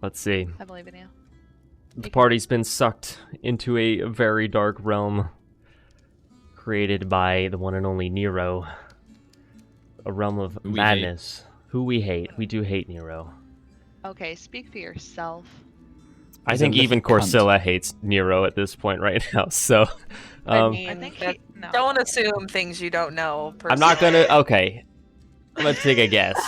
Let's see. I believe in you. The party's been sucked into a very dark realm created by the one and only Nero. A realm of madness. Who we hate. We do hate Nero. Okay, speak for yourself. I think even Corsilla hates Nero at this point right now, so... I mean, I think no. don't assume things you don't know, personally. I'm not gonna... Okay. I'm gonna take a guess.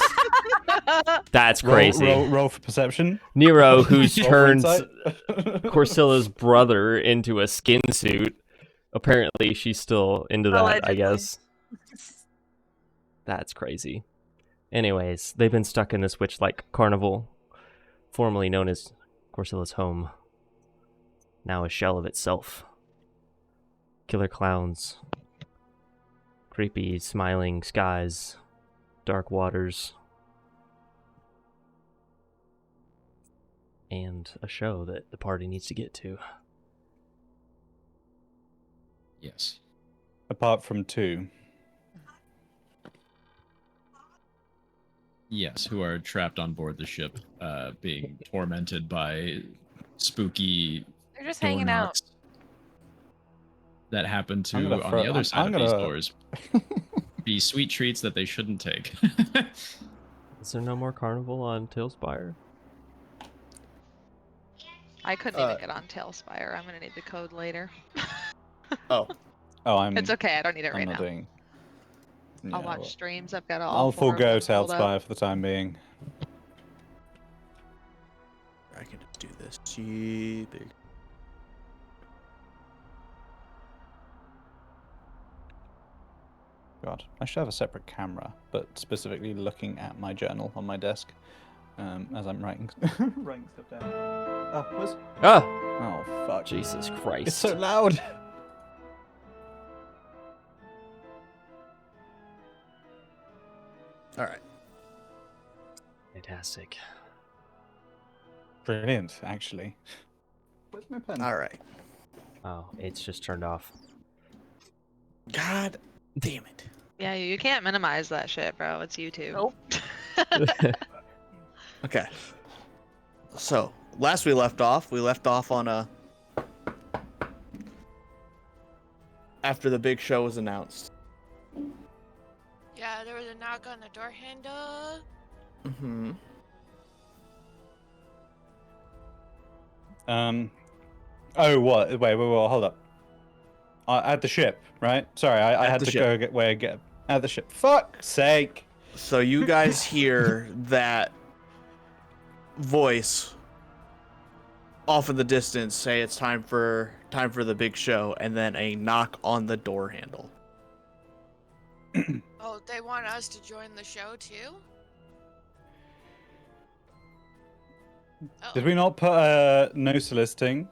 That's crazy. Roll for perception. Nero, who's turned Corsilla's brother into a skin suit. Apparently, she's still into that, Allegedly. I guess. That's crazy. Anyways, they've been stuck in this witch-like carnival, formerly known as Corsilla's home. Now a shell of itself. Killer clowns. Creepy, smiling skies. Dark waters. And a show that the party needs to get to. Yes. Apart from 2. Yes, who are trapped on board the ship, being tormented by spooky They're just door hanging out. knocks that happen to I'm gonna on throw- the other I'm- side I'm of these gonna- doors. Be sweet treats that they shouldn't take. Is there no more carnival on Tailspire? I couldn't even get on Tailspire. I'm gonna need the code later. Oh, It's okay. I don't need it I'm right not now. doing. I'll Yeah, watch well, streams. I've got all. I'll 4 of forego them pulled up. Tailspire for the time being. I can just do this. Cheap. God, I should have a separate camera, but specifically looking at my journal on my desk as I'm writing, writing stuff down. Oh, what's... Ah! Oh, fuck. Jesus Christ. It's so loud! Alright. Fantastic. Brilliant, actually. Where's my pen? Alright. Oh, it's just turned off. God damn it. Yeah, you can't minimize that shit, bro. It's YouTube. Nope. Okay. So, last we left off on a... After the big show was announced. Yeah, there was a knock on the door handle. Mm-hmm. Oh, what? Wait, hold up. At the ship, right? Sorry, I had to go get at the ship. Fuck's sake! So you guys hear that voice off in the distance say it's time for the big show, and then a knock on the door handle. Oh, they want us to join the show too? Did we not put a no soliciting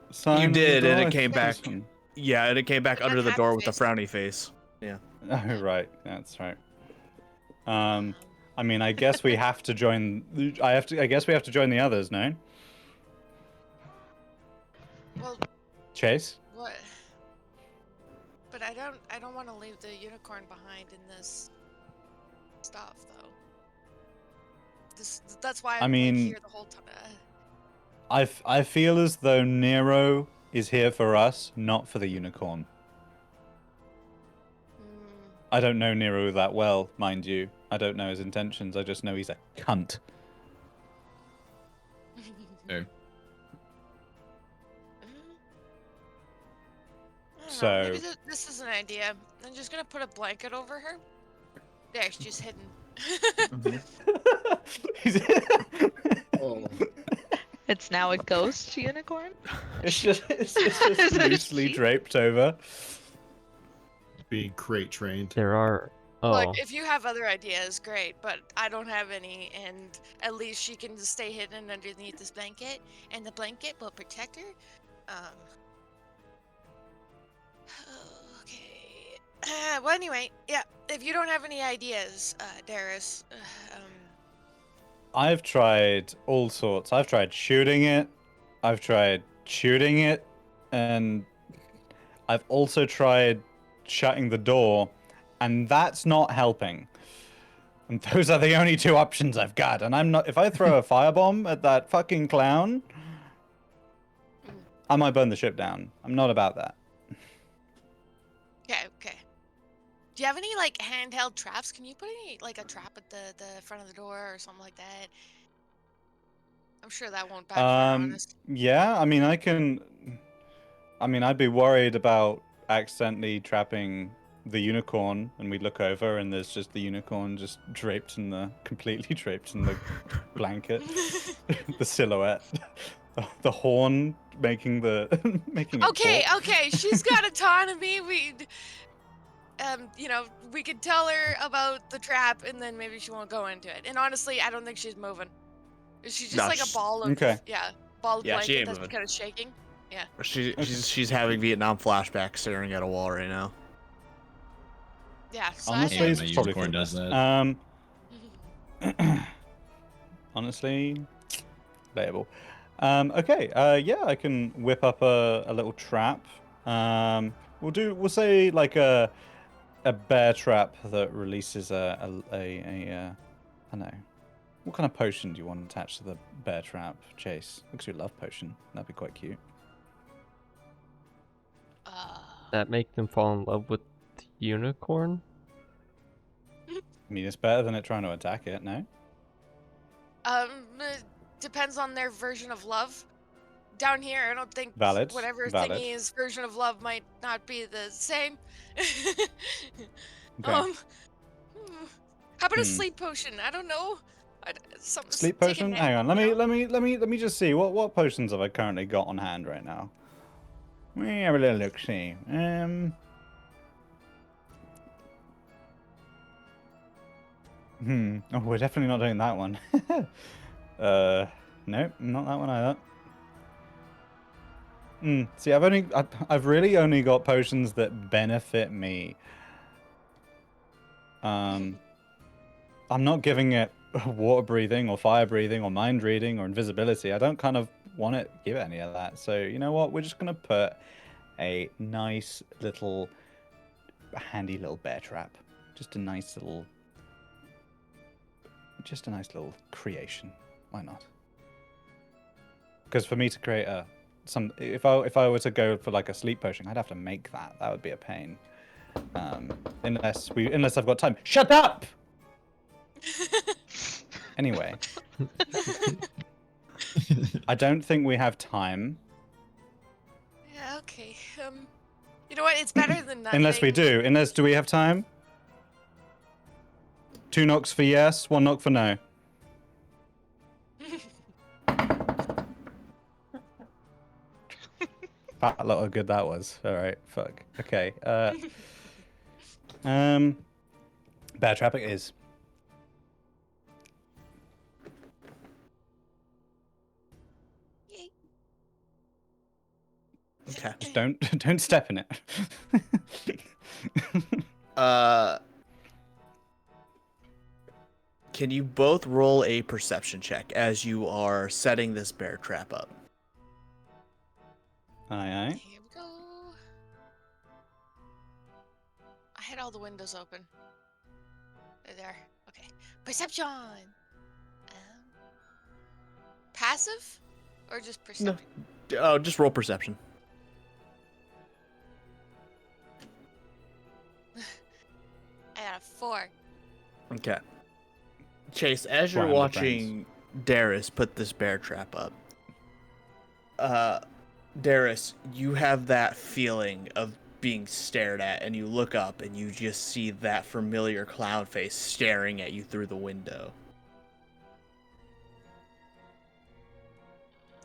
sign? You on the did, and door? it came back. This one. Yeah, and it came back But under not the happy door with the face. frowny face. Yeah. Oh, right. That's right. I mean, I guess we have to join. I guess we have to join the others, no? Well, Chase. what? But I don't want to leave the unicorn behind in this stuff, though. That's why I I'm mean, like, here the whole time. I feel as though Nero is here for us, not for the unicorn. I don't know Nero that well, mind you. I don't know his intentions. I just know he's a cunt. Fair. So Maybe this is an idea. I'm just gonna put a blanket over her. There, she's hidden. Oh. It's now a ghost unicorn. it's just Is it a loosely sheep? draped over. Being crate trained. There are... Oh, Look, if you have other ideas, great, but I don't have any, and at least she can stay hidden underneath this blanket, and the blanket will protect her. Okay. Well, anyway, yeah. If you don't have any ideas, Darius, I've tried all sorts. I've tried shooting it. I've tried shooting it, and I've also tried shutting the door, and that's not helping. And those are the only two options I've got. And I'm not. If I throw a firebomb at that fucking clown, I might burn the ship down. I'm not about that. Okay, okay. Do you have any like handheld traps? Can you put any like a trap at the front of the door or something like that? I'm sure that won't backfire on us. Yeah, I mean, I can. I mean, I'd be worried about accidentally trapping the unicorn, and we look over, and there's just the unicorn just completely draped in the blanket, the silhouette, the horn making making it Okay, talk. okay, she's got autonomy. You know, we could tell her about the trap, and then maybe she won't go into it. And honestly, I don't think she's moving. She's just like a ball of ball of Yeah, she blanket ain't that's moving. kind of shaking. Yeah. She's having Vietnam flashbacks, staring at a wall right now. Yeah. So Honestly, Hey, it's my probably unicorn for the does best. that. Honestly, debatable. Okay. Yeah, I can whip up a little trap. We'll say like a bear trap that releases I don't know. What kind of potion do you want attached to the bear trap, Chase? Looks like you love potion. That'd be quite cute. That make them fall in love with the unicorn? I mean, it's better than it trying to attack it, no? It depends on their version of love. Down here, I don't think Valid. whatever Valid. thingy's version of love might not be the same. Okay. How about a sleep potion? I don't know. Sleep potion? Hang on. Let me just see. What potions have I currently got on hand right now? Let me have a little look. See. Oh, we're definitely not doing that one. Nope, not that one either. See, I've really only got potions that benefit me. I'm not giving it water breathing or fire breathing or mind reading or invisibility. I don't kind of want to give it any of that. So you know what? We're just gonna put a nice little, handy little bear trap. Just a nice little creation. Why not? Because for me to create if I were to go for like a sleep potion, I'd have to make that. That would be a pain. Unless I've got time. Shut up. Anyway, I don't think we have time. Yeah, okay. You know what? It's better than nothing. Unless we do. Do we have time? 2 knocks for yes, 1 knock for no. That lot of good that was. All right, fuck. Okay. Bear trap it is. Okay. Just don't step in it. Can you both roll a perception check as you are setting this bear trap up? Aye. Here we go. I had all the windows open. They're there. Okay. Perception. Passive, or just perception? No. Oh, just roll perception. I got a 4. Okay. Chase, as you're watching Darius put this bear trap up, Darius, you have that feeling of being stared at, and you look up and you just see that familiar clown face staring at you through the window.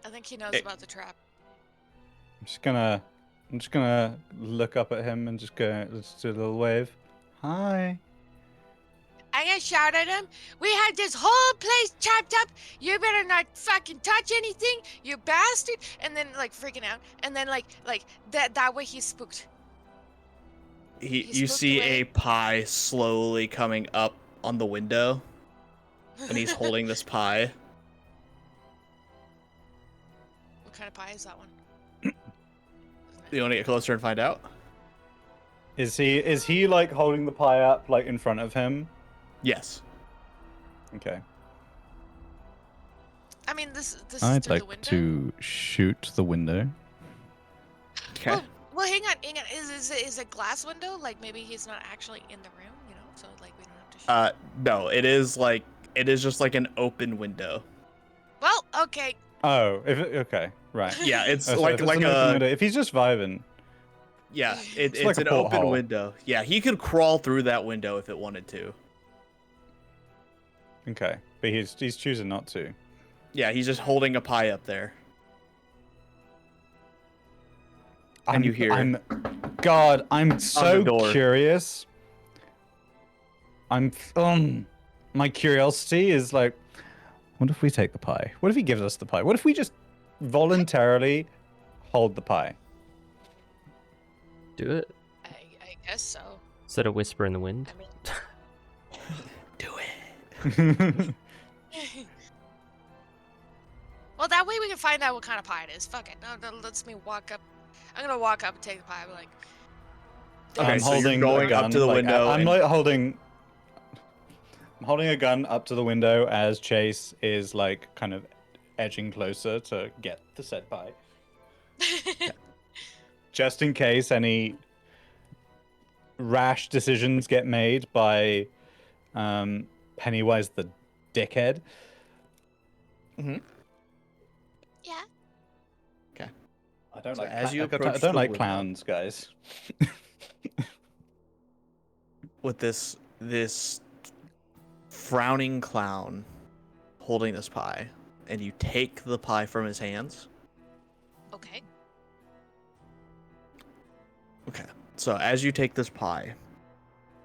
I think he knows about the trap. I'm just gonna look up at him and just do a little wave. Hi. I'm gonna shout at him. We had this whole place chopped up. You better not fucking touch anything, you bastard. And then like freaking out. And then like that way he's spooked. You see away. a pie slowly coming up on the window, and he's holding this pie. What kind of pie is that one? You want to get closer and find out? Is he like holding the pie up like in front of him? Yes. Okay. I mean, this is I'd through the like window. to shoot the window. Okay. Well, hang on. Is it glass window? Like maybe he's not actually in the room, you know? So like we don't have to shoot. No, it is just like an open window. Well, okay. Oh, okay, right. Yeah, it's Oh, so if it's like an open window. If he's just vibing, yeah, It's it's like a an open porthole. window. Yeah, he could crawl through that window if it wanted to. okay, but he's choosing not to. Yeah, he's just holding a pie up there. And you hear I'm so door. curious. My curiosity is like, what if we take the pie? What if he gives us the pie? What if we just voluntarily hold the pie? Do it. I guess so. Is that a whisper in the wind? I mean, Do it. well, that way we can find out what kind of pie it is. Fuck it. No, lets me walk up. I'm gonna walk up and take the pie. I'm like, Okay, I'm so you're holding going a gun, up to the window I'm and- like holding a gun up to the window as Chase is like kind of edging closer to get the said pie, just in case any rash decisions get made by Pennywise the dickhead. Mm-hmm. yeah. I don't So like as you I approach don't the like window- clowns, guys. With this frowning clown holding this pie, and you take the pie from his hands. Okay. Okay. So as you take this pie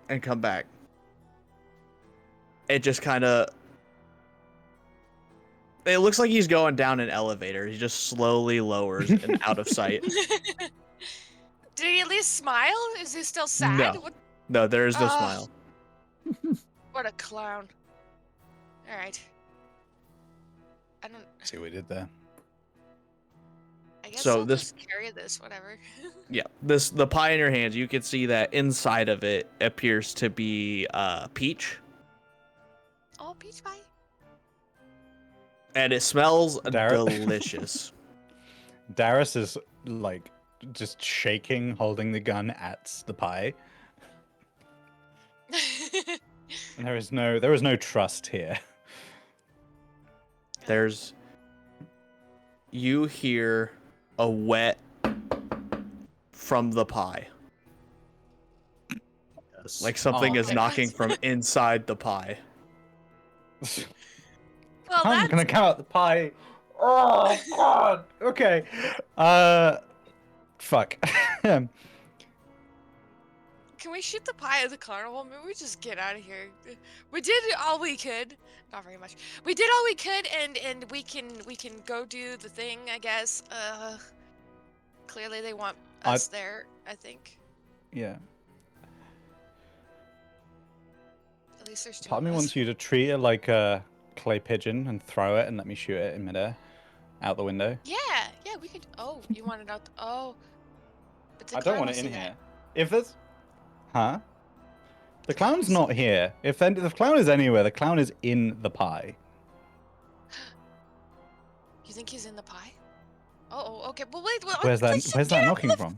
and come back, it just kind of it looks like he's going down an elevator. He just slowly lowers and out of sight. Did he at least smile? Is he still sad? No. What, No, there is no Ah. smile. what a clown. All right. I don't. See what we did there. I guess So I'll this- just carry this. Whatever. Yeah, the pie in your hands. You can see that inside of it appears to be peach, Oh, peach pie. and it smells Darren- delicious. Darius is like just shaking, holding the gun at the pie. And there is no trust here. You hear a wet from the pie, like something Oh. is knocking from inside the pie. Well, I'm that's gonna count the pie. Oh god. Okay. Fuck. Can we shoot the pie at the carnival? Maybe we just get out of here. We did all we could. Not very much. We did all we could, and we can go do the thing. I guess. Clearly they want us there. I think. Yeah. At least there's two. Part of me of us. wants you to treat it like a clay pigeon and throw it and let me shoot it in midair, out the window. Yeah, we could. Oh, you want it out? Oh. But the I don't clown want will it in see here. that. If there's, huh? The clown's not here. If the clown is anywhere, the clown is in the pie. You think he's in the pie? Oh, okay. Well, wait. Well, Where's that? let's Where's get that out knocking the- from?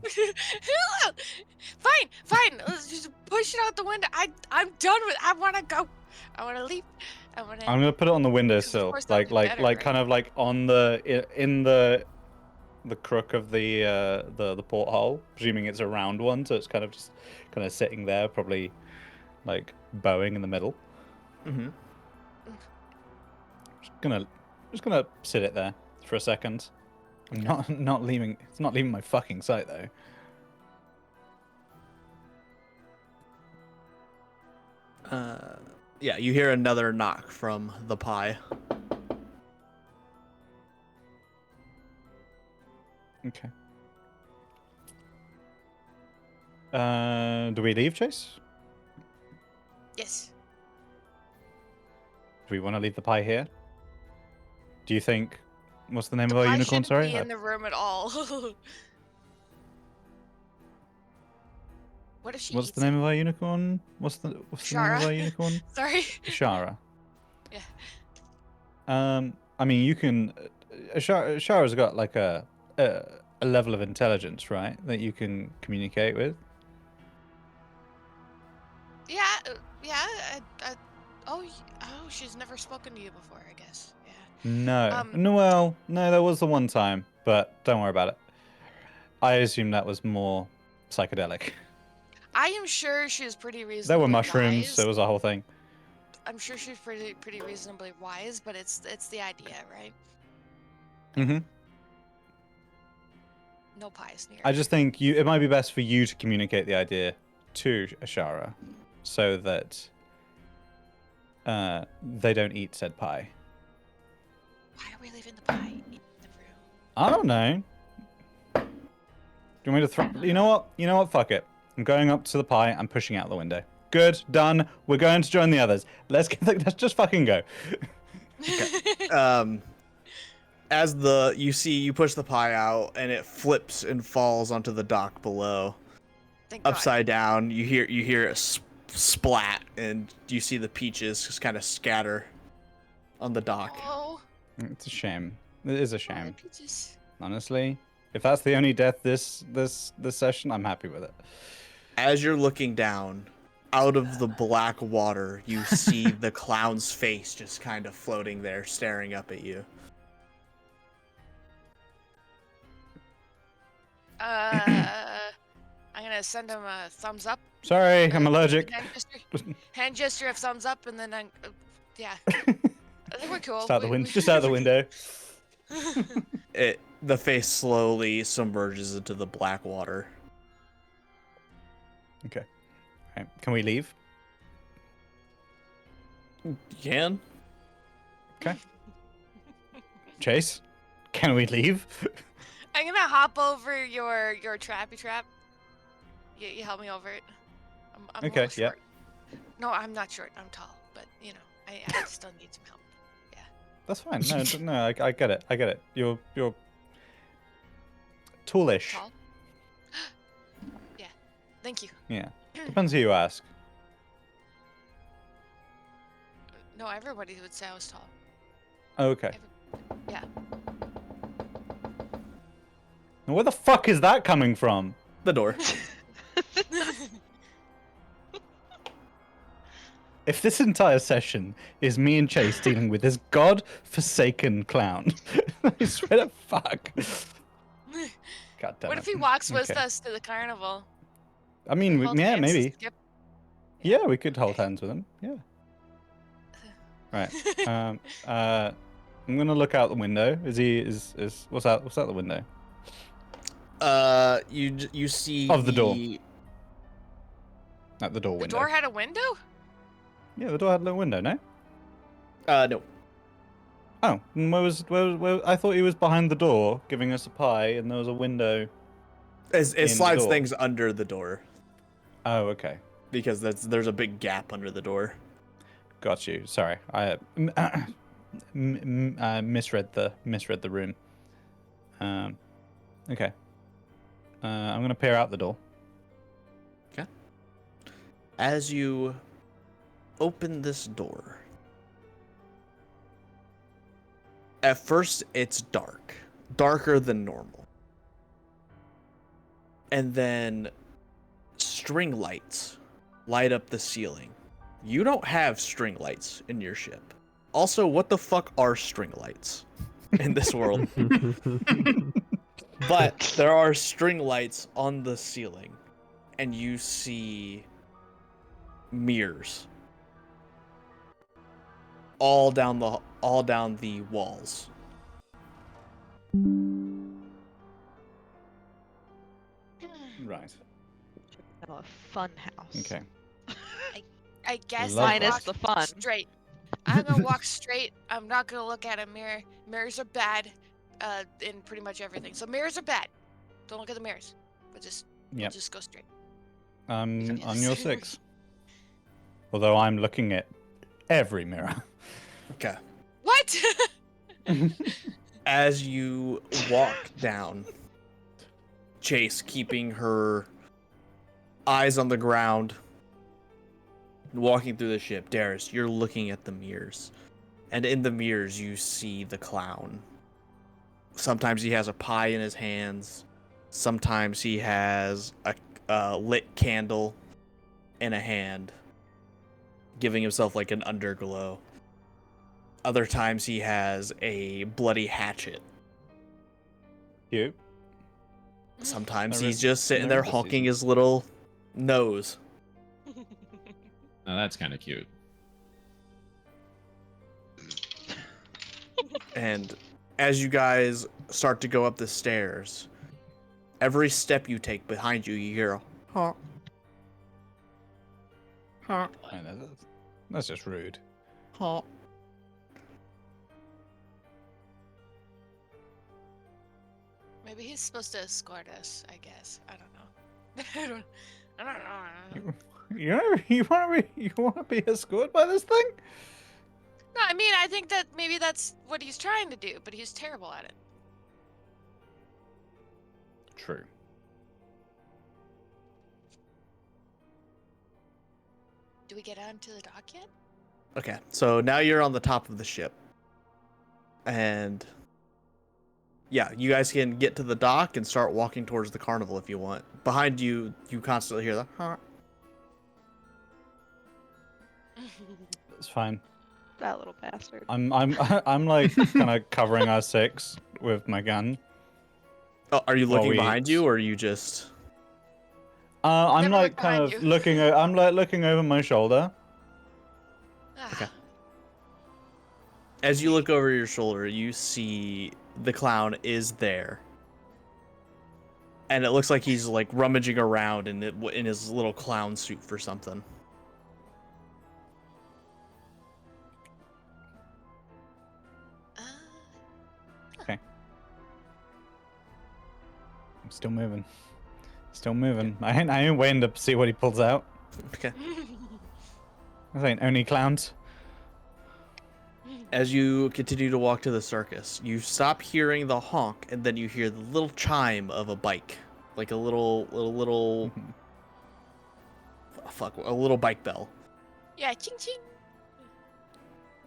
Fine. Let's just push it out the window. I'm done with. I want to go. I want to leave. I want to. I'm gonna put it on the windowsill, course that would be better, right? kind of like on in the crook of the porthole, presuming it's a round one, so it's kind of sitting there, probably like bowing in the middle. Mm-hmm. Just gonna sit it there for a second. I'm not leaving. It's not leaving my fucking sight though. Yeah, you hear another knock from the pie. Okay. Do we leave, Chase? Yes. Do we want to leave the pie here? Do you think? What's the name The of our pie unicorn? shouldn't Sorry. be in the room at all. What if she What's eats the name of our unicorn? What's the name Shara. of our unicorn? Sorry. Shara. Yeah. I mean, you can. Shara's got like a level of intelligence, right? That you can communicate with. Yeah. Yeah. Oh, she's never spoken to you before, I guess. Yeah. No. No. Well, no. There was the one time, but don't worry about it. I assume that was more psychedelic. I am sure she's pretty reasonably There were mushrooms. wise. So it was a whole thing. I'm sure she's pretty reasonably wise, but it's the idea, right? Mm-hmm. No pies near. I just think it might be best for you to communicate the idea to Ashara, so that they don't eat said pie. Why are we leaving the pie in the room? I don't know. Do you want me to throw? You know what? You know what? Fuck it. I'm going up to the pie. I'm pushing out the window. Good. Done. We're going to join the others. Let's just fucking go. Okay. As you push the pie out and it flips and falls onto the dock below. Thank God. Upside down, you hear a splat, and you see the peaches just kind of scatter on the dock. Oh. It's a shame. It is a shame. Peaches. Honestly, if that's the only death this session, I'm happy with it. As you're looking down, out of the black water, you see the clown's face just kind of floating there, staring up at you. I'm gonna send him a thumbs up. Sorry, I'm allergic. Hand gesture of thumbs up, and then yeah. I think we're cool. Just out the window. Just out the window. The face slowly submerges into the black water. Okay. All right. Can we leave? You can. Okay. Chase, can we leave? I'm gonna hop over your trappy trap. You help me over it. I'm Okay, a little short. No, I'm not short. I'm tall, but I still need some help. Yeah. That's fine. No, I get it. I get it. You're tallish. Tall. Yeah. Thank you. Yeah. Depends who you ask. No, everybody would say I was tall. Okay. Yeah. Now, where the fuck is that coming from? The door. If this entire session is me and Chase dealing with this god-forsaken clown, I swear to fuck. God damn What it. if he walks with Okay. us to the carnival? I mean, Hold yeah, hands, maybe. skip? Yeah, we could hold hands with him. Yeah. Right. I'm gonna look out the window. Is what's out the window? You see Of the door. At the door The window. door had a window? Yeah, the door had a little window, no? No. Oh, and where I thought he was behind the door giving us a pie, and there was a window. It In the slides door. things under the door Oh, okay. because there's a big gap under the door. Got you. Sorry, I misread the room. Okay. I'm gonna peer out the door. Okay. As you open this door, at first it's dark, darker than normal, and then string lights light up the ceiling. You don't have string lights in your ship. Also, what the fuck are string lights in this world? But there are string lights on the ceiling, and you see mirrors all down the walls. Right. Oh, a fun house. Okay. I guess Love I Minus walk the fun. straight. I'm gonna walk straight. I'm not gonna look at a mirror. Mirrors are bad, in pretty much everything. So mirrors are bad. Don't look at the mirrors. But just go straight. I'm on your 6. Although I'm looking at every mirror. Okay. What? As you walk down, Chase keeping her eyes on the ground, walking through the ship. Darius, you're looking at the mirrors. And in the mirrors, you see the clown. Sometimes he has a pie in his hands. Sometimes he has a lit candle in a hand, giving himself like an underglow. Other times he has a bloody hatchet. Cute. Sometimes Never- he's just sitting never there this honking season. his little nose. Now that's kind of cute. And as you guys start to go up the stairs, every step you take behind you, you hear a honk. Honk. I know, that's just rude. Honk. Maybe he's supposed to escort us, I guess. I don't know. I don't know. You want to be escorted by this thing? No, I mean, I think that maybe that's what he's trying to do, but he's terrible at it. True. Do we get onto the dock yet? Okay, so now you're on the top of the ship. And yeah, you guys can get to the dock and start walking towards the carnival if you want. Behind you, you constantly hear the honk. It's fine. That little bastard. I'm like kind of covering our six with my gun. Oh, are you While looking we- behind you, or are you just? I'm Never like look kind behind of you. looking. I'm like looking over my shoulder. Okay. As you look over your shoulder, you see the clown is there, and it looks like he's like rummaging around in his little clown suit for something. I'm still moving. Still moving. I ain't waiting to see what he pulls out. Okay. This ain't only clowns. As you continue to walk to the circus, you stop hearing the honk, and then you hear the little chime of a bike, like a little a little bike bell. Yeah, ching ching.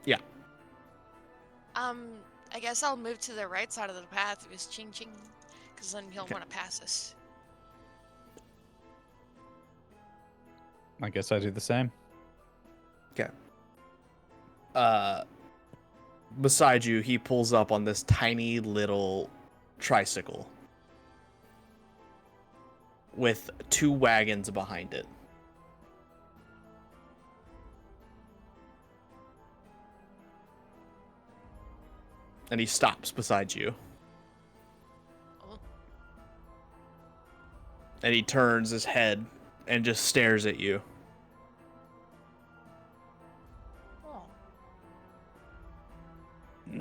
Yeah. I guess I'll move to the right side of the path if it's ching ching, because then he'll want to pass us. I guess I do the same. Okay. Beside you, he pulls up on this tiny little tricycle with 2 wagons behind it. And he stops beside you. Oh. And he turns his head and just stares at you. Oh.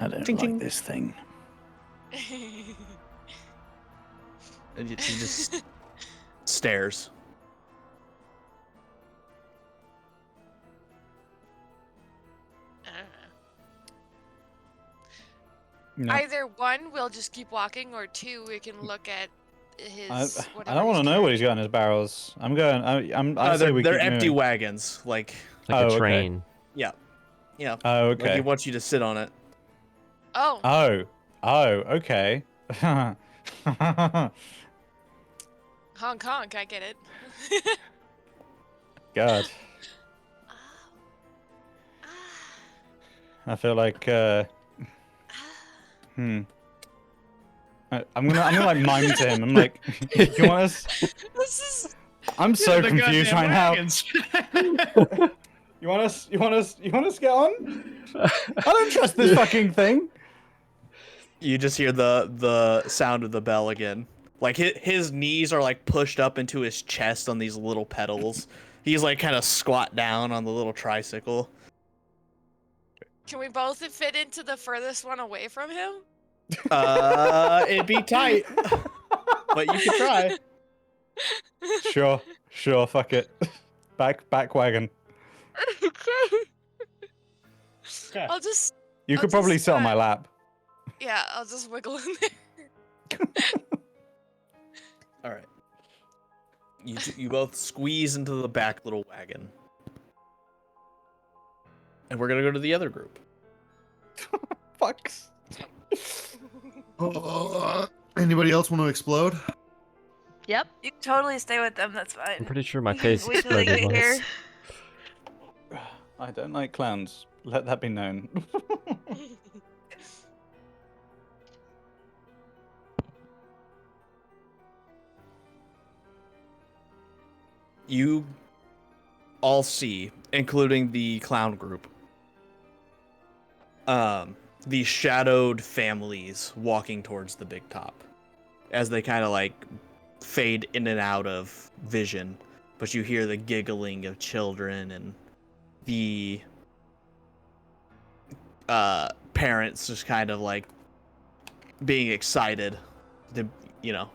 I don't Ting, like ting. this thing. And he just stares. I don't No. know. Either one, we'll just keep walking, or 2, we can look at his. I whatever don't want to he's know what he's carrying. got in his barrels. I'm going. I say we They're keep empty moving. wagons. Like, Like Oh, a okay. train. yeah. Oh, Like he okay. wants you to sit on it. Oh. Okay. Honk honk, I get it. God, Ah. Ah. I feel like I'm gonna like mime to him. I'm like, you want us? This is. I'm so The confused right goddamn now. wagons. You want us to get on? I don't trust this fucking thing. You just hear the sound of the bell again. Like his knees are like pushed up into his chest on these little pedals. He's like kind of squat down on the little tricycle. Can we both fit into the furthest one away from him? It'd be tight, but you can try. Sure, fuck it. Back wagon. Okay. I'll just. You I'll could probably just, sit on my lap. Yeah, I'll just wiggle in there. All right. You both squeeze into the back little wagon, and we're gonna go to the other group. Fucks. Anybody else want to explode? Yep. You can totally stay with them. That's fine. I'm pretty sure my face Wait till they exploded get once. here. I don't like clowns. Let that be known. You all see, including the clown group, these shadowed families walking towards the big top as they kind of like fade in and out of vision, but you hear the giggling of children and the parents just kind of like being excited to, you know,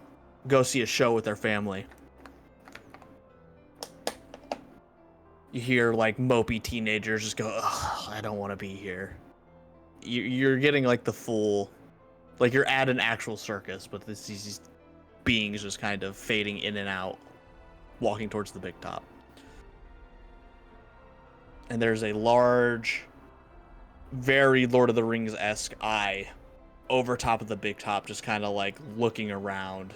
go see a show with their family. You hear like mopey teenagers just go, "Ugh, I don't want to be here." You're getting like the full, like you're at an actual circus, but these beings just kind of fading in and out, walking towards the big top. And there's a large, very Lord of the Rings-esque eye over top of the big top, just kind of like looking around.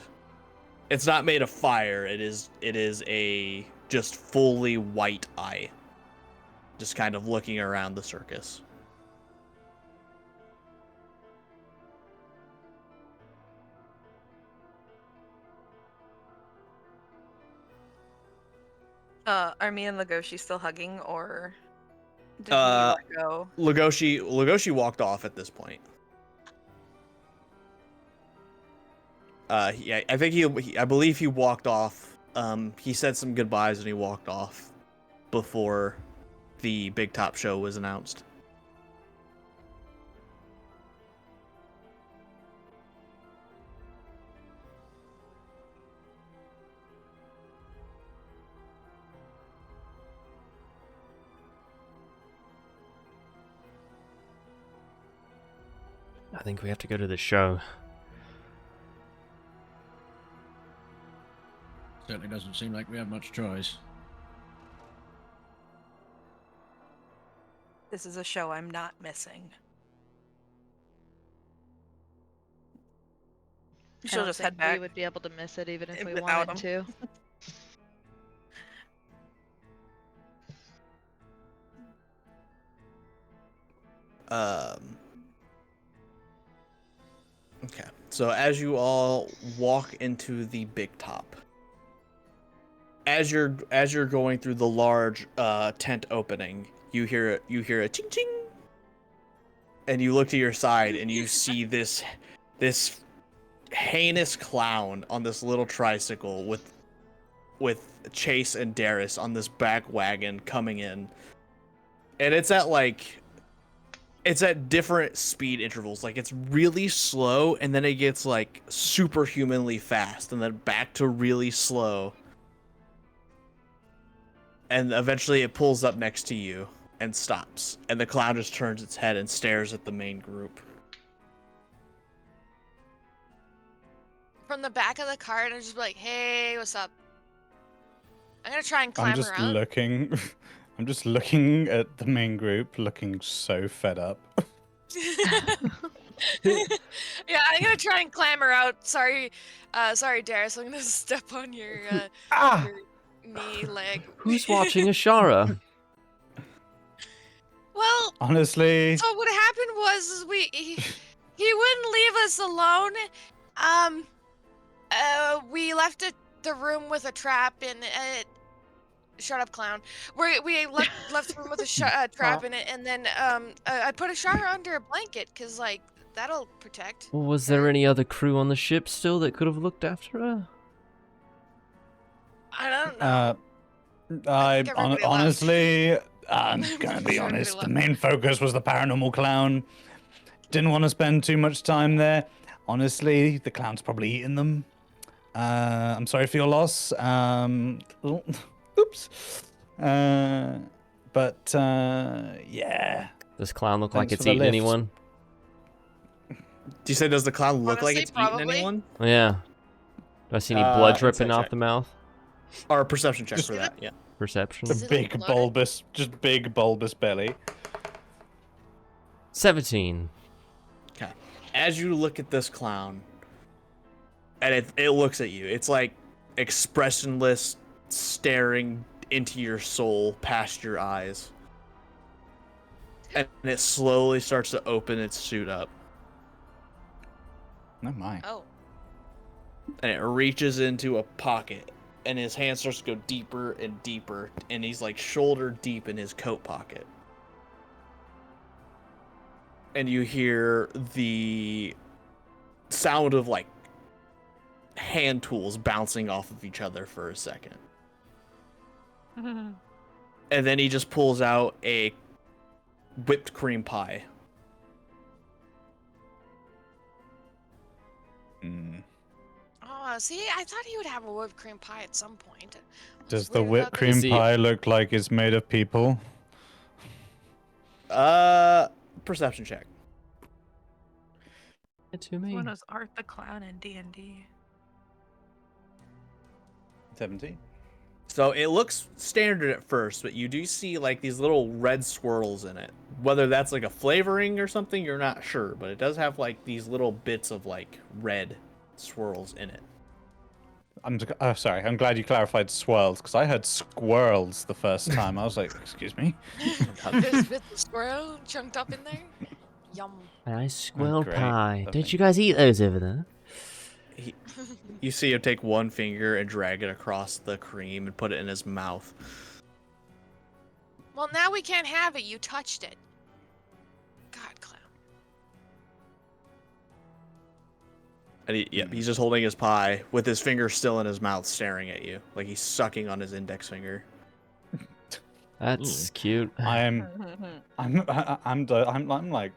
It's not made of fire. It is a just fully white eye, just kind of looking around the circus. Are me and Legoshi still hugging, or did he Uh, let go? Legoshi walked off at this point. Yeah, I think I believe he walked off. He said some goodbyes and he walked off before the Big Top show was announced. I think we have to go to the show. Certainly doesn't seem like we have much choice. This is a show I'm not missing. I She'll don't just think head back. We would be able to miss it even if we without wanted to. Okay. So as you all walk into the big top, as you're going through the large tent opening, you hear a ching ching, and you look to your side and you see this heinous clown on this little tricycle with Chase and Darius on this back wagon coming in, and it's at different speed intervals. Like it's really slow, and then it gets like superhumanly fast, and then back to really slow. And eventually it pulls up next to you and stops. And the clown just turns its head and stares at the main group. From the back of the cart, and just be like, "Hey, what's up?" I'm gonna try and climb I'm just around. looking. I'm just looking at the main group, looking so fed up. Yeah, I'm gonna try and clamber out. Sorry, Darius. I'm gonna step on your, Ah! your knee, leg. Who's watching Ashara? Well, Honestly, so what happened was is he wouldn't leave us alone. We left the room with a trap in it. Shut up, clown. We left the room with a trap in it, and then I put Ashara under a blanket, cause like that'll protect. Well, was there any other crew on the ship still that could have looked after her? I don't know. I think everybody left. honestly, I'm gonna be Everybody honest. The left. main focus was the paranormal clown. Didn't want to spend too much time there. Honestly, the clown's probably eaten them. I'm sorry for your loss. Oops. But yeah. Does clown look Thanks like for it's the eaten lift. anyone? Do you say, does the clown look like Honestly, it's probably. eaten anyone? Yeah. Do I see any blood dripping insight off check. the mouth? Or a perception check Just- for that, yeah. Perception? The Is it big loaded? bulbous, just big bulbous belly. 17. Okay. As you look at this clown, and it looks at you, it's like expressionless, staring into your soul past your eyes. And it slowly starts to open its suit up. Oh my. Oh. And it reaches into a pocket, and his hand starts to go deeper and deeper, and he's like shoulder deep in his coat pocket. And you hear the sound of like hand tools bouncing off of each other for a second. And then he just pulls out a whipped cream pie. Oh, see, I thought he would have a whipped cream pie at some point. Does the whipped cream pie look like it's made of people? Perception check. To me. When was Art the Clown in D&D? 17. So it looks standard at first, but you do see like these little red swirls in it. Whether that's like a flavoring or something, you're not sure, but it does have like these little bits of like red swirls in it. I'm sorry. I'm glad you clarified swirls because I heard squirrels the first time. I was like, excuse me. There's a bit of squirrel chunked up in there. Yum. Nice squirrel great. pie. Lovely. Don't you guys eat those over there? You see him take one finger and drag it across the cream and put it in his mouth. Well, now we can't have it. You touched it. God, clown. And he's just holding his pie with his finger still in his mouth, staring at you like he's sucking on his index finger. That's cute. I'm like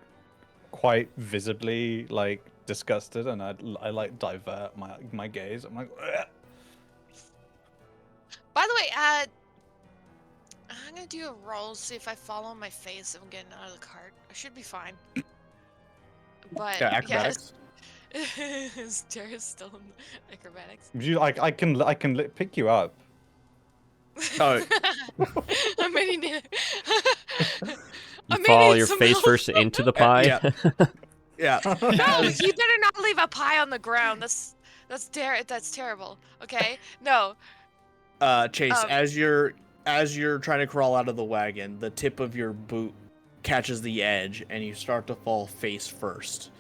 quite visibly like disgusted, and I like divert my gaze. I'm like, ugh. By the way, I'm gonna do a roll, see if I fall on my face and I'm getting out of the cart. I should be fine. But Yeah, acrobatics. Is Jared still in acrobatics? I can pick you up. Oh, I may need You fall your face first into the pie. yeah. Yeah. No, you better not leave a pie on the ground. That's terrible. Okay? No. Chase, as you're trying to crawl out of the wagon, the tip of your boot catches the edge and you start to fall face first.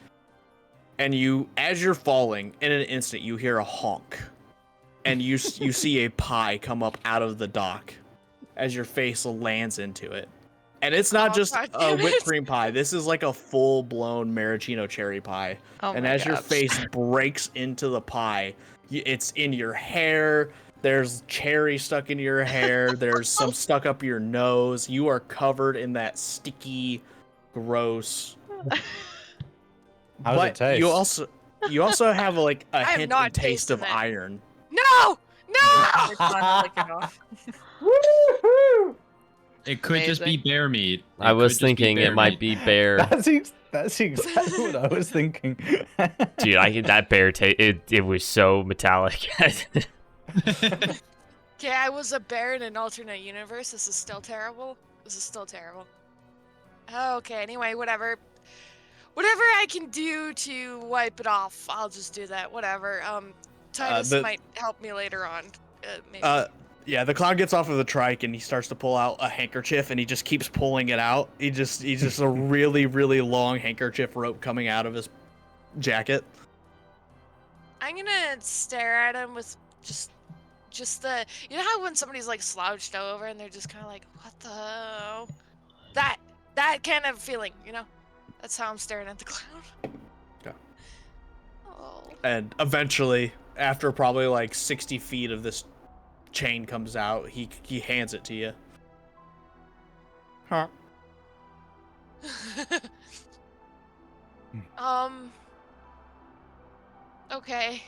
And as you're falling, in an instant you hear a honk. And you see a pie come up out of the dock as your face lands into it. And it's not just a whipped cream pie. This is like a full-blown maraschino cherry pie. Oh and my as your gosh. face breaks into the pie, it's in your hair. There's cherry stuck in your hair. There's some stuck up your nose. You are covered in that sticky, gross. How does it taste? You also have like a have hint not and taste of tasted that. iron. No! No! We're trying to lick it off. It could just be Amazing. bear meat. I was thinking it might be bear. That's exactly what I was thinking. Dude, that bear it was so metallic. Okay, I was a bear in an alternate universe. This is still terrible. This is still terrible. Okay, anyway, whatever. Whatever I can do to wipe it off, I'll just do that. Whatever. Titus might help me later on. Maybe. Yeah, the clown gets off of the trike and he starts to pull out a handkerchief and he just keeps pulling it out. He's just a really, really long handkerchief rope coming out of his jacket. I'm gonna stare at him with just the, you know how when somebody's like slouched over and they're just kind of like, what the hell? That kind of feeling, you know? That's how I'm staring at the clown. Okay. Oh. And eventually, after probably like 60 feet of this chain comes out, he hands it to you. Huh. Okay.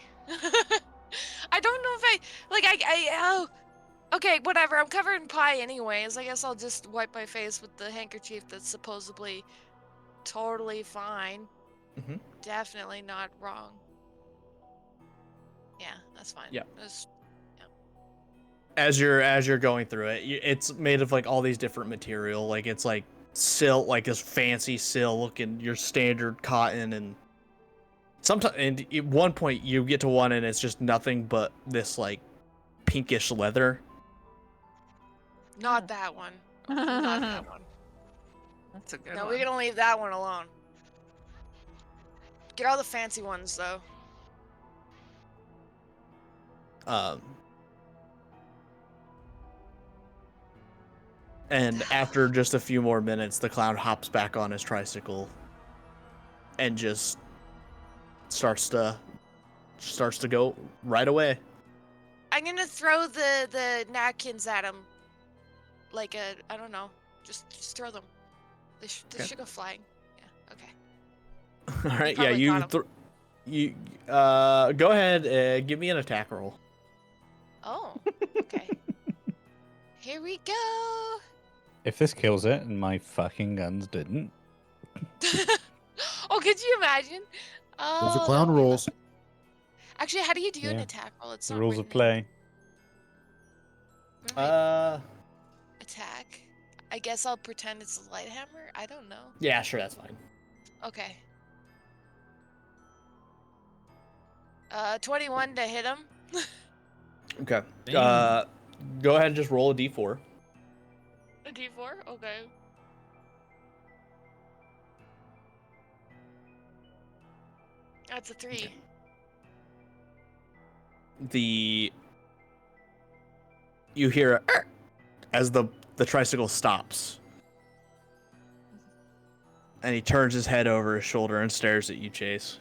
I don't know if okay, whatever. I'm covered in pie anyways. I guess I'll just wipe my face with the handkerchief that's supposedly totally fine. Mm-hmm. Definitely not wrong. Yeah, that's fine. Yeah. Yeah. As you're going through it, it's made of like all these different material. Like it's like silk, like this fancy silk and your standard cotton, and sometimes, and at one point you get to one and it's just nothing but this like pinkish leather. Not that one. Not that one. That's a good No, one. we're gonna leave that one alone. Get all the fancy ones though. And after just a few more minutes, the clown hops back on his tricycle and just starts to go right away. I'm gonna throw the napkins at him. Like I don't know. Just throw them. They should go flying. Yeah. Okay. All right, probably yeah, caught you go ahead, give me an attack roll. Oh. Okay. Here we go. If this kills it and my fucking guns didn't, Oh, could you imagine? Those are Oh, clown that would be rolls. fun. Actually, how do you do an Yeah. attack roll? It's the not rules of written in- play. Where am I? Attack. I guess I'll pretend it's a light hammer. I don't know. Yeah, sure, that's fine. Okay. 21 to hit him. Okay. Damn. Go ahead and just roll a d4. A D4. Okay. That's a 3. You hear a as the tricycle stops, and he turns his head over his shoulder and stares at you, Chase.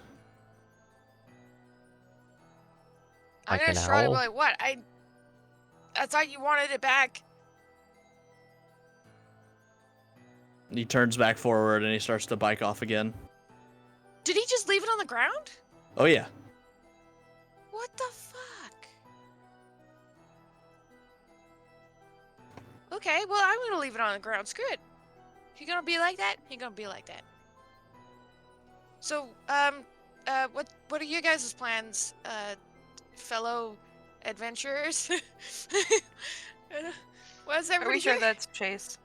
I'm Like gonna an shrug and be owl? like, what? I thought you wanted it back. He turns back forward and he starts to bike off again. Did he just leave it on the ground? Oh yeah. What the fuck? Okay, well, I'm gonna leave it on the ground. Screw it. He gonna be like that? He gonna be like that. So, what are you guys' plans, fellow adventurers? What's Are everybody we sure here? that's Chase?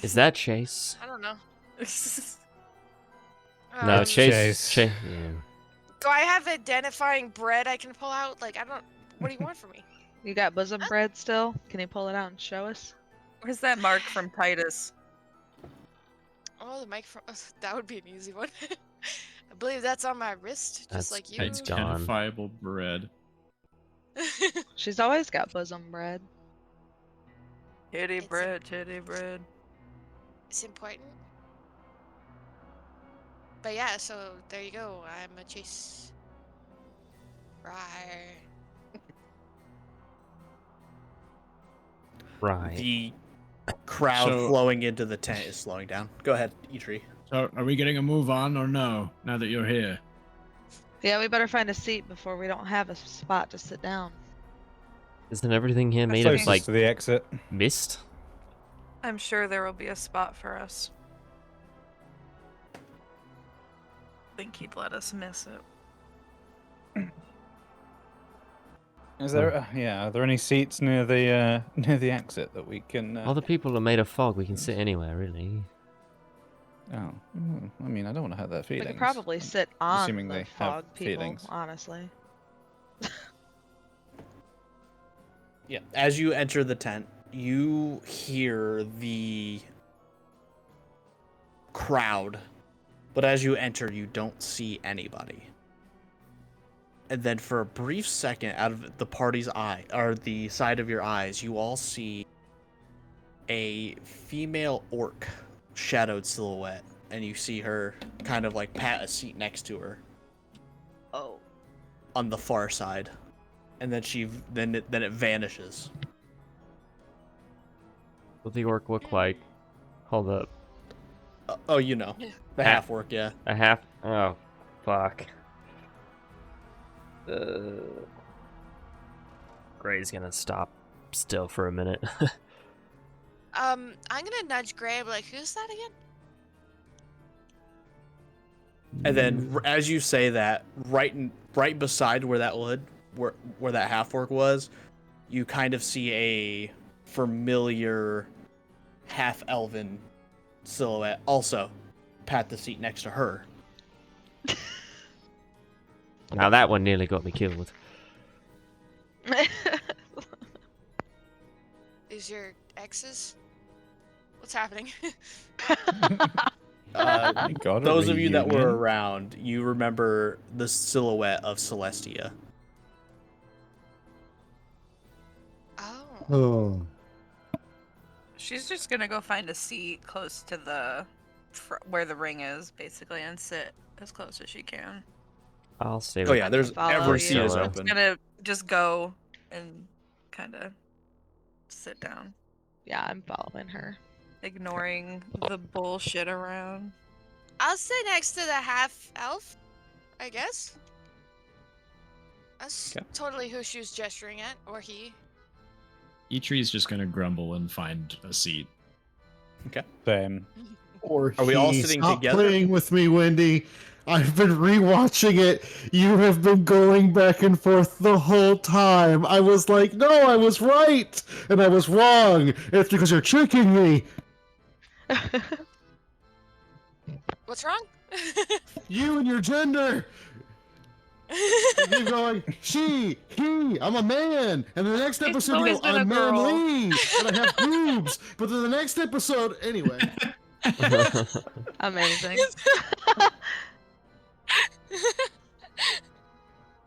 Is that Chase? I don't know. No, It's Chase. Chase. Yeah. Do I have identifying bread I can pull out? Like, I don't. What do you want from me? You got bosom bread still? Can you pull it out and show us? Where's that mark from Titus? Oh, the microphone. That would be an easy one. I believe that's on my wrist, just That's like you. It's gone. Identifiable bread. She's always got bosom bread. Titty It's a- bread, titty bread. It's important. But yeah, so there you go. I'm a Chase. Rawr. Right. The crowd So- flowing into the tent is slowing down. Go ahead, Eitri. So, are we getting a move on or no? Now that you're here. Yeah, we better find a seat before we don't have a spot to sit down. Isn't everything here made Closest of like to the exit. mist? I'm sure there will be a spot for us. Think he'd let us miss it. Is there? Are there any seats near the exit that we can? All the people are made of fog. We can sit anywhere, really. Oh, I mean, I don't want to have that We feeling. could probably sit on assuming the they have fog people, feelings. honestly. Yeah. As you enter the tent, you hear the crowd, but as you enter, you don't see anybody. And then for a brief second, out of the party's eye, or the side of your eyes, you all see a female orc shadowed silhouette, and you see her kind of like pat a seat next to her. Oh. On the far side, and then it vanishes. What the orc look like? Hold up. Oh, you know, the half orc, yeah. A half. Oh, fuck. Gray's gonna stop still for a minute. I'm gonna nudge Gray and be like, who's that again? And then as you say that, right beside where that wood, where that half orc was, you kind of see a familiar half elven silhouette also pat the seat next to her. Now that one nearly got me killed. Is your exes? What's happening? My God, a Those of you that were reunion? around, you remember the silhouette of Celestia. Oh. Oh. She's just gonna go find a seat close to the where the ring is, basically, and sit as close as she can. I'll stay Oh with yeah, there's follow every you. seat is Priscilla. open. Gonna just go and kind of sit down, Yeah, I'm following her. ignoring the bullshit around. I'll sit next to the half elf, I guess. That's Okay. totally who she was gesturing at, or he. Eitree's just gonna grumble and find a seat. Same. Or Are we all he. sitting Stop together? playing with me, Wendy. I've been rewatching it. You have been going back and forth the whole time. I was like, no, I was right, and I was wrong. It's because you're tricking me. What's wrong? You and your gender. You keep going, she, he, I'm a man. And the next It's episode, you always go, been a I'm girl. manly, and I have boobs. But then the next episode, anyway. Amazing.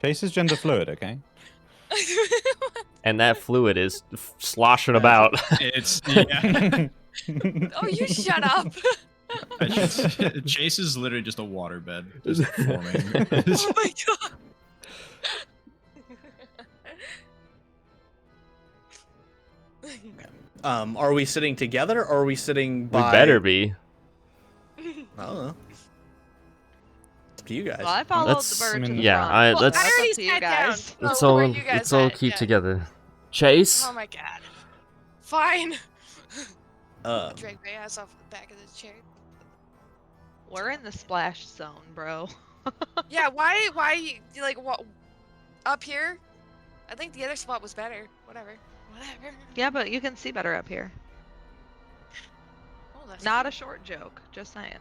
Chase is gender fluid, okay? And that fluid is sloshing about. It's yeah. Oh, you shut up. Chase is literally just a waterbed, just forming. Oh my god. Are we sitting together or are we sitting We by? better be. I don't know. It's up to you guys. Well, I followed Let's- the bird to I mean, the yeah, front. I- so let's- it's I up already to you sat down. guys. Let's Oh, all where you guys let's all at? keep Yeah. together. Chase. Oh my god. Fine. Um, Drag my ass off the back of the chair. We're in the splash zone, bro. Yeah, why, like, what, up here? I think the other spot was better. Whatever. Yeah, but you can see better up here. Oh, that's Not true. a short joke. Just saying.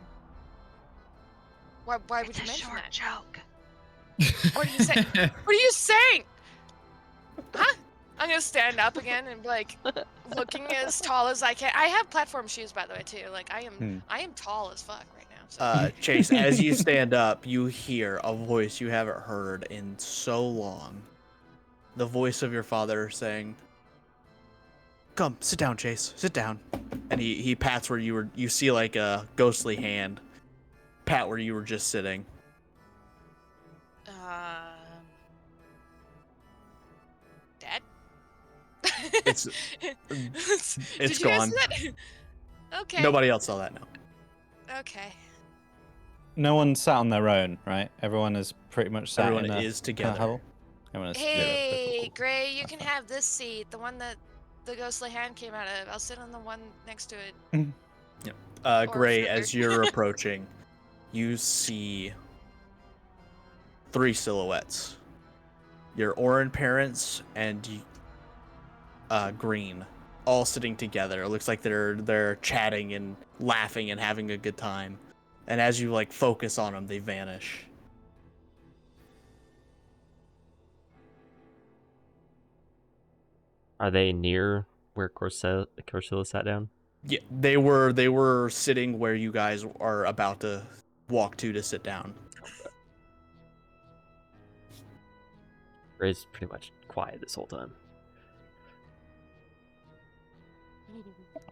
Why would It's you a mention short that? joke. What are you saying? What are you saying? Huh? I'm gonna stand up again and be like, looking as tall as I can. I have platform shoes, by the way, too. Like, I am tall as fuck right now. So. Chase, as you stand up, you hear a voice you haven't heard in so long. The voice of your father saying, "Come, sit down, Chase. Sit down." And he pats where you see like a ghostly hand pat where you were just sitting. Dad? It's Did you gone. guys see that? Okay. Nobody else saw that now. Okay. No one sat on their own, right? Everyone is pretty much sat Everyone in a is together. huddle. Everyone is Hey, Gray, you can have this seat, the one that the ghostly hand came out of. I'll sit on the one next to it. Or Gray, further. as you're approaching, you see 3 silhouettes. Your Orin parents and Green, all sitting together. It looks like they're chatting and laughing and having a good time. And as you like focus on them, they vanish. Are they near where Corsilla sat down? Yeah, they were sitting where you guys are about to walk to sit down. Ray's pretty much quiet this whole time.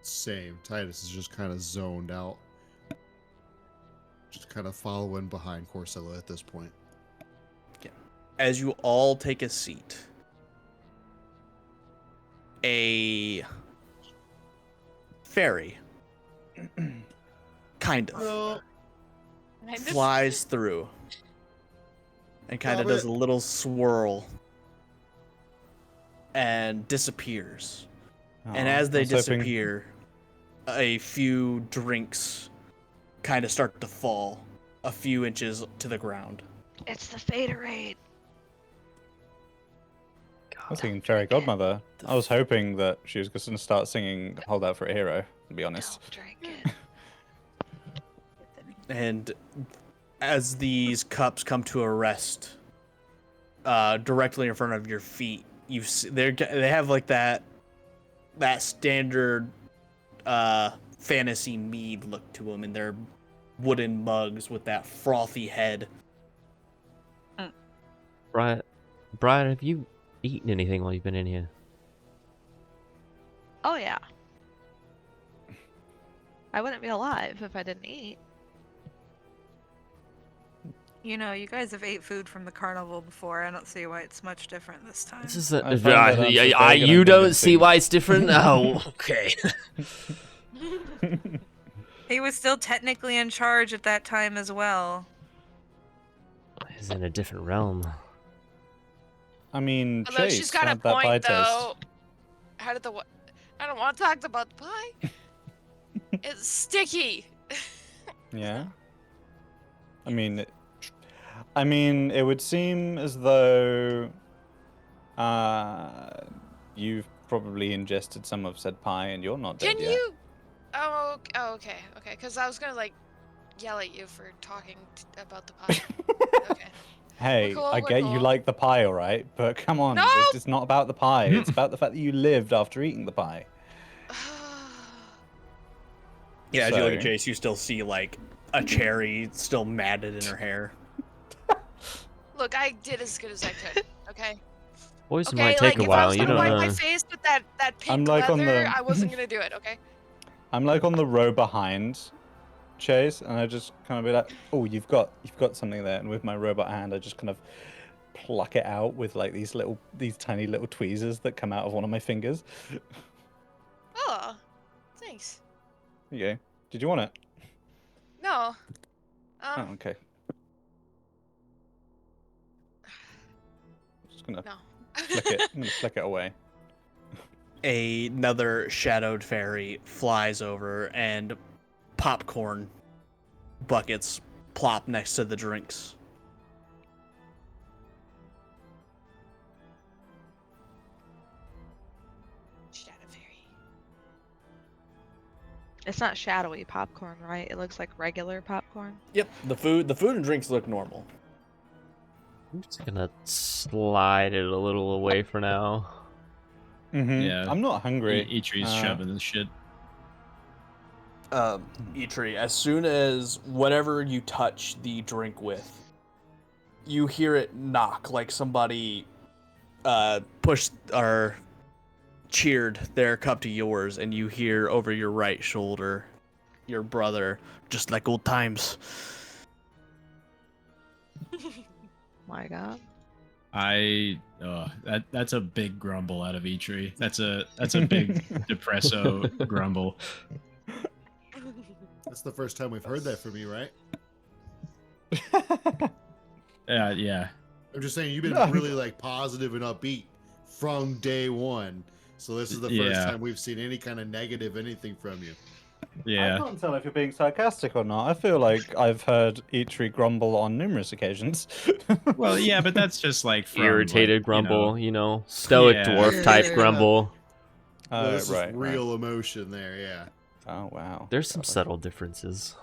Same. Titus is just kind of zoned out. Just kind of following behind Corsilla at this point. As you all take a seat, a fairy kind of flies through and kind of Love does it. a little swirl and disappears. And as they disappear, a few drinks kind of start to fall a few inches to the ground. It's the Faderade. I was thinking Fairy Godmother. I was hoping that she was going to start singing Hold Out for a Hero, to be honest. Don't drink it. And as these cups come to a rest, directly in front of your feet, they have like that standard fantasy mead look to them, and they're wooden mugs with that frothy head. Brian, have you eaten anything while you've been in here? Oh yeah. I wouldn't be alive if I didn't eat. You know, you guys have ate food from the carnival before. I don't see why it's much different this time. This is I find that answer vague and you don't see unconvincing. why it's different? Oh, okay. He was still technically in charge at that time as well. It's in a different realm. I mean, Although Chase she's got a had that pie point, taste. though. How did the what? I don't want to talk about the pie. It's sticky. Yeah. I mean, it would seem as though you've probably ingested some of said pie and you're not dead Can yet. you? Oh, okay. Because I was gonna like yell at you for talking about the pie. Okay. Hey, We're cool, I we're get you cool. like the pie, all right? But come on, No! it's not about the pie. It's about the fact that you lived after eating the pie. Yeah, as you look at So- Jace, you still see like a cherry still matted in her hair. Look, I did as good as I could. Okay. Poison Okay, might like take a if I while. was You gonna don't wipe my know. face with that pink I'm like on leather, the- I wasn't gonna do it. Okay. I'm like on the row behind Chase, and I just kind of be like, "Oh, you've got something there." And with my robot hand, I just kind of pluck it out with like these tiny little tweezers that come out of one of my fingers. Oh, thanks. There you go. Did you want it? No. Oh, okay. Just gonna No. flick it. I'm gonna flick it away. Another shadowed fairy flies over, and popcorn buckets plop next to the drinks. Shadow fairy. It's not shadowy popcorn, right? It looks like regular popcorn. Yep, the food and drinks look normal. I'm just gonna slide it a little away for now. Mm-hmm. Yeah. I'm not hungry. Eitree's shoving this shit. Itree, as soon as whatever you touch the drink with, you hear it knock like somebody pushed or cheered their cup to yours, and you hear over your right shoulder your brother, "Just like old times." My God. That's a big grumble out of Itree. That's a big depresso grumble. That's the first time we've heard that from you, right? Yeah. I'm just saying you've been really like positive and upbeat from day one. So this is the first Yeah. time we've seen any kind of negative anything from you. I Yeah. can't tell if you're being sarcastic or not. I feel like I've heard Itree grumble on numerous occasions. Well, yeah, but that's just like from, Irritated like, grumble, you know, stoic Yeah. dwarf type Yeah. grumble. No, this right, is real emotion there, yeah. Oh wow. There's some God. subtle differences,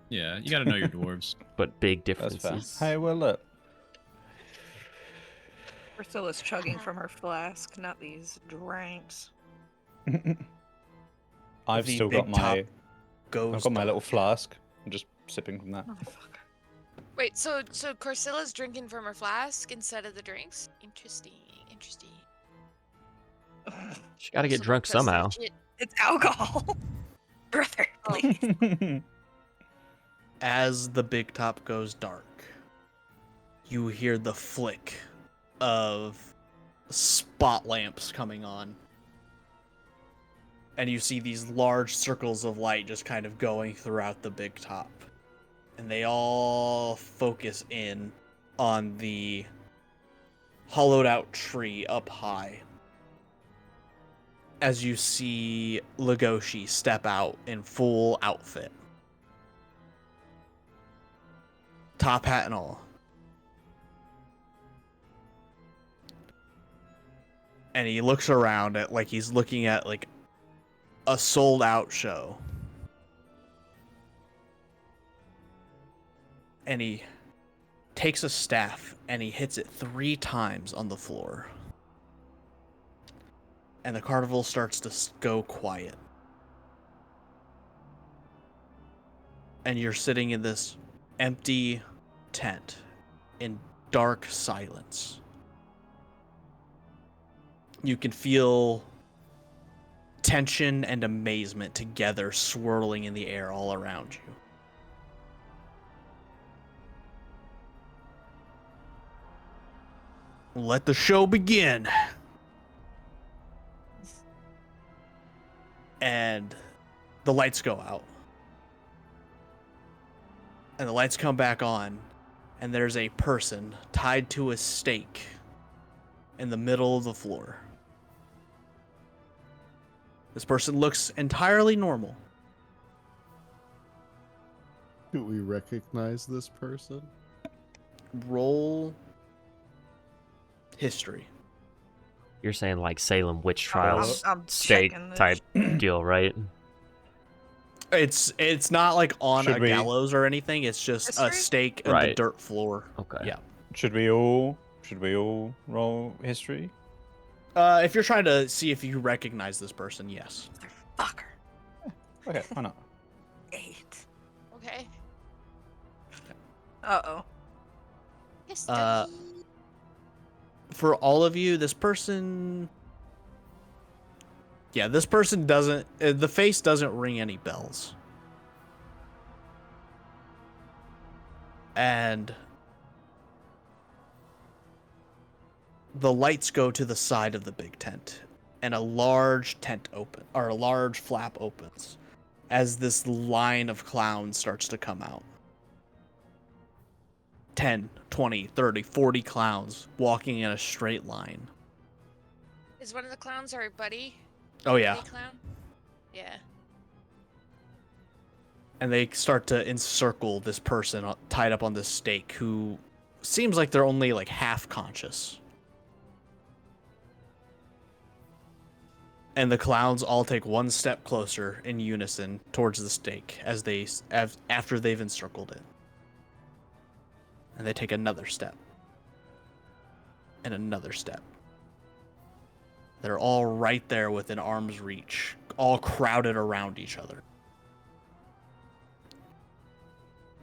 Yeah, you got to know your dwarves. but big That's fair. differences. Hey, well look. Priscilla's chugging from her flask, not these drinks. I've The still big got my top goes I've got my dark. little flask. I'm just sipping from that. Motherfucker. Wait, so Corsilla's drinking from her flask instead of the drinks? Interesting. She gotta get Some drunk impressive somehow. shit. It's alcohol. Brother, please. As the big top goes dark, you hear the flick of spot lamps coming on. And you see these large circles of light just kind of going throughout the big top. And they all focus in on the hollowed out tree up high. As you see Legoshi step out in full outfit. Top hat and all. And he looks around at like he's looking at like a sold out show. and he takes a staff and he hits it 3 times on the floor. And the carnival starts to go quiet. And you're sitting in this empty tent in dark silence. You can feel tension and amazement together swirling in the air all around you. Let the show begin. And the lights go out. And the lights come back on, and there's a person tied to a stake in the middle of the floor. This person looks entirely normal. Do we recognize this person? Roll history. You're saying like Salem witch trials I'm stake checking this. type deal, right? It's not like on Should a we- gallows or anything. It's just a History? stake in the Right. dirt floor. Okay. Yeah. Should we all roll history? If you're trying to see if you recognize this person, yes. Motherfucker. Okay, why not? 8. Okay. Uh-oh. Uh, For all of you, this person... Yeah, this person doesn't... the face doesn't ring any bells. And... the lights go to the side of the big tent, and a large flap opens as this line of clowns starts to come out. 10, 20, 30, 40 clowns walking in a straight line. Is one of the clowns our buddy? Oh yeah. Buddy clown? Yeah. And they start to encircle this person tied up on this stake who seems like they're only like half conscious. And the clowns all take one step closer in unison towards the stake after they've encircled it. And they take another step. And another step. They're all right there within arm's reach, all crowded around each other.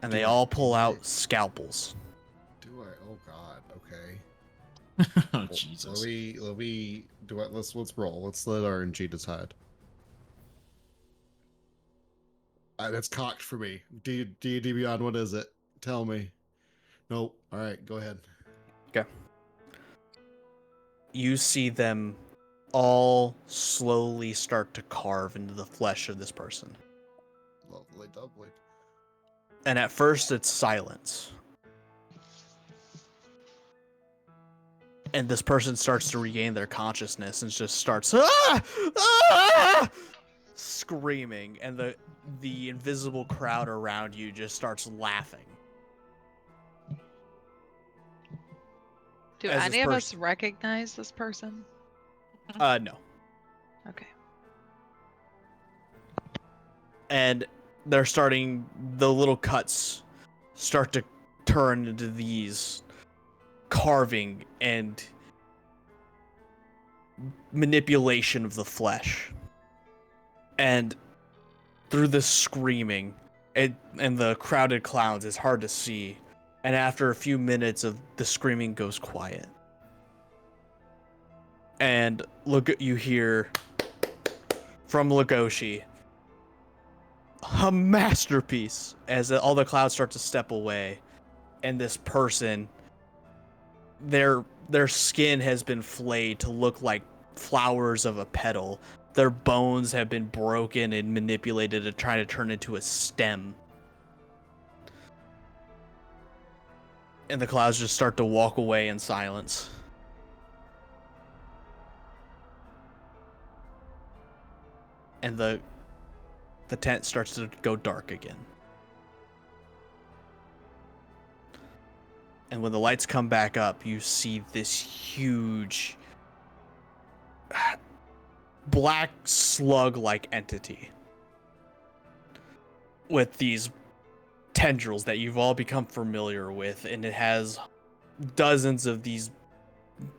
And they all pull out scalpels. Do I? Oh God. Okay. Oh, Jesus. Let me do it. Let's roll. Let's let RNG decide. That's cocked for me. D&D Beyond. What is it? Tell me. Nope. All right. Go ahead. Okay. You see them all slowly start to carve into the flesh of this person. Lovely, doubly. And at first it's silence. And this person starts to regain their consciousness and just starts screaming, and the invisible crowd around you just starts laughing. Do As any this of us recognize this person? No. Okay. And the little cuts start to turn into these carving and manipulation of the flesh. And through this screaming and the crowded clowns, it's hard to see. And after a few minutes of the screaming goes quiet. And you hear from Legoshi, a masterpiece, as all the clouds start to step away, and this person, their skin has been flayed to look like flowers of a petal. Their bones have been broken and manipulated to try to turn into a stem. And the clouds just start to walk away in silence. And the tent starts to go dark again. And when the lights come back up, you see this huge black slug-like entity with these tendrils that you've all become familiar with, and it has dozens of these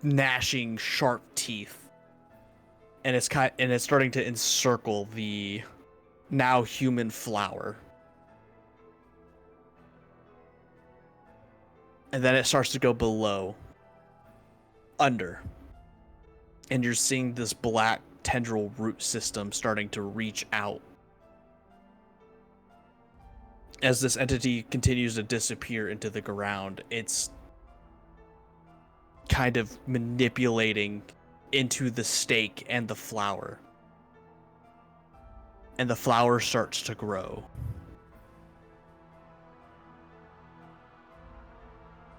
gnashing, sharp teeth, and it's starting to encircle the now human flower. And then it starts to go below, under, and you're seeing this black tendril root system starting to reach out. As this entity continues to disappear into the ground, it's kind of manipulating into the stake and the flower. And the flower starts to grow.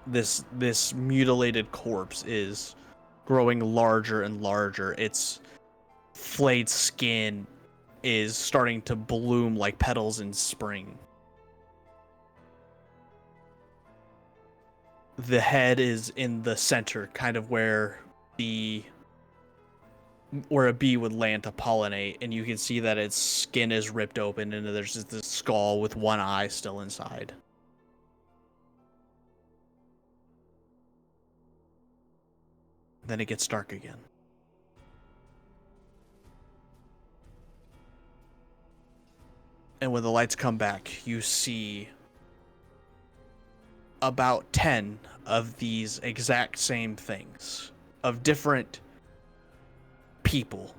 This mutilated corpse is growing larger and larger. Its flayed skin is starting to bloom like petals in spring. The head is in the center, kind of where a bee would land to pollinate, and you can see that its skin is ripped open and there's just this skull with one eye still inside. Then it gets dark again. And when the lights come back, you see about 10 of these exact same things, of different people.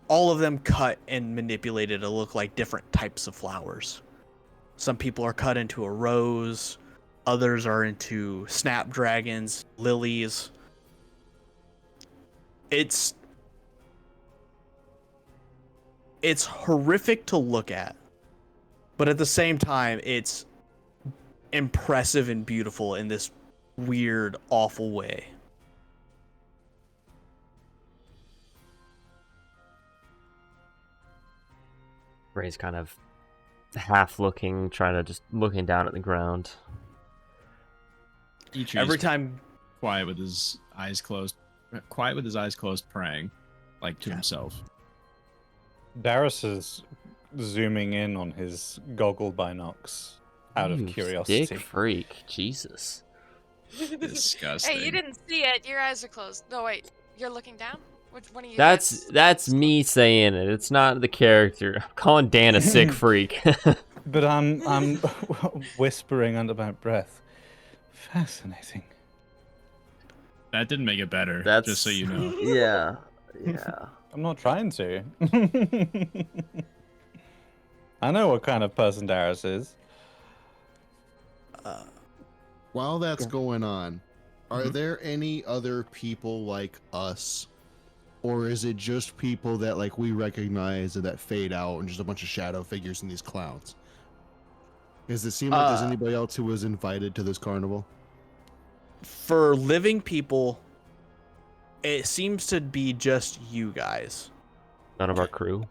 All of them cut and manipulated to look like different types of flowers. Some people are cut into a rose, others are into snapdragons, lilies. It's horrific to look at, but at the same time, it's impressive and beautiful in this weird, awful way. Ray's kind of half looking, looking down at the ground. Every time, quiet with his eyes closed, praying, like to himself. Darius is zooming in on his goggle binocs out of curiosity. Dick freak, Jesus. Disgusting. Hey, you didn't see it. Your eyes are closed. No, wait. You're looking down? Which one of you? That's me saying it. It's not the character. I'm calling Dan a sick freak. But I'm whispering under my breath. Fascinating. That didn't make it better. That's just so you know. Yeah. I'm not trying to. I know what kind of person Darius is. While that's going on, are there any other people like us? Or is it just people that like we recognize and that fade out and just a bunch of shadow figures and these clowns? Does it seem like there's anybody else who was invited to this carnival? For living people, it seems to be just you guys. None of our crew.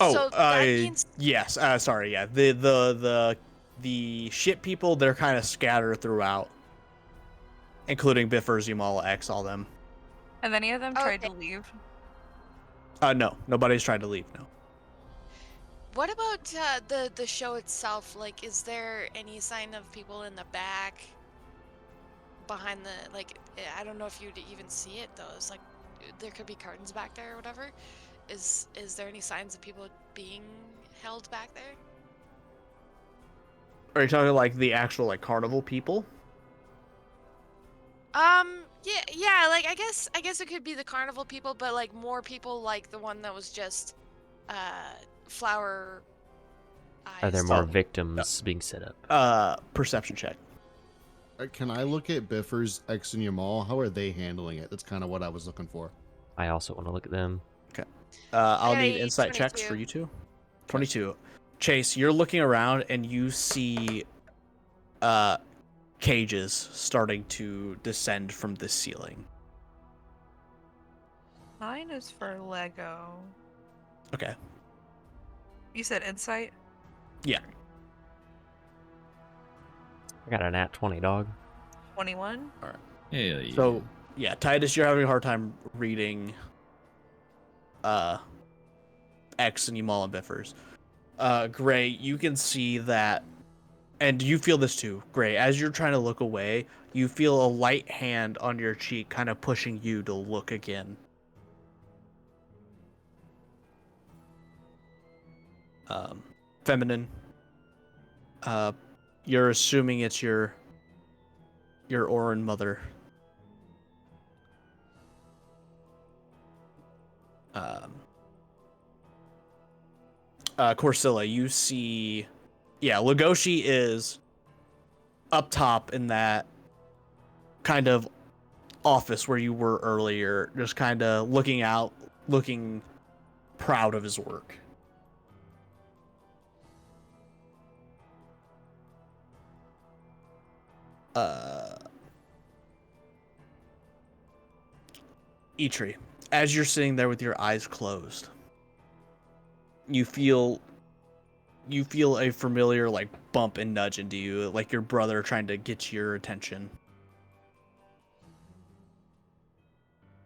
So that means Yes. Sorry. Yeah. The ship people, they're kind of scattered throughout, including Biffers, Yumala, X, all them. Have any of them tried to leave? No, nobody's tried to leave. No. what about the show itself? Like, is there any sign of people in the back, behind the like? I don't know if you'd even see it though. It's like there could be curtains back there or whatever. Is there any signs of people being held back there? Are you talking like the actual like carnival people? Yeah, like I guess it could be the carnival people, but like more people like the one that was just flower eyes. Are there more victims being set up? Perception check. Can I look at Biffers, X, and Yamal? How are they handling it? That's kind of what I was looking for. I also want to look at them. Okay. I'll need Hey, insight checks 22. for you two. 22. Chase, you're looking around and you see cages starting to descend from the ceiling. Mine is for Lego. Okay. You said insight? Yeah. I got a nat 20, dog. 21? Hell yeah. So, yeah, Titus, you're having a hard time reading X and Yamal and Biffers. Gray, you can see that, and you feel this too, Gray. As you're trying to look away, you feel a light hand on your cheek kind of pushing you to look again. Feminine. You're assuming it's your Orin mother. Corsilla, you see, yeah, Legoshi is up top in that kind of office where you were earlier, just kind of looking out, looking proud of his work. Eitri, as you're sitting there with your eyes closed, you feel a familiar like bump and nudge into you, like your brother trying to get your attention.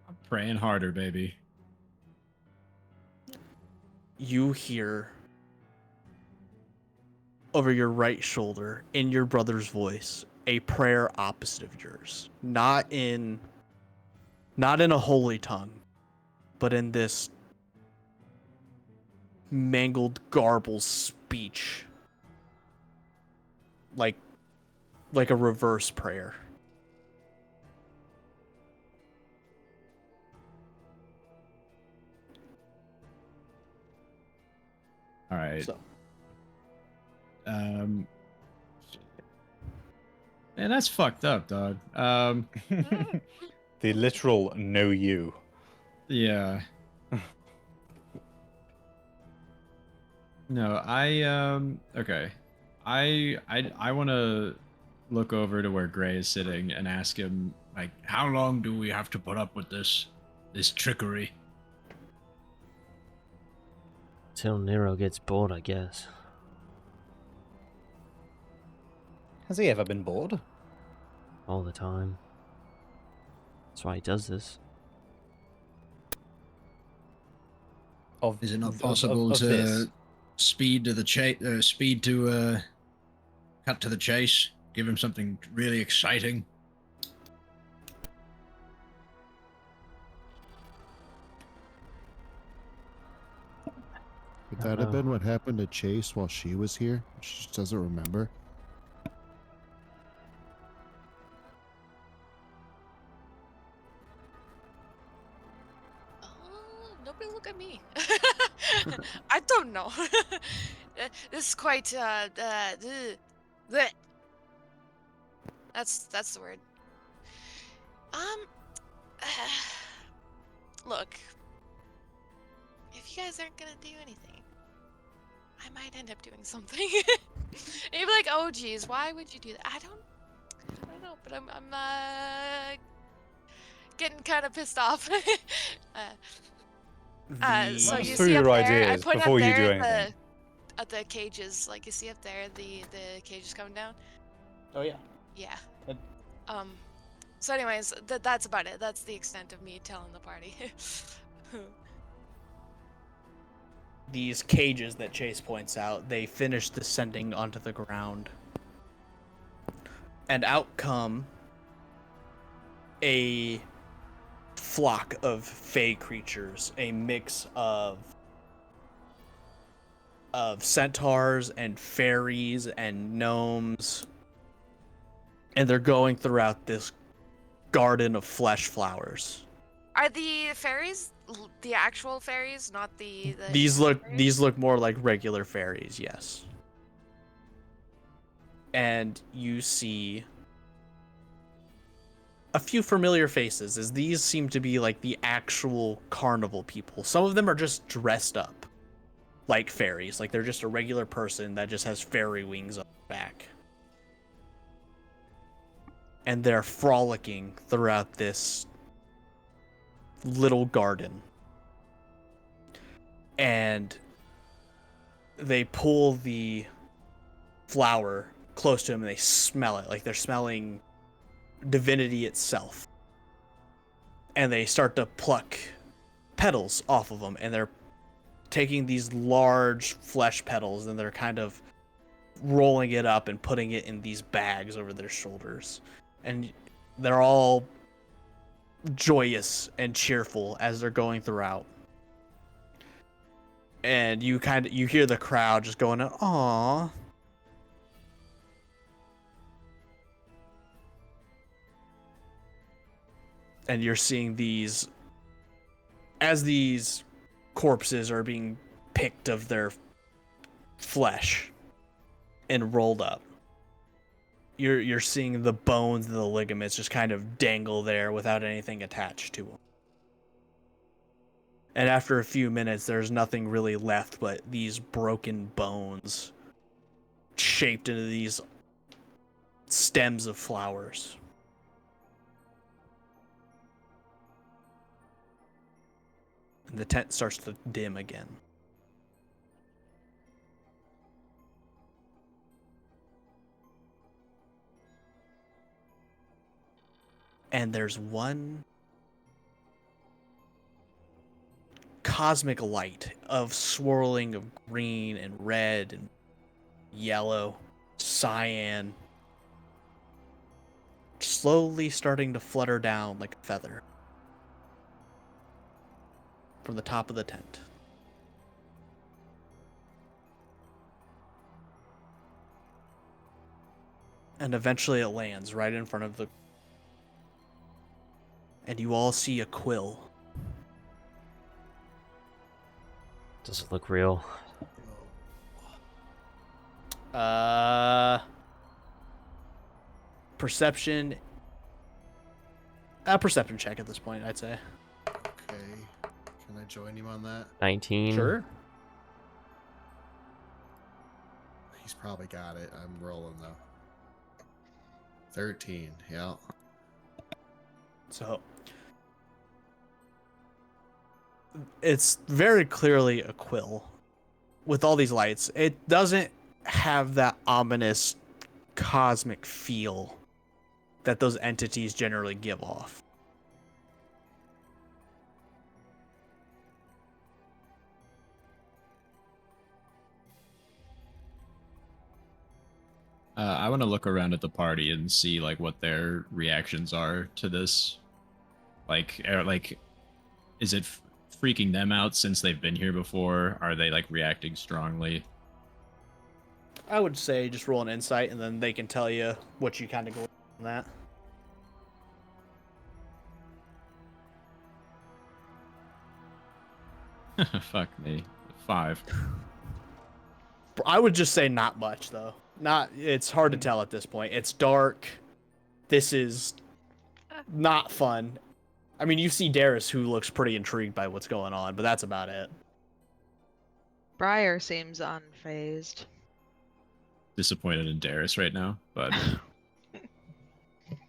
I'm praying harder, baby. You hear over your right shoulder, in your brother's voice, a prayer opposite of yours. Not in a holy tongue, but in this mangled, garbled speech. Like a reverse prayer. All right. So. Man, that's fucked up, dog. The literal know you. Yeah. No, okay. I want to look over to where Gray is sitting and ask him, like, how long do we have to put up with this trickery? Till Nero gets bored, I guess. Has he ever been bored? All the time. That's why he does this. Is it not possible to this? speed to the cut to the chase? Give him something really exciting. Would that have been what happened to Chase while she was here? She just doesn't remember. Nobody look at me. I don't know. This is quite bleh. That's the word. Look. If you guys aren't gonna do anything, I might end up doing something. And you'd be like, oh geez, why would you do that? I don't know, but I'm getting kind of pissed off. So you through see up your there, I ideas point before up you there do at anything. the cages, like you see up there, the cages coming down. Oh yeah. Yeah. Good. So anyways, that's about it. That's the extent of me telling the party. These cages that Chase points out, they finish descending onto the ground. And out come a flock of fey creatures, a mix of centaurs and fairies and gnomes. And they're going throughout this garden of flesh flowers. Are the fairies the actual fairies, not the These fairies? look more like regular fairies, yes. And you see a few familiar faces, as these seem to be like the actual carnival people. Some of them are just dressed up like fairies, like they're just a regular person that just has fairy wings on their back. And they're frolicking throughout this little garden. And they pull the flower close to them and they smell it, like they're smelling divinity itself. And they start to pluck petals off of them, and they're taking these large flesh petals and they're kind of rolling it up and putting it in these bags over their shoulders. And they're all joyous and cheerful as they're going throughout. And you hear the crowd just going, "Aw." And you're seeing these, as these corpses are being picked of their flesh and rolled up, you're seeing the bones and the ligaments just kind of dangle there without anything attached to them. And after a few minutes, there's nothing really left but these broken bones shaped into these stems of flowers. And the tent starts to dim again. And there's one cosmic light of swirling of green and red and yellow, cyan, slowly starting to flutter down like a feather from the top of the tent. And eventually it lands right in front of the... And you all see a quill. Does it look real? Perception. A perception check at this point, I'd say. Okay. Can I join him on that? 19. Sure. He's probably got it. I'm rolling though. 13. Yeah. So it's very clearly a quill with all these lights. It doesn't have that ominous cosmic feel that those entities generally give off. I want to look around at the party and see like what their reactions are to this. Like, is it freaking them out since they've been here before? Are they like reacting strongly? I would say just roll an insight, and then they can tell you what you kind of go on that. Fuck me. 5. I would just say not much, though. It's hard to tell at this point. It's dark. This is not fun. I mean, you see Darius, who looks pretty intrigued by what's going on, but that's about it. Briar seems unfazed. Disappointed in Darius right now, but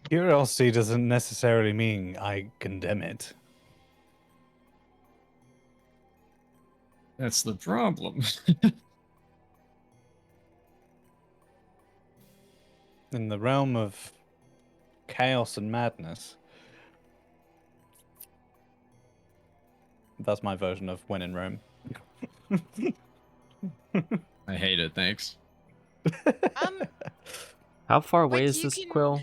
Curiosity doesn't necessarily mean I condemn it. that's the problem. In the realm of chaos and madness, that's my version of when in Rome. I hate it, thanks. How far away Wait, is you this can- quill?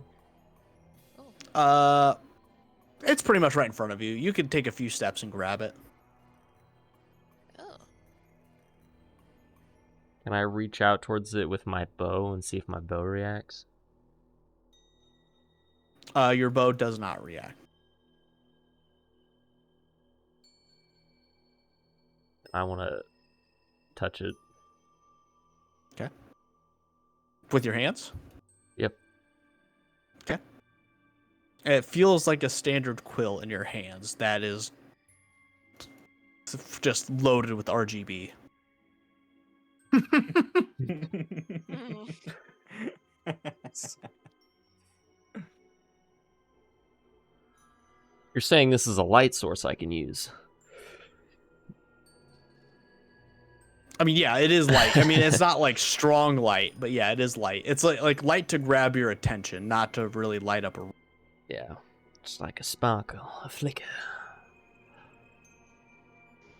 It's pretty much right in front of you. You can take a few steps and grab it. Oh. Can I reach out towards it with my bow and see if my bow reacts? Your bow does not react. I want to touch it. With your hands? Yep. Okay. It feels like a standard quill in your hands that is just loaded with RGB. You're saying this is a light source I can use? I mean, yeah, it is light. I mean, it's not like strong light, but yeah, it is light. It's like light to grab your attention, not to really light up a... Yeah. Just like a sparkle, a flicker.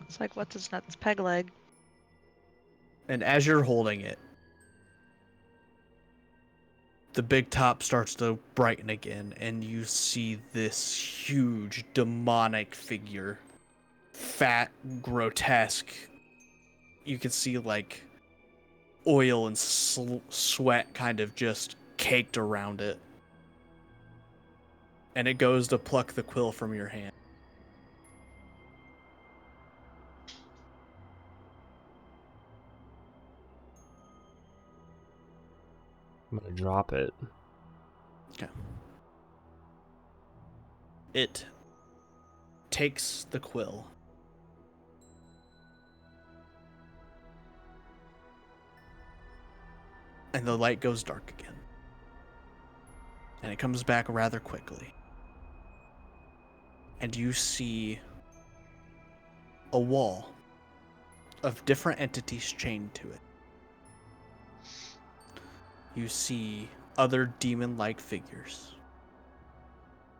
It's like what's his nuts peg leg. And as you're holding it, the big top starts to brighten again, and you see this huge demonic figure. Fat, grotesque. You can see like oil and sweat kind of just caked around it. And it goes to pluck the quill from your hand. I'm gonna drop it. Okay. It takes the quill. And the light goes dark again. And it comes back rather quickly. And you see a wall of different entities chained to it. You see other demon-like figures.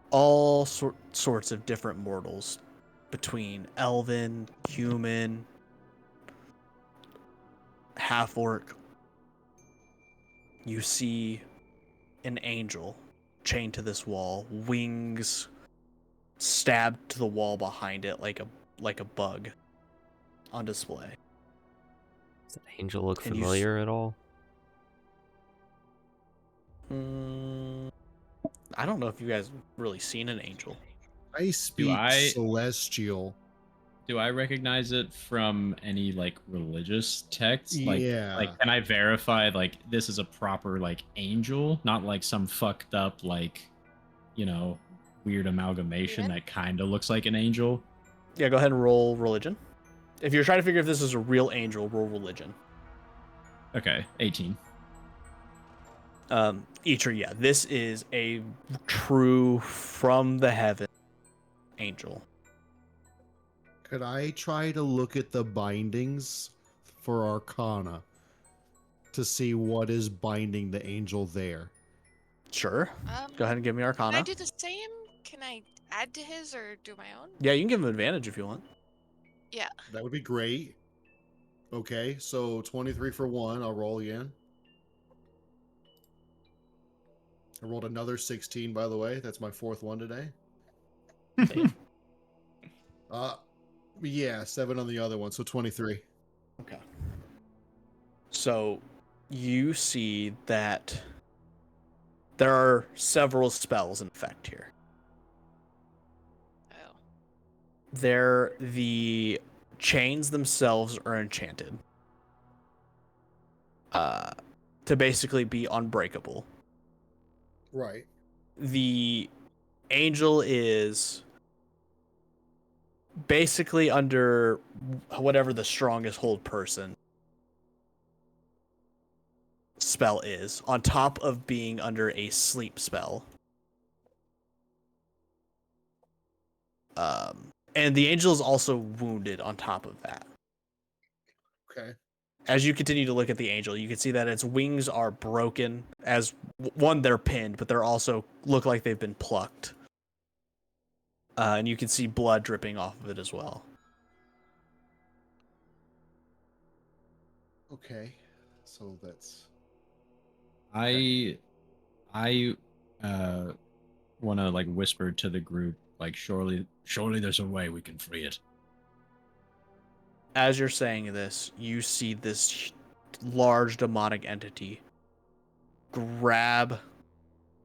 All sorts of different mortals, between elven, human, half-orc. You see an angel chained to this wall, wings stabbed to the wall behind it like a bug on display. Does that angel look And familiar at all? I don't know if you guys have really seen an angel. I speak celestial. Do I recognize it from any like religious texts? Yeah. Like can I verify like this is a proper like angel, not like some fucked up like, you know, weird amalgamation that kind of looks like an angel? Yeah, go ahead and roll religion. If you're trying to figure if this is a real angel, roll religion. Okay, 18. Eater, yeah, this is a true from the heaven angel. Could I try to look at the bindings for Arcana to see what is binding the angel there? Sure. Go ahead and give me Arcana. Can I do the same? Can I add to his or do my own? Yeah, you can give him advantage if you want. Yeah. That would be great. Okay, so 23 for 1. I'll roll again. I rolled another 16, by the way. That's my 4th one today. Yeah, 7 on the other one, so 23. Okay. So you see that there are several spells in effect here. Oh. The chains themselves are enchanted. To basically be unbreakable. Right. The angel is basically under whatever the strongest hold person spell is, on top of being under a sleep spell. And the angel is also wounded on top of that. Okay. As you continue to look at the angel, you can see that its wings are broken. As one, they're pinned, but they're also look like they've been plucked. And you can see blood dripping off of it as well. Okay. So that's... I want to like whisper to the group, like surely there's a way we can free it. As you're saying this, you see this large demonic entity grab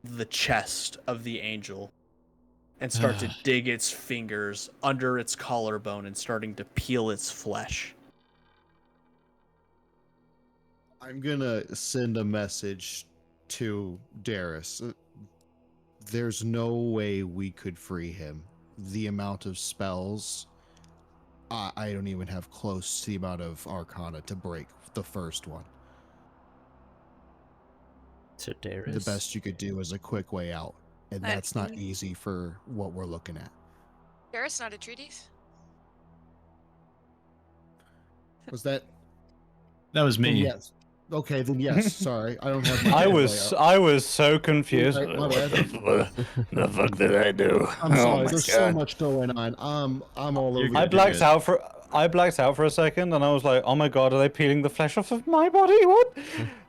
the chest of the angel and start to dig its fingers under its collarbone and starting to peel its flesh. I'm gonna send a message to Darius. There's no way we could free him. The amount of spells, I don't even have close to the amount of Arcana to break the first one. To Darius. The best you could do is a quick way out, and that's not easy for what we're looking at. Darius, not a treatise? Was that? That was me. Yes. Okay, then yes. Sorry, I don't have. I was so confused. Okay, my bad. The fuck did I do? I'm sorry. my There's God. so much going on. I'm all over. I blacked out for I blacked out for a second, and I was like, "Oh my god, are they peeling the flesh off of my body? What?"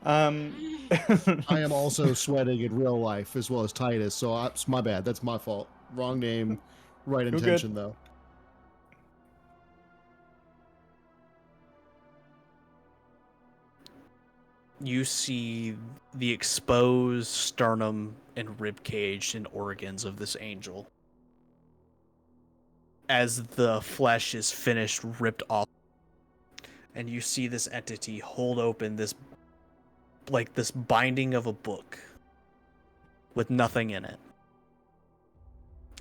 I am also sweating in real life as well as Titus, so it's my bad. That's my fault. Wrong name, right You're intention, good. though. You see the exposed sternum and rib cage and organs of this angel as the flesh is finished ripped off, and you see this entity hold open this binding of a book with nothing in it,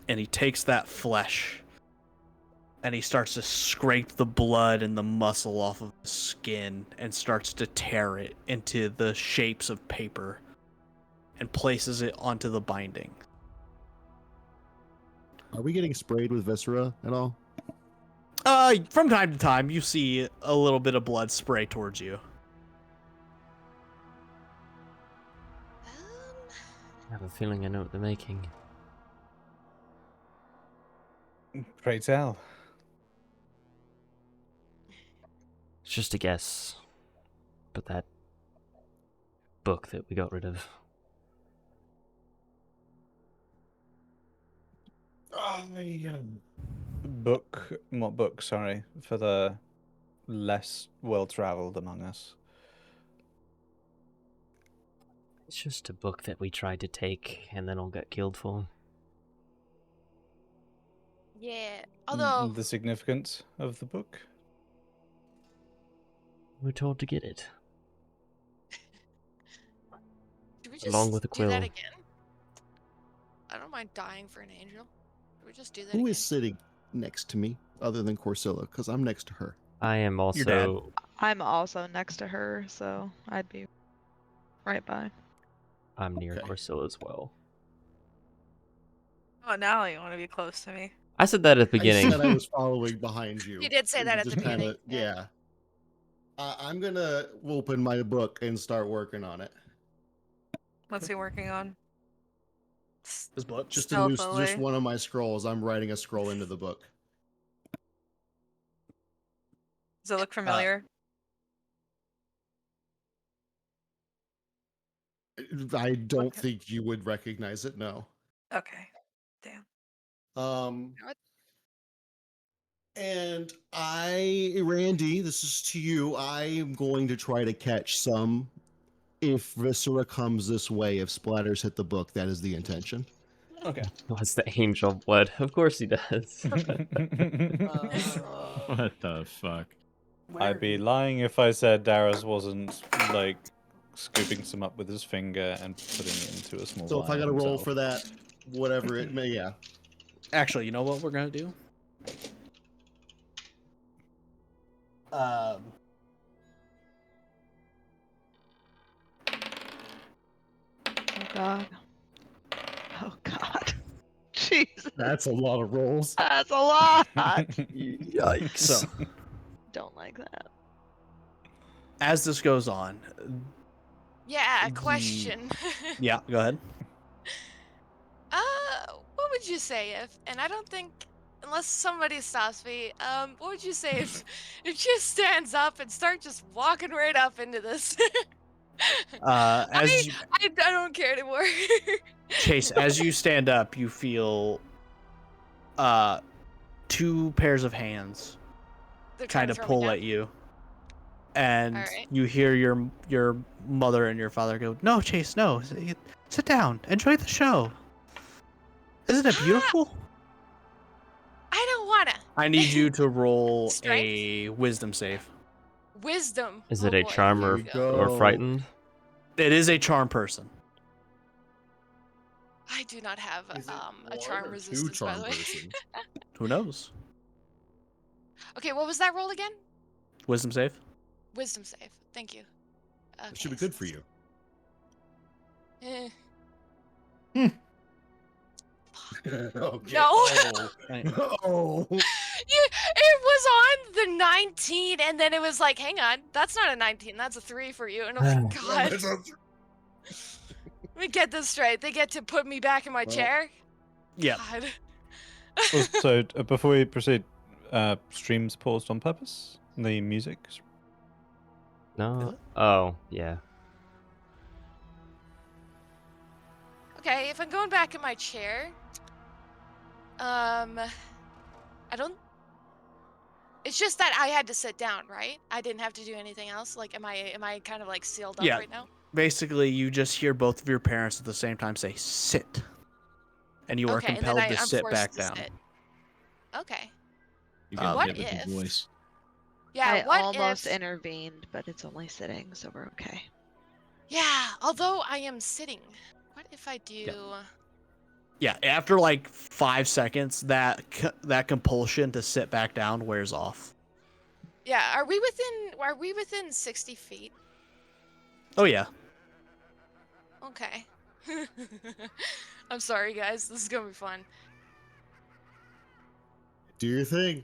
and he takes that flesh and he starts to scrape the blood and the muscle off of the skin and starts to tear it into the shapes of paper and places it onto the binding. Are we getting sprayed with viscera at all? From time to time, you see a little bit of blood spray towards you. I have a feeling I know what they're making. Pray tell. It's just a guess. But that book that we got rid of. Book? What book? Sorry, for the less well-traveled among us. It's just a book that we tried to take and then all got killed for. Yeah. Although The significance of the book. We're told to get it. should we just Along with a do that quill. again? I don't mind dying for an angel. Should we just do that Who again? is sitting next to me other than Corsilla? Because I'm next to her. I am Your dad. also... I'm also next to her, so I'd be right by. I'm near Okay. Corsilla as well. Oh, now you want to be close to me. I said that at the I beginning. said I was following behind you. You did say that at the Just kinda- beginning, yeah. Yeah. I'm gonna open my book and start working on it. What's he working on? This book. Just a new, Stealthily. just one of my scrolls. I'm writing a scroll into the book. Does it look familiar? I don't Okay. think you would recognize it. No. Okay. Damn. What? And Randy, this is to you. I am going to try to catch some. If Viscera comes this way, if splatters hit the book, that is the intention. Okay. What's the angel blood? Of course he does. What the fuck? I'd be lying if I said Darius wasn't like scooping some up with his finger and putting it into a small. So if I got to roll himself. for that, whatever it may, yeah. Actually, you know what we're gonna do? Oh god. Oh god. Jesus, That's a lot of rolls. that's a lot. Yikes. So, Don't like that. as this goes on, Yeah, The- question. yeah, go ahead. What would you say if, and I don't think, unless somebody stops me, what would you say if she stands up and starts just walking right up into this? As you, I don't care anymore. Chase, as you stand up, you feel two pairs of hands They're kind to of throw me pull down? at you, and Alright. you hear your mother and your father go, "No, Chase, no, sit down, enjoy the show. Isn't it beautiful?" I don't wanna. I need you to roll Strength? a wisdom save. Wisdom. Is Oh it a boy, charm here or, we go. or go. frightened? It is a charm person. I do not have Is it a one charm or two resistance, by charm the way. person? Who knows? Okay, what was that roll again? Wisdom save. Wisdom save. Thank you. It should be Okay, good for you. Eh. Okay. No. Oh. It was on the 19, and then it was like, hang on, that's not a 19, that's a 3 for you. And I'm like, God, let me get this straight. They get to put me back in my Well, chair? Yeah. God. So before we proceed, stream's paused on purpose. The music. No. Oh, yeah. Okay, if I'm going back in my chair, I don't. It's just that I had to sit down, right? I didn't have to do anything else. Like, am I kind of like sealed up Yeah. right now? Basically, you just hear both of your parents at the same time say "sit," and you are Okay, and then compelled to I'm sit forced back to down. sit. Okay. You get What the other if- voice. Yeah. I What almost if? intervened, but it's only sitting, so we're okay. Yeah. Although I am sitting, what if I do? Yeah, after like 5 seconds, that compulsion to sit back down wears off. Yeah. Are we within 60 feet? Oh yeah. Okay. I'm sorry, guys. This is gonna be fun. Do your thing.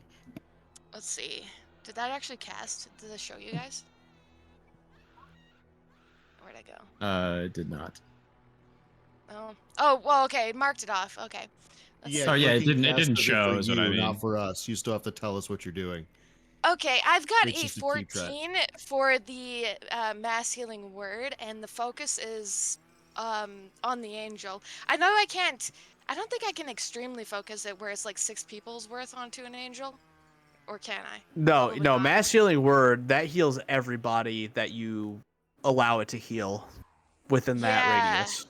Let's see. Did that actually cast? Did it show you guys? Where'd I go? It did not. Oh. Oh. Well. Okay. Marked it off. Okay. Let's Yeah, see. Oh, yeah, it clicking didn't cast does it show, for is what I you, mean. not for us. You still have to tell us what you're doing. Okay, I've got It's a just to keep track. 14 for the mass healing word, and the focus is on the angel. I know I can't. I don't think I can extremely focus it where it's like 6 people's worth onto an angel, or can I? No, Probably no, not. mass healing word that heals everybody that you allow it to heal within that Yeah. radius.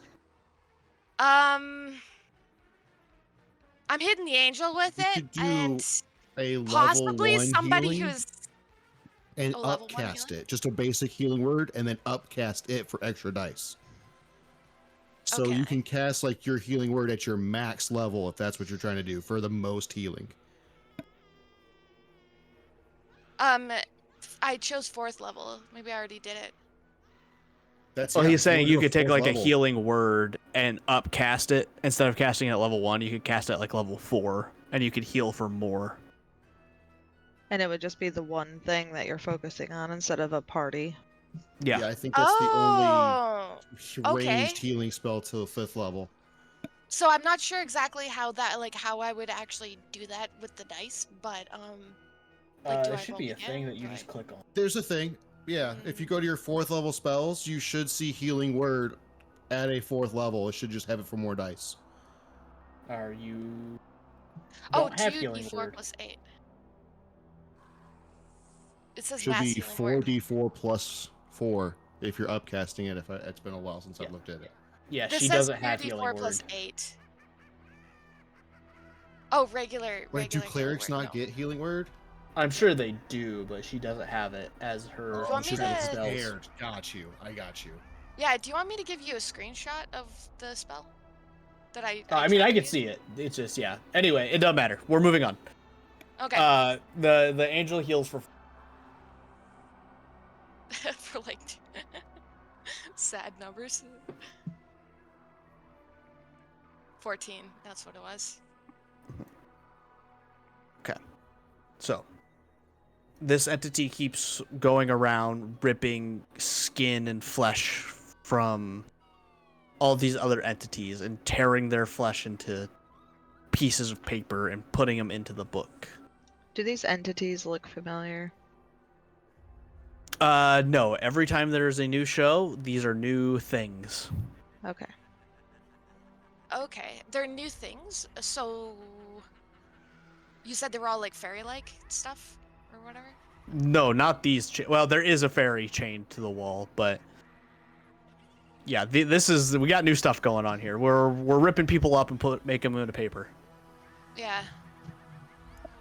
I'm hitting the angel with You it, could do and a level possibly 1 somebody healing who's and a level 1 upcast healing? it. Just a basic healing word and then upcast it for extra dice. So you Okay. can cast like your healing word at your max level if that's what you're trying to do for the most healing. I chose 4th level. Maybe I already did it. That's Well, yeah, he's saying wanna you do could take 4th like level. a healing word and upcast it instead of casting it at level 1. You could cast it at like level 4, and you could heal for more. And it would just be the one thing that you're focusing on instead of a party. Yeah. I think that's the only Oh. Okay. ranged healing spell till 5th level. So I'm not sure exactly how how I would actually do that with the dice, but like, do I roll again? Do I- click on. There's a thing. Yeah, if you go to your 4th level spells, you should see healing word at a 4th level. It should just have it for more dice. Are you? Oh, 2d4 plus 8. It says Should mass be healing word. 4d4 plus 4 if you're upcasting it. It's been a while since I've Yeah. looked at it. Yeah, This she says doesn't have 2d4 healing plus word. 8. Oh, regular. Wait, do regular clerics healing word, not no. get healing word? I'm sure they do, but she doesn't have it as her you want me secret to- spells. Paired. Got you. I got you. Yeah, do you want me to give you a screenshot of the spell? That I I mean, tried I to can use? see it. It's just yeah. Anyway, it doesn't matter. We're moving on. Okay. The angel heals for. For like sad numbers. 14, that's what it was. So, this entity keeps going around ripping skin and flesh from all these other entities and tearing their flesh into pieces of paper and putting them into the book. Do these entities look familiar? No. Every time there's a new show, these are new things. Okay. Okay, they're new things, so you said they were all like fairy-like stuff or whatever? No, not these. Well, there is a fairy chained to the wall, but yeah, this is we got new stuff going on here. We're ripping people up and make them into paper. Yeah.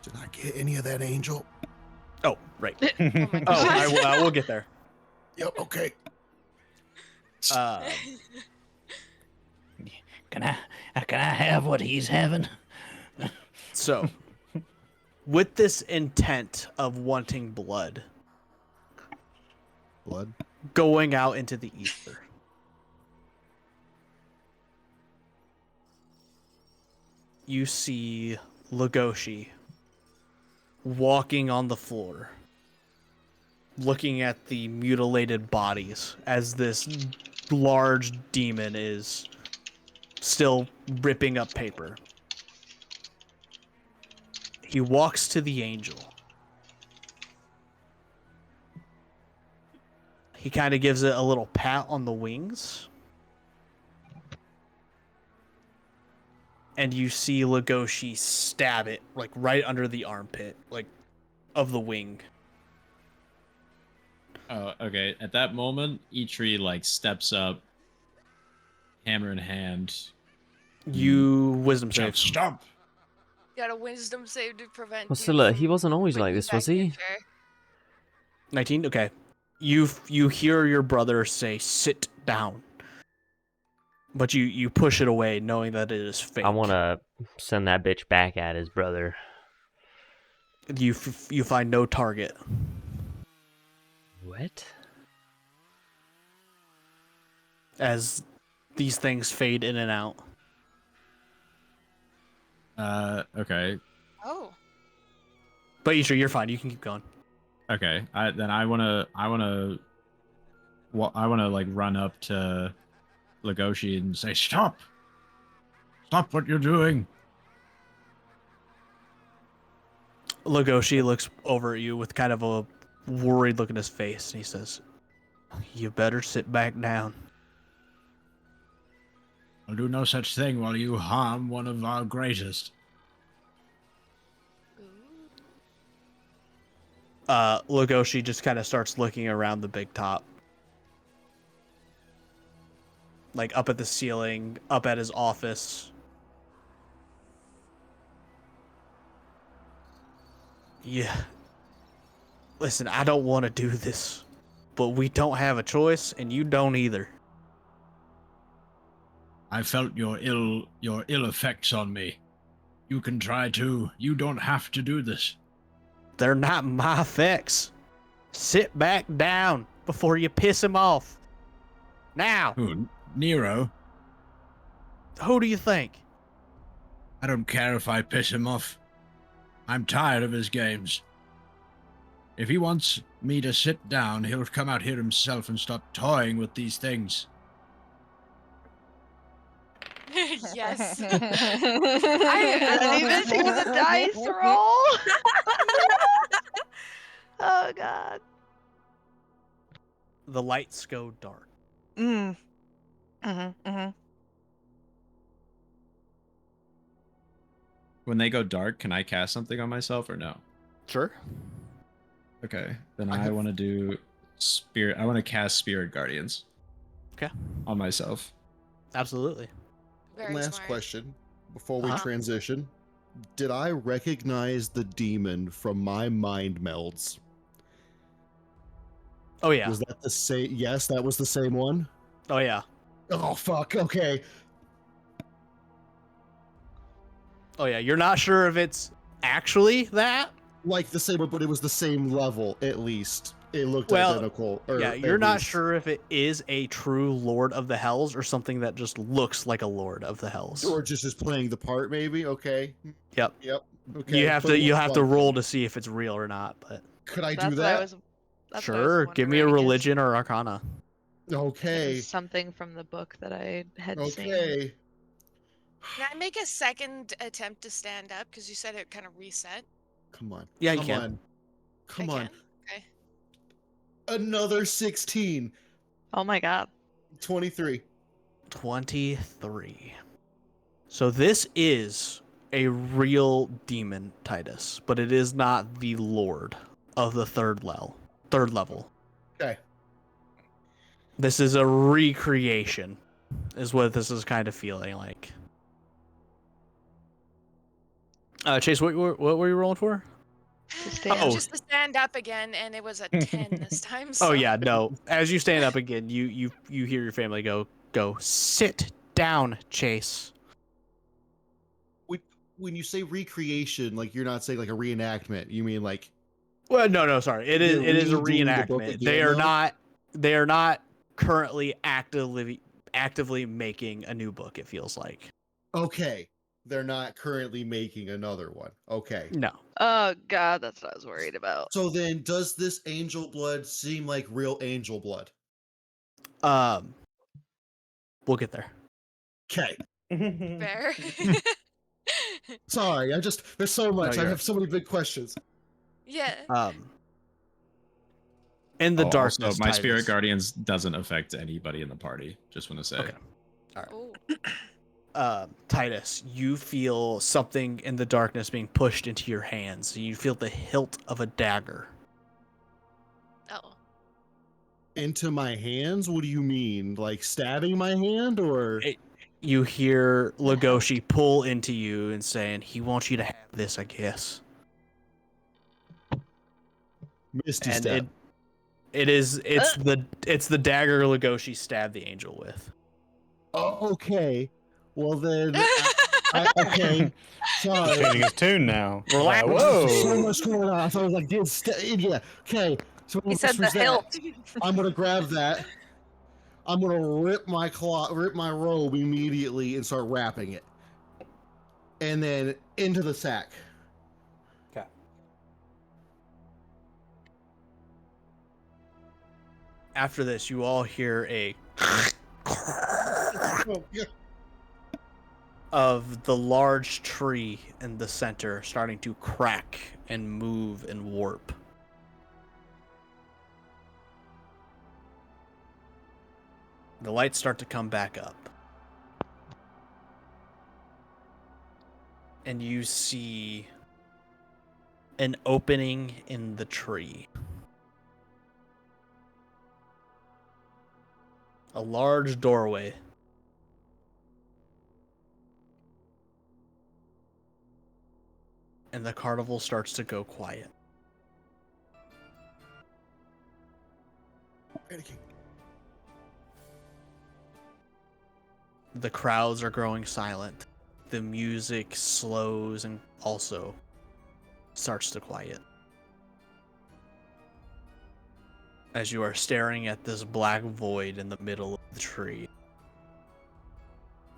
Did I get any of that, Angel? Oh, right. Oh my Oh, we'll get there. Yep. Okay. Can I have what he's having? So, with this intent of wanting blood, Blood. going out into the ether, you see Legoshi walking on the floor, looking at the mutilated bodies as this large demon is still ripping up paper. He walks to the angel. He kind of gives it a little pat on the wings. And you see Legoshi stab it, like, right under the armpit, like, of the wing. Oh, okay. At that moment, Eitri, like, steps up, hammer in hand. You wisdom save. Stop! Got a wisdom save to prevent. Well, Scylla, he wasn't always like putting this, you was back in he? your chair. 19? Okay. You hear your brother say, sit down. But you push it away, knowing that it is fake. I want to send that bitch back at his brother. You find no target. What? As these things fade in and out. Okay. Oh. But Isha, you're fine. You can keep going. Okay. I wanna like run up to Legoshi and say, stop! Stop what you're doing! Legoshi looks over at you with kind of a worried look in his face, and he says, you better sit back down. I'll do no such thing while you harm one of our greatest. Legoshi just kind of starts looking around the big top. Like up at the ceiling, up at his office. Yeah. Listen, I don't want to do this, but we don't have a choice, and you don't either. I felt your ill effects on me. You can try too. You don't have to do this. They're not my effects. Sit back down before you piss him off. Now. Who? Nero? Who do you think? I don't care if I piss him off. I'm tired of his games. If he wants me to sit down, he'll come out here himself and stop toying with these things. Yes. Is he missing the dice roll? Oh god. The lights go dark. When they go dark, can I cast something on myself or no? Sure. Okay, then I want to do spirit. I want to cast Spirit Guardians. Okay. On myself. Absolutely. Very Last smart. question before we transition. Did I recognize the demon from my mind melds? Oh yeah. Was that the same? Yes, that was the same one. Oh yeah. Oh fuck. Okay. Oh yeah. You're not sure if it's actually that? Like the same one, but it was the same level at least. It looked Well, identical. Yeah, at you're not least. sure if it is a true Lord of the Hells or something that just looks like a Lord of the Hells. Or just is playing the part, maybe. Okay. Yep. Okay. You have but to like, roll to see if it's real or not. But Could I That's do what I that? was. That's what I was sure, give me a wondering, is religion or Arcana. it Okay. was something from the book that I had seen. Okay. Can I make a second attempt to stand up? Because you said it kind of reset. Come on. Yeah, you Come can. on. Come I on. can? Okay. Another 16. Oh my god. 23. 23. So this is a real demon, Titus, but it is not the Lord of the third level. Okay. This is a recreation, is what this is kind of feeling like. Chase, what were you rolling for? To stand. Just to stand up again, and it was a 10 this time. So. Oh yeah, no. As you stand up again, you hear your family go, sit down, Chase. When you say recreation, like you're not saying like a reenactment. You mean like Well, no, sorry. It They're is a redoing the book reenactment. again, They are not currently actively making a new book, it feels like. okay, they're not currently making another one. Okay. No. Oh god, that's what I was worried about. So then does this angel blood seem like real angel blood? We'll get there. Okay. Fair. Sorry, there's so much. No, I you're have so many big questions. Yeah. In the darkness, Also, my spirit Titus. guardians doesn't affect anybody in the party. Just want to say. Okay. All right. Oh. Titus, you feel something in the darkness being pushed into your hands. You feel the hilt of a dagger. Oh. Into my hands? What do you mean? Like stabbing my hand, or? You hear Legoshi pull into you and saying, "He wants you to have this, I guess." Misty And step. it's the dagger Legoshi stabbed the angel with. Oh, okay. Well then, okay. Sorry. Changing his tune now. Relax. There's so Whoa. much going on. I thought I was like, yeah. Okay. So He said the that. hilt. I'm gonna grab that. I'm gonna rip my robe immediately and start wrapping it, and then into the sack. Okay. After this, you all hear a Oh, yeah. of the large tree in the center starting to crack and move and warp. The lights start to come back up. And you see an opening in the tree. A large doorway. And the carnival starts to go quiet. Panicking. The crowds are growing silent. The music slows and also starts to quiet. As you are staring at this black void in the middle of the tree.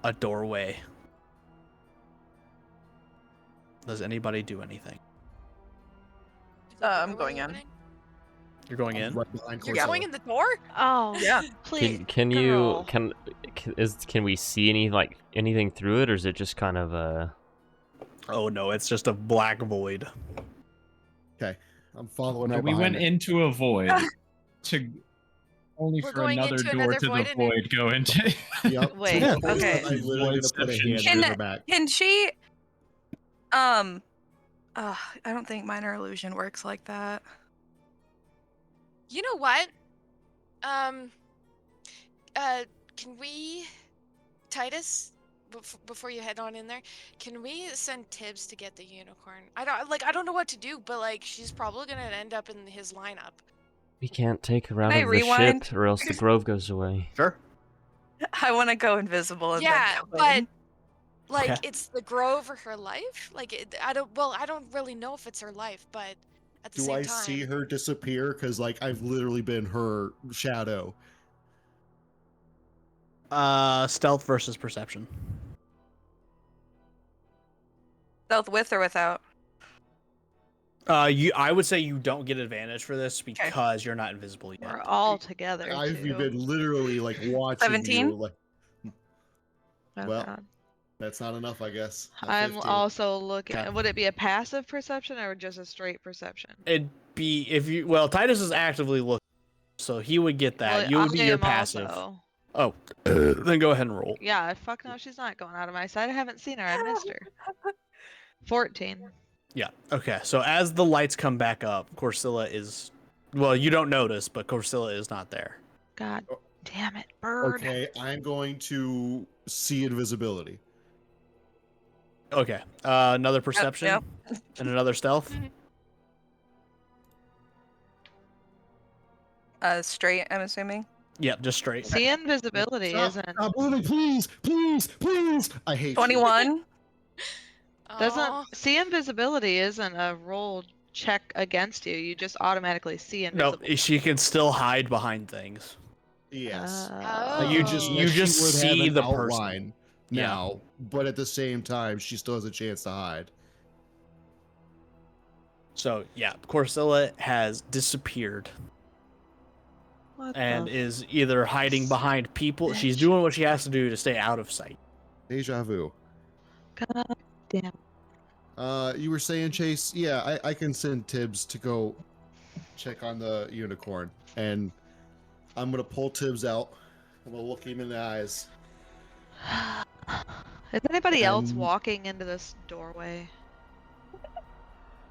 A doorway. Does anybody do anything? I'm going in. Opening? You're going in? Right behind You're Corsola. going in the door? Oh, Yeah. please. Can girl. can we see anything through it, or is it just kind of Oh no, it's just a black void. Okay, I'm following So right we behind went it. into a void to only We're for going another into door another to void the and then- void go into. Yep. Wait, So Corsola, okay. I'm literally gonna put a hand Voidception. in her back. Can she? I don't think minor illusion works like that. You know what? Can we, Titus, before you head on in there, can we send Tibbs to get the unicorn? I don't know what to do, but like she's probably gonna end up in his lineup. we can't take her out Can I of the rewind? ship, or else the grove goes away. Sure. I want to go invisible and Yeah, then go but in. like Okay. it's the grove or her life. Like I don't really know if it's her life, but at the Do same I time, see her disappear? Because like I've literally been her shadow. Stealth versus perception. Stealth with or without? I would say you don't get advantage for this because you're not invisible yet. We're all together. I've too. been literally like watching 17? you. Like, Oh, well, God. that's not enough, I guess. A I'm 15. also looking. Okay. Would it be a passive perception or just a straight perception? It'd be Titus is actively looking, so he would get that. Well, You would be I your am passive. also. Oh, then go ahead and roll. Yeah, fuck no, she's not going out of my sight. I haven't seen her. I missed her. 14. Yeah. Okay. So as the lights come back up, Corsola is, well, you don't notice, but Corsola is not there. God damn it, bird. Okay, I'm going to see invisibility. Okay. Another perception yep. and another stealth. Straight, I'm assuming. Yep, just straight. See, invisibility Stop, isn't. stop moving, please, please, please. I hate you. 21. Aw. Doesn't see invisibility isn't a roll check against you. You just automatically see No, invisible. she can still hide behind things. Yes. Oh. You just Yes, she just would have see an the outline person. Yeah. now, but at the same time, she still has a chance to hide. So yeah, Corsola has disappeared What and the is either hiding behind people. She's doing what she has to do to stay out of sight. Deja vu. God damn. You were saying, Chase? Yeah, I can send Tibbs to go check on the unicorn, and I'm gonna pull Tibbs out. I'm gonna look him in the eyes. Is anybody else And- walking into this doorway?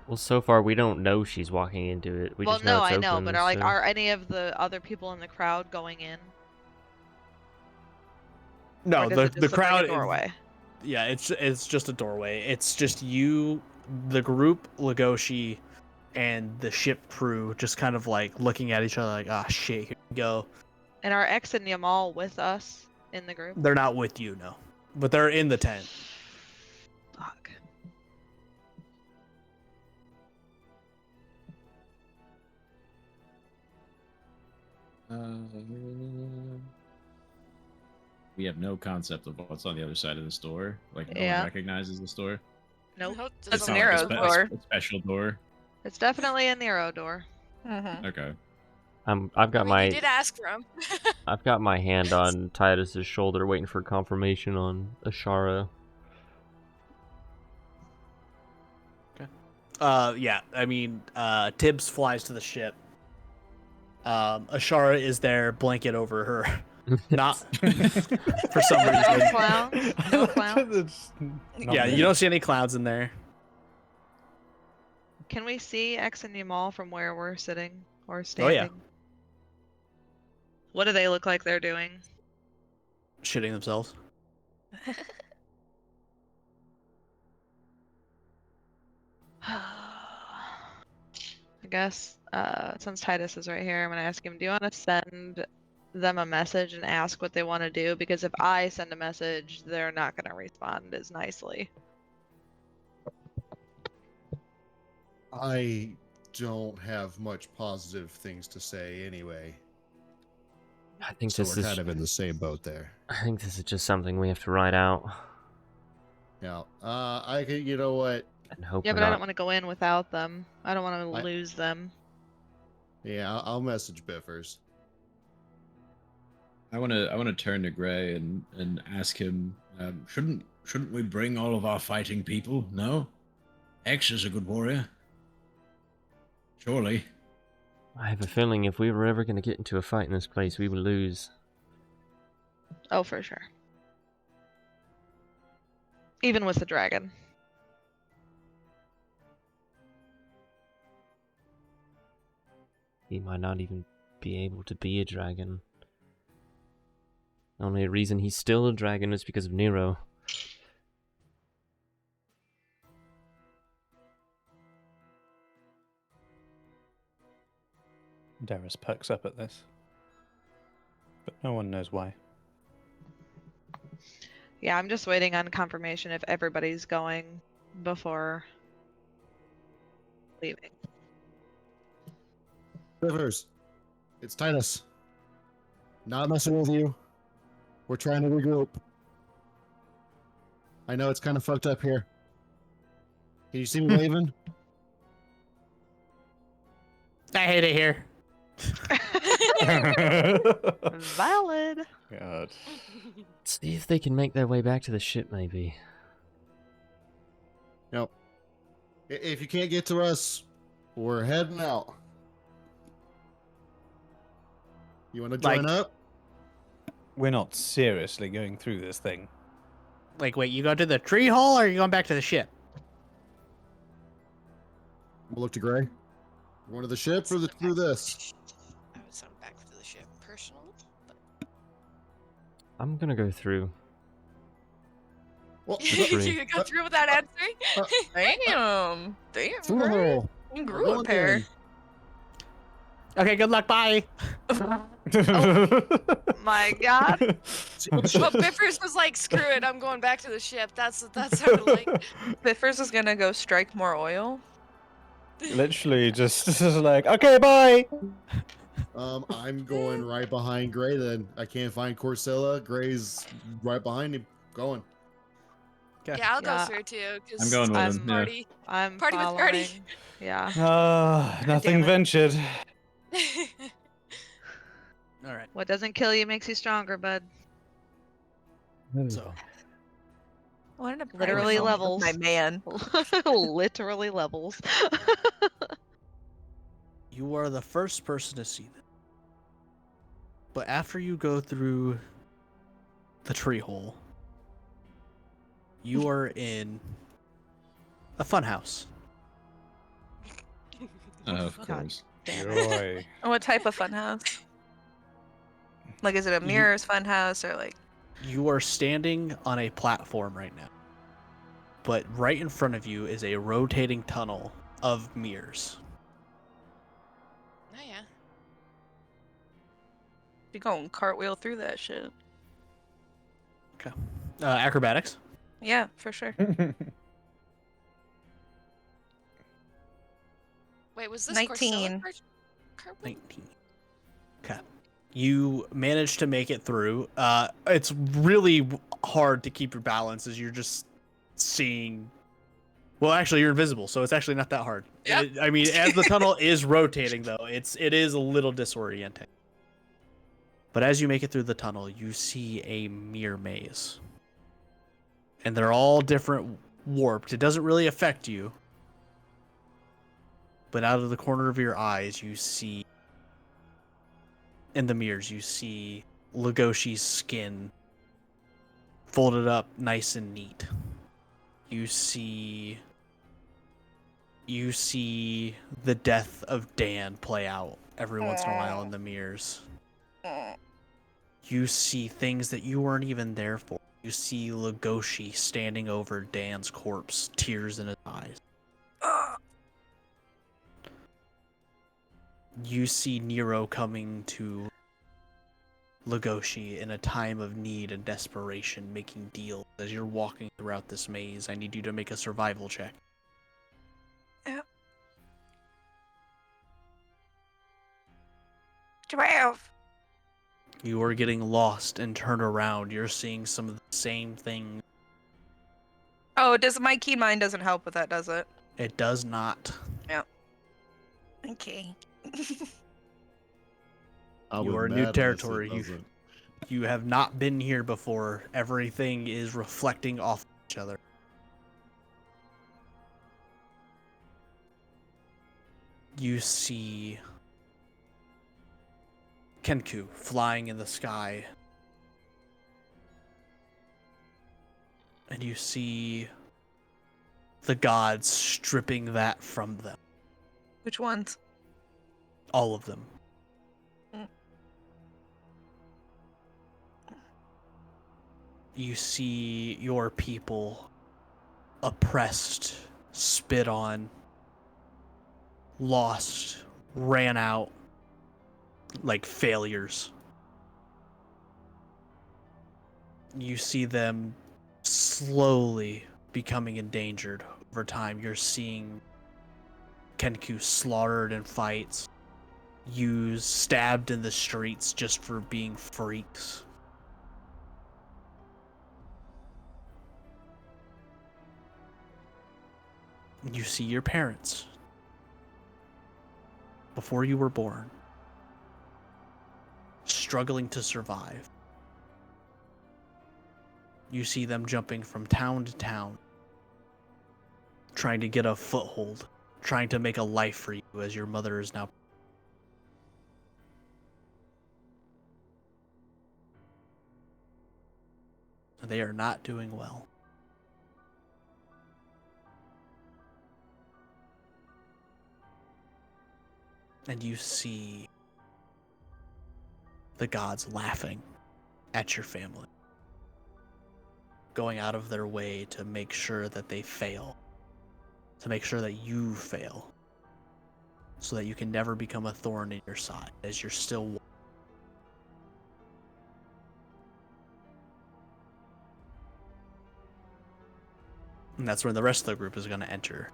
Well, so far we don't know she's walking into it. We Well, just know no, it's I open. know, but are so- are any of the other people in the crowd going in? No, Or does the it just look like a crowd. doorway. Yeah, it's just a doorway. It's just you, the group, Legoshi, and the ship crew just kind of like looking at each other like, ah, shit, here we go. And are X and Yamal with us in the group? They're not with you, no. But they're in the tent. Fuck. We have no concept of what's on the other side of this door. Like, no Yeah. one recognizes this door. Nope. Nope, It's there's It's a not like Nero's a door. a special door. It's definitely a Nero door. Mm-hmm. Okay. I've I got mean, you did ask for him. I've got my hand on Titus's shoulder, waiting for confirmation on Ashara. Yeah, I mean, Tibbs flies to the ship. Ashara is there, blanket over her. Not for some No reason. clowns? No clowns? Yeah, you don't see any clowns in there. Can we see X and Yamal from where we're sitting or Oh, standing? yeah. What do they look like they're doing? Shitting themselves. I guess since Titus is right here, I'm gonna ask him, do you want to send them a message and ask what they want to do? Because if I send a message, they're not gonna respond as nicely. I don't have much positive things to say anyway. I think So this we're is. kind of in the same boat there. I think this is just something we have to ride out Yeah. I can. You know what? and hope. Yeah, we're but I not- don't want to go in without them. I don't want to I- lose them. Yeah, I'll message Biffers. I wanna turn to Gray and ask him. Shouldn't we bring all of our fighting people? No. X is a good warrior. Surely. I have a feeling if we were ever going to get into a fight in this place, we would lose. Oh, for sure. Even with the dragon. He might not even be able to be a dragon. The only reason he's still a dragon is because of Nero. Darius perks up at this, but no one knows why. Yeah, I'm just waiting on confirmation if everybody's going before leaving. Biffers, it's Titus. Not messing with you. We're trying to regroup. I know it's kind of fucked up here. Can you see me waving? I hate it here. Valid. God. See if they can make their way back to the ship, maybe. Nope. If you can't get to us, we're heading out. You want to join up? We're not seriously going through this thing. Like, wait, you go to the tree hole or are you going back to the ship? We'll look to Gray. You want to the ship or through this? I would send back to the ship personally. I'm gonna go through. Well, Tree. You go through without answering? Damn. Damn. through the Gray. hole. You We're grew going up here. in. Okay, good luck, bye. My God. But Biffers was like, screw it, I'm going back to the ship. That's what that sounded like. Biffers is gonna go strike more oil. Literally just like, okay, bye. I'm going right behind Gray then. I can't find Corsilla. Gray's right behind him. Going. Yeah, I'll go Yeah. through too. Cause I'm going with I'm him. Yeah. party. I'm Party with following. party. Yeah. Nothing damn it. ventured. All right. What doesn't kill you makes you stronger, bud. So, What a Literally private moment levels. with my man. Literally levels. You are the first person to see them. But after you go through the tree hole, you are in a funhouse. Of course. Damn it. Joy. What type of funhouse? Like, is it a mirrors funhouse or like? You are standing on a platform right now. But right in front of you is a rotating tunnel of mirrors. Oh yeah. You go and cartwheel through that shit. Acrobatics. Yeah, for sure. Wait, was this 19. Cartwheel? 19. Okay. You managed to make it through. It's really hard to keep your balance as you're just seeing. Well, actually, you're invisible, so it's actually not that hard. Yep. I mean, as the tunnel is rotating, though, it is a little disorienting. But as you make it through the tunnel, you see a mirror maze. And they're all different warped. It doesn't really affect you. But out of the corner of your eyes, you see... In the mirrors, you see Legoshi's skin folded up nice and neat. You see the death of Dan play out every once in a while in the mirrors. You see things that you weren't even there for. You see Legoshi standing over Dan's corpse, tears in his eyes. You see Nero coming to Legoshi in a time of need and desperation, making deals. As you're walking throughout this maze, I need you to make a survival check. Yep. 12. You are getting lost and turn around. You're seeing some of the same things. Oh, my keen mind doesn't help with that, does it? It does not. Okay. You are new territory. You have not been here before. Everything is reflecting off each other. You see Kenku flying in the sky. And you see the gods stripping that from them. Which ones? All of them. You see your people oppressed, spit on, lost, ran out like failures. You see them slowly becoming endangered over time. You're seeing Kenku slaughtered in fights, used, stabbed in the streets just for being freaks. You see your parents before you were born, struggling to survive. You see them jumping from town to town, trying to get a foothold, trying to make a life for you as your mother is now. They are not doing well. And you see the gods laughing at your family, going out of their way to make sure that they fail, to make sure that you fail, so that you can never become a thorn in your side as you're still. And that's when the rest of the group is going to enter.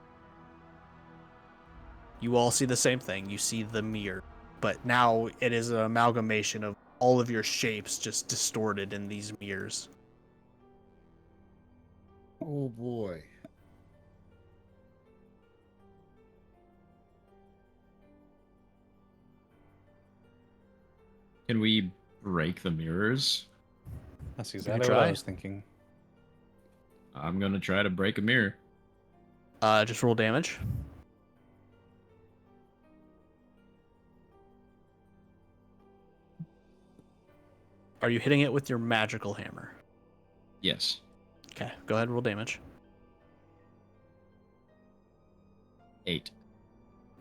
You all see the same thing. You see the mirror, but now it is an amalgamation of all of your shapes just distorted in these mirrors. Oh boy. Can we break the mirrors? That's can exactly what try. I was thinking. I'm gonna try to break a mirror. Just roll damage. Are you hitting it with your magical hammer? Yes. Okay, go ahead, roll damage. 8.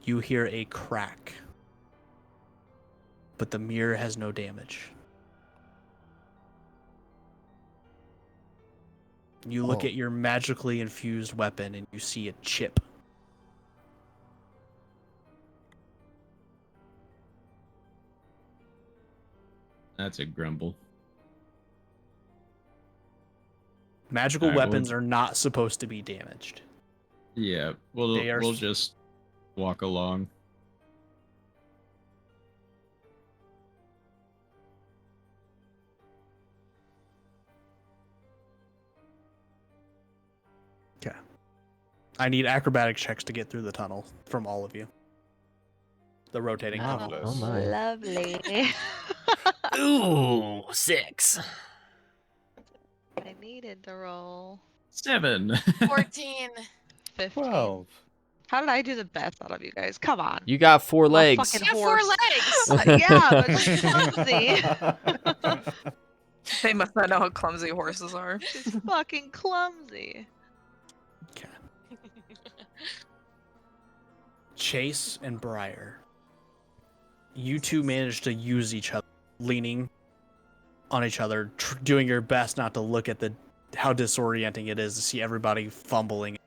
You hear a crack, but the mirror has no damage. You look at your magically infused weapon and you see a chip. That's a grumble. Magical Alright, weapons are not supposed to be damaged. Yeah, They are we'll just walk along. Okay. I need acrobatic checks to get through the tunnel from all of you. The rotating tunnel. Oh my. Lovely. Ooh, 6. I needed the roll. 7. 14. 15. 12. How did I do the best out of you guys? Come on. You got 4 I'm a legs. fucking You have 4 horse. legs. Yeah, but she's clumsy. They must not know how clumsy horses are. She's fucking clumsy. Okay. Chase and Briar. You two managed to use each other, leaning on each other, doing your best not to look at how disorienting it is to see everybody fumbling.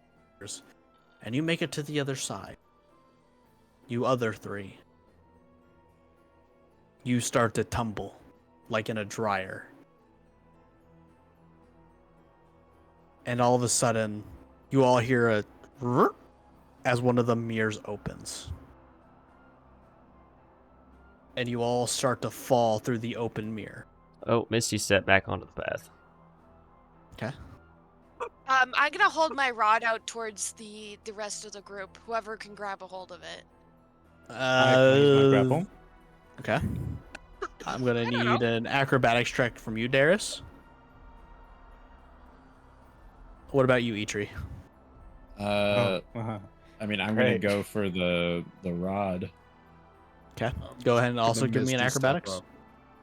And you make it to the other side. You other 3. You start to tumble, like in a dryer. And all of a sudden, you all hear a rrrt as one of the mirrors opens. And you all start to fall through the open mirror. Oh, Misty stepped back onto the path. Okay. I'm gonna hold my rod out towards the rest of the group. Whoever can grab a hold of it. I can use my grapple. Okay. I'm gonna need an acrobatics check from you, Darius. What about you, Eitri? I mean, I'm Great. gonna go for the rod. Okay. Go ahead and also Then give me an Misty step acrobatics. up.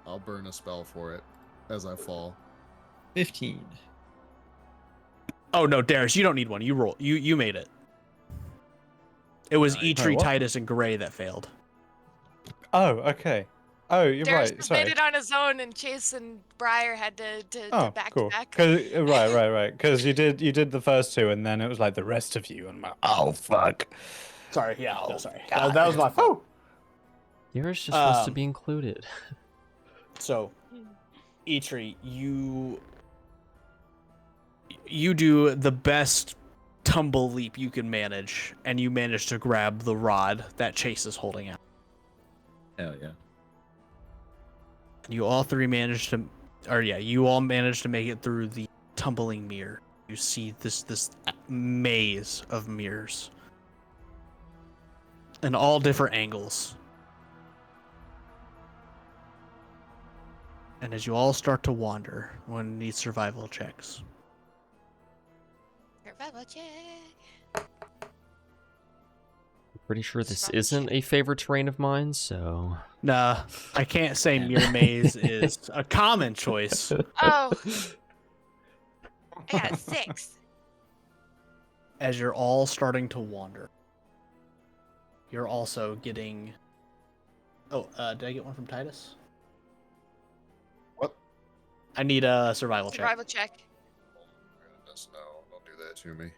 I'll burn a spell for it as I fall. 15. Oh no, Darius, you don't need one. You roll. You made it. It was Nice. Eitri, what? Titus, and Gray that failed. Oh, okay. Oh, you're Darius right. just Sorry. made it on his own, and Chase and Briar had to Oh, back cool. to back. Right. Because you did the first 2, and then it was like the rest of you, and I'm like, oh fuck. Sorry. Yeah. Oh, No, sorry. God. That was my fault. You're just supposed to Um, be included. So, Eitri, you do the best tumble leap you can manage, and you manage to grab the rod that Chase is holding out. Hell yeah. You all managed to make it through the tumbling mirror. You see this maze of mirrors in all different angles. And as you all start to wander, one needs survival checks. Survival check. Pretty sure this Survival isn't a favorite terrain of mine, so... Nah, I can't say mirror maze is a common choice. Oh. I got a 6. As you're all starting to wander, you're also getting... Oh, did I get one from Titus? What? I need a survival check. Survival check. Goodness, no, don't do that to me.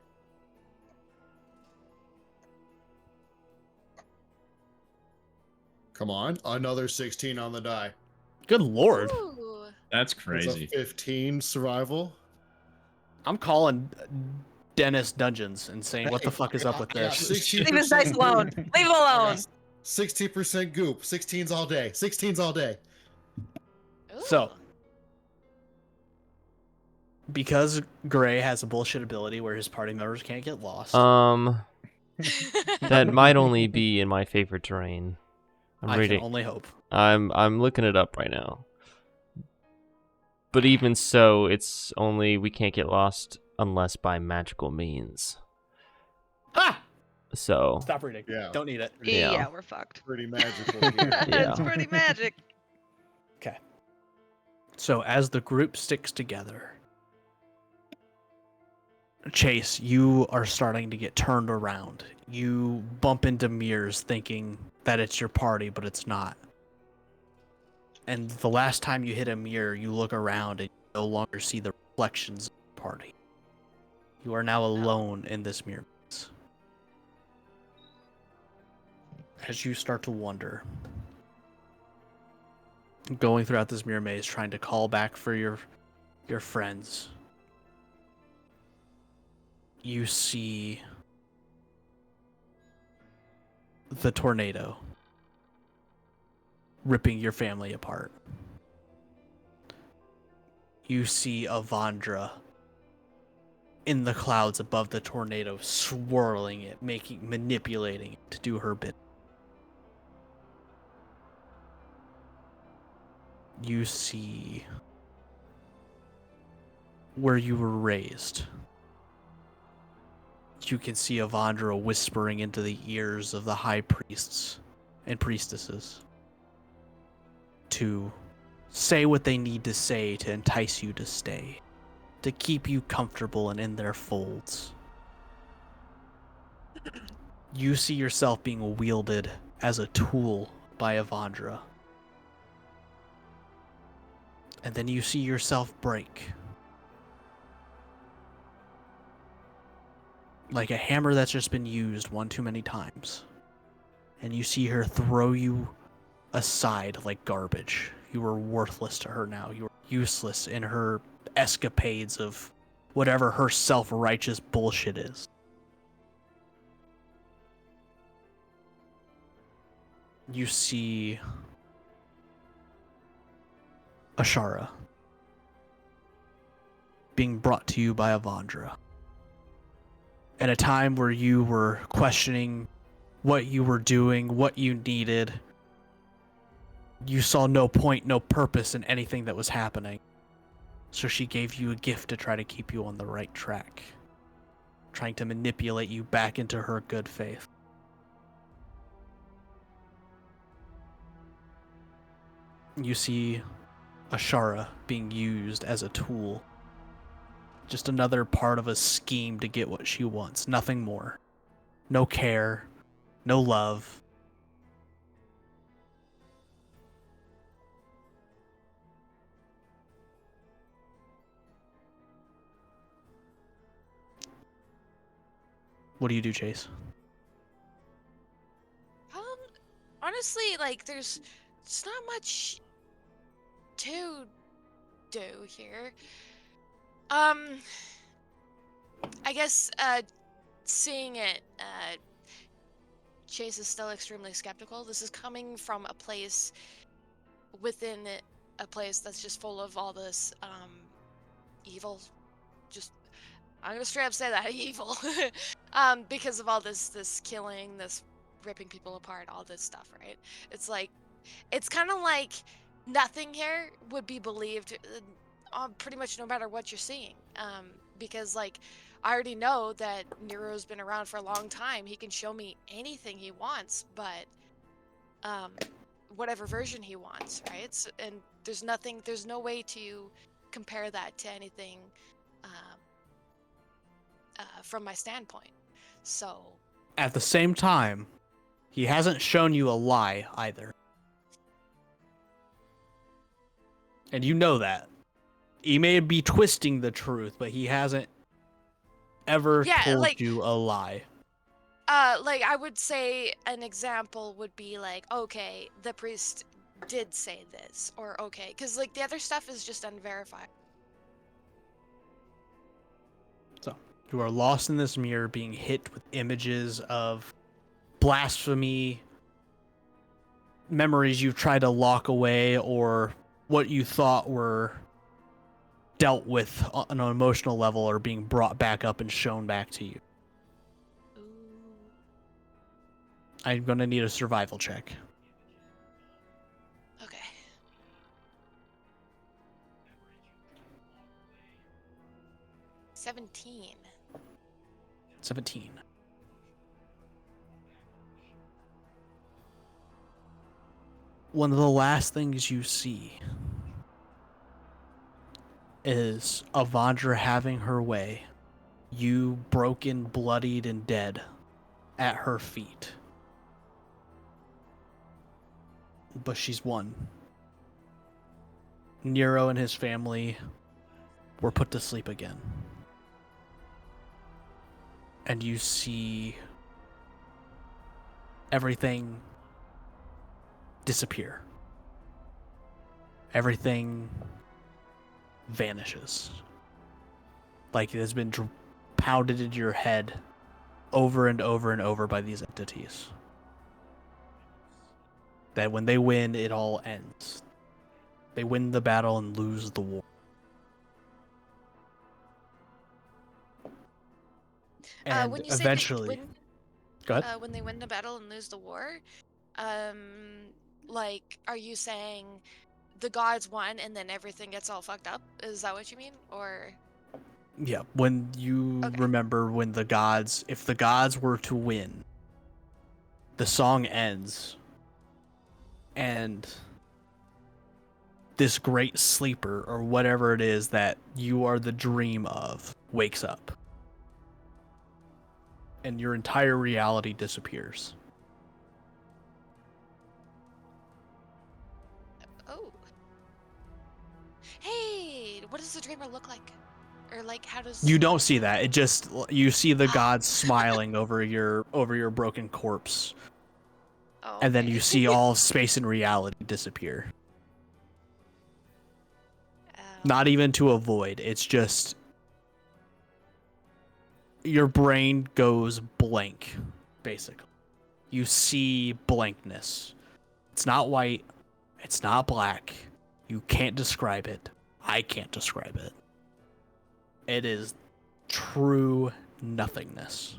Come on, another 16 on the die. Good lord. Ooh. That's It's a crazy. 15 survival. I'm calling Dennis Dungeons and saying, what the fuck is up with I got this? 16% Leave his dice alone. Leave him I alone. got 60% goop. 16s all day. 16s all day. So, because Gray has a bullshit ability where his party members can't get lost, That might only be in my favorite terrain. I can only hope. I'm looking it up right now. But even so, it's only we can't get lost unless by magical means. Ah! So Stop reading. Yeah. Don't need it. Yeah. Yeah, we're fucked. Pretty magical here. Yeah. It's pretty magic. Okay. So as the group sticks together, Chase, you are starting to get turned around. You bump into mirrors thinking that it's your party, but it's not. And the last time you hit a mirror, you look around and you no longer see the reflections of the party. You are now alone in this mirror maze. As you start to wonder, going throughout this mirror maze, trying to call back for your friends, you see the tornado ripping your family apart. You see Avandra in the clouds above the tornado, swirling it, manipulating it to do her bit. You see where you were raised. You can see Avandra whispering into the ears of the high priests and priestesses to say what they need to say to entice you to stay, to keep you comfortable and in their folds. You see yourself being wielded as a tool by Avandra. And then you see yourself break. Like a hammer that's just been used one too many times. And you see her throw you aside like garbage. You are worthless to her now. You are useless in her escapades of whatever her self-righteous bullshit is. You see Ashara being brought to you by Avandra. At a time where you were questioning what you were doing, what you needed, you saw no point, no purpose in anything that was happening. So she gave you a gift to try to keep you on the right track, trying to manipulate you back into her good faith. You see Ashara being used as a tool. Just another part of a scheme to get what she wants. Nothing more. No care. No love. What do you do, Chase? Honestly, like, there's not much to do here. I guess, seeing it, Chase is still extremely skeptical. This is coming from a place within a place that's just full of all this, evil. Just, I'm gonna straight up say that, evil. Because of all this killing, this ripping people apart, all this stuff, right? It's like, it's kind of like nothing here would be believed pretty much no matter what you're seeing. Because, like, I already know that Nero's been around for a long time. He can show me anything he wants, but whatever version he wants, right? So, and there's no way to compare that to anything from my standpoint. So At the same time, he hasn't shown you a lie either. And you know that. He may be twisting the truth, but he hasn't ever told you a lie. Like, I would say an example would be like, okay, the priest did say this, or okay, because, like, the other stuff is just unverified. So, you are lost in this mirror, being hit with images of blasphemy, memories you've tried to lock away, or what you thought were dealt with on an emotional level are being brought back up and shown back to you. Ooh. I'm going to need a survival check. Okay. 17. 17. One of the last things you see is Avandra having her way, you broken, bloodied, and dead at her feet. But she's won. Nero and his family were put to sleep again. And you see everything disappear. Everything vanishes. Like it has been pounded into your head over and over and over by these entities. That when they win, it all ends. They win the battle and lose the war. And When you say eventually, go ahead. when they win the battle and lose the war, like, are you saying the gods won and then everything gets all fucked up? Is that what you mean? Or Yeah, when you remember when the gods, if the gods were to win, the song ends, and this great sleeper, or whatever it is that you are the dream of, wakes up. And your entire reality disappears. oh, hey, what does the dreamer look like? Or like, how does You don't see that. It just, you see the gods smiling over your broken corpse. Oh, And then okay. you see all space and reality disappear. Not even to a void. It's just your brain goes blank, basically. You see blankness. It's not white. It's not black. You can't describe it. I can't describe it. It is true nothingness.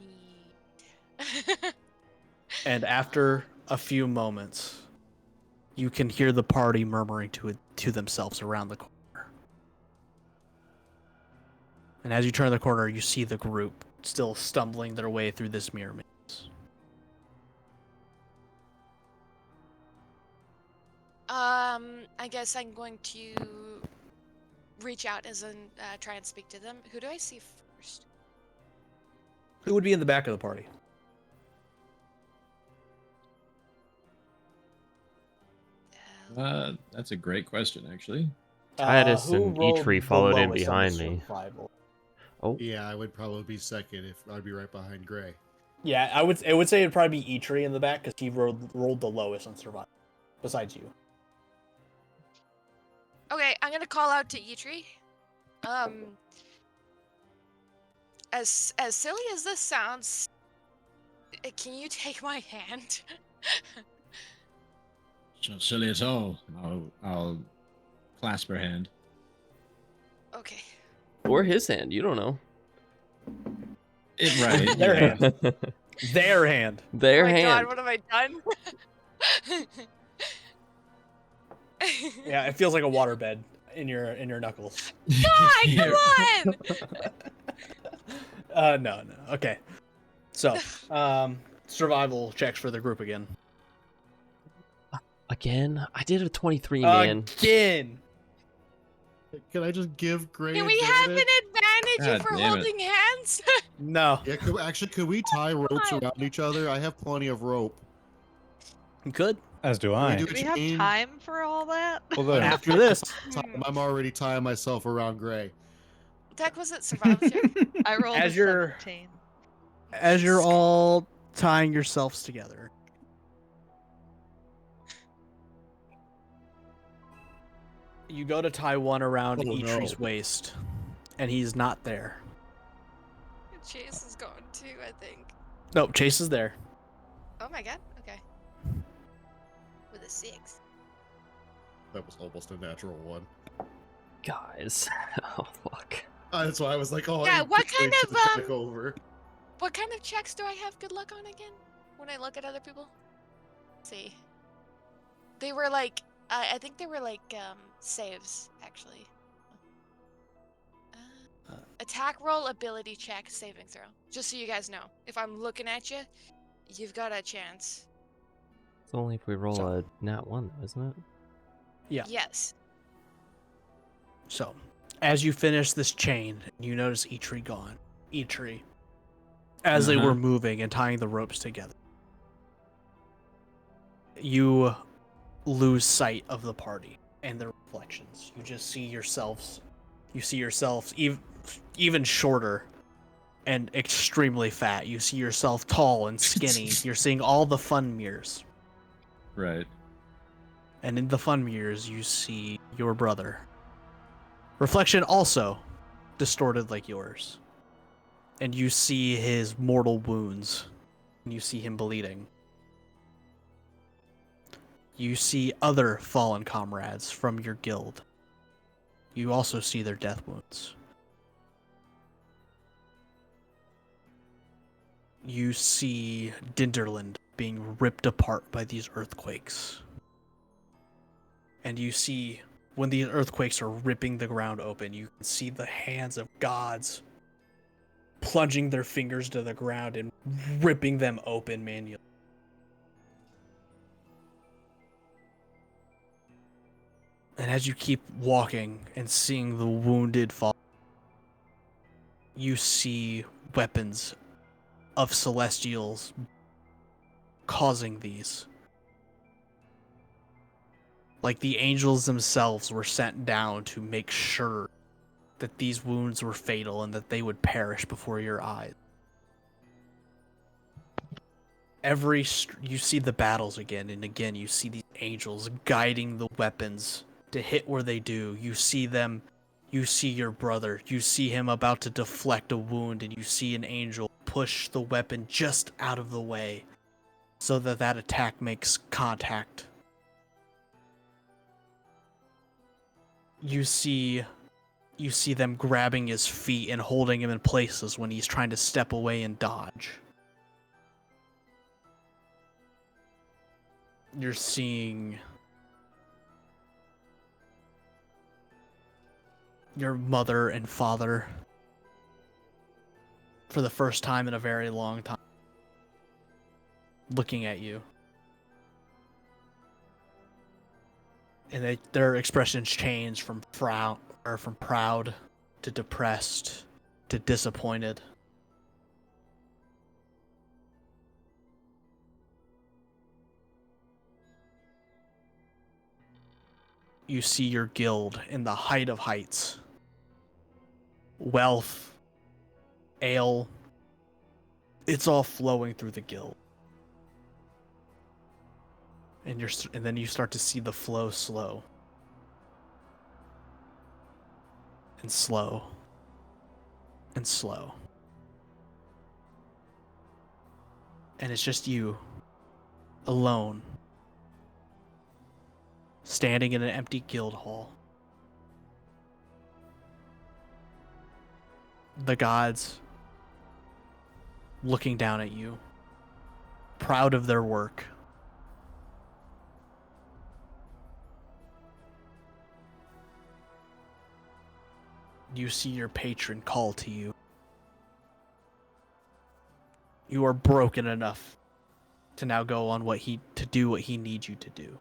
Neat. And after a few moments, you can hear the party murmuring to themselves around the corner. And as you turn the corner, you see the group still stumbling their way through this mirror maze. I guess I'm going to reach out as in try and speak to them. Who do I see first? Who would be in the back of the party? That's a great question, actually. Titus Who and rolled Eitri the followed in lowest on the behind me. survival? Oh, Yeah, I would probably be second if I'd be right behind Gray. Yeah, I would say it'd probably be Eitri in the back because he rolled the lowest on survival, besides you. Okay, I'm gonna call out to Eitri. As silly as this sounds, can you take my hand? So silly at all. I'll clasp her hand. Okay. or his hand. You don't know. Right. Their yeah. hand. Their hand. Their Oh my hand. god, what have I done? Yeah, it feels like a waterbed in your knuckles. God, come on! No. Okay. So, survival checks for the group again. Again? I did a 23, man. Again. Can I just give Gray Can we have an advantage? advantage if God we're damn it. holding hands? No. Yeah, could we tie ropes around each other? I have plenty of rope. You could. As do Can I. we Do we have chain? time for all that? Although, After this. I'm already tying myself around Gray. Tech, was it survival check? I rolled As a you're- 17. As you're all tying yourselves together, you go to tie one around Oh, Eitri's no. waist, and he's not there. Chase is going too, I think. Nope, Chase is there. Oh my god, okay. With a 6. That was almost a natural one. Guys. Oh, fuck. That's why I was like, oh, Yeah, I what can't kind wait of, till the check over. What kind of checks do I have good luck on again? When I look at other people? Let's see. They were like, I think they were like saves actually. Attack roll, ability check, saving throw. Just so you guys know, if I'm looking at you, you've got a chance. It's only if we roll So- a nat 1, though, isn't it? Yeah. Yes. So, as you finish this chain, you notice Eitri gone. Eitri. As they were moving and tying the ropes together, you lose sight of the party and their reflections. You just see yourselves. You see yourselves even shorter and extremely fat. You see yourself tall and skinny. You're seeing all the fun mirrors. Right. And in the fun mirrors, you see your brother. Reflection also distorted like yours. And you see his mortal wounds. And you see him bleeding. You see other fallen comrades from your guild. You also see their death wounds. You see Dinderland being ripped apart by these earthquakes. And you see, when these earthquakes are ripping the ground open, you can see the hands of gods plunging their fingers to the ground and ripping them open manually. And as you keep walking and seeing the wounded fall, you see weapons of celestials causing these. Like the angels themselves were sent down to make sure that these wounds were fatal and that they would perish before your eyes. You see the battles again and again. You see these angels guiding the weapons to hit where they do. You see them. You see your brother. You see him about to deflect a wound, and you see an angel push the weapon just out of the way so that that attack makes contact. You see them grabbing his feet and holding him in places when he's trying to step away and dodge. You're seeing your mother and father for the first time in a very long time looking at you. And their expressions change from proud to depressed to disappointed. You see your guild in the height of heights. Wealth, ale, it's all flowing through the guild. And then you start to see the flow slow. And slow. And slow. And it's just you, alone, standing in an empty guild hall. The gods looking down at you, proud of their work. You see your patron call to you. You are broken enough to now go on to do what he needs you to do.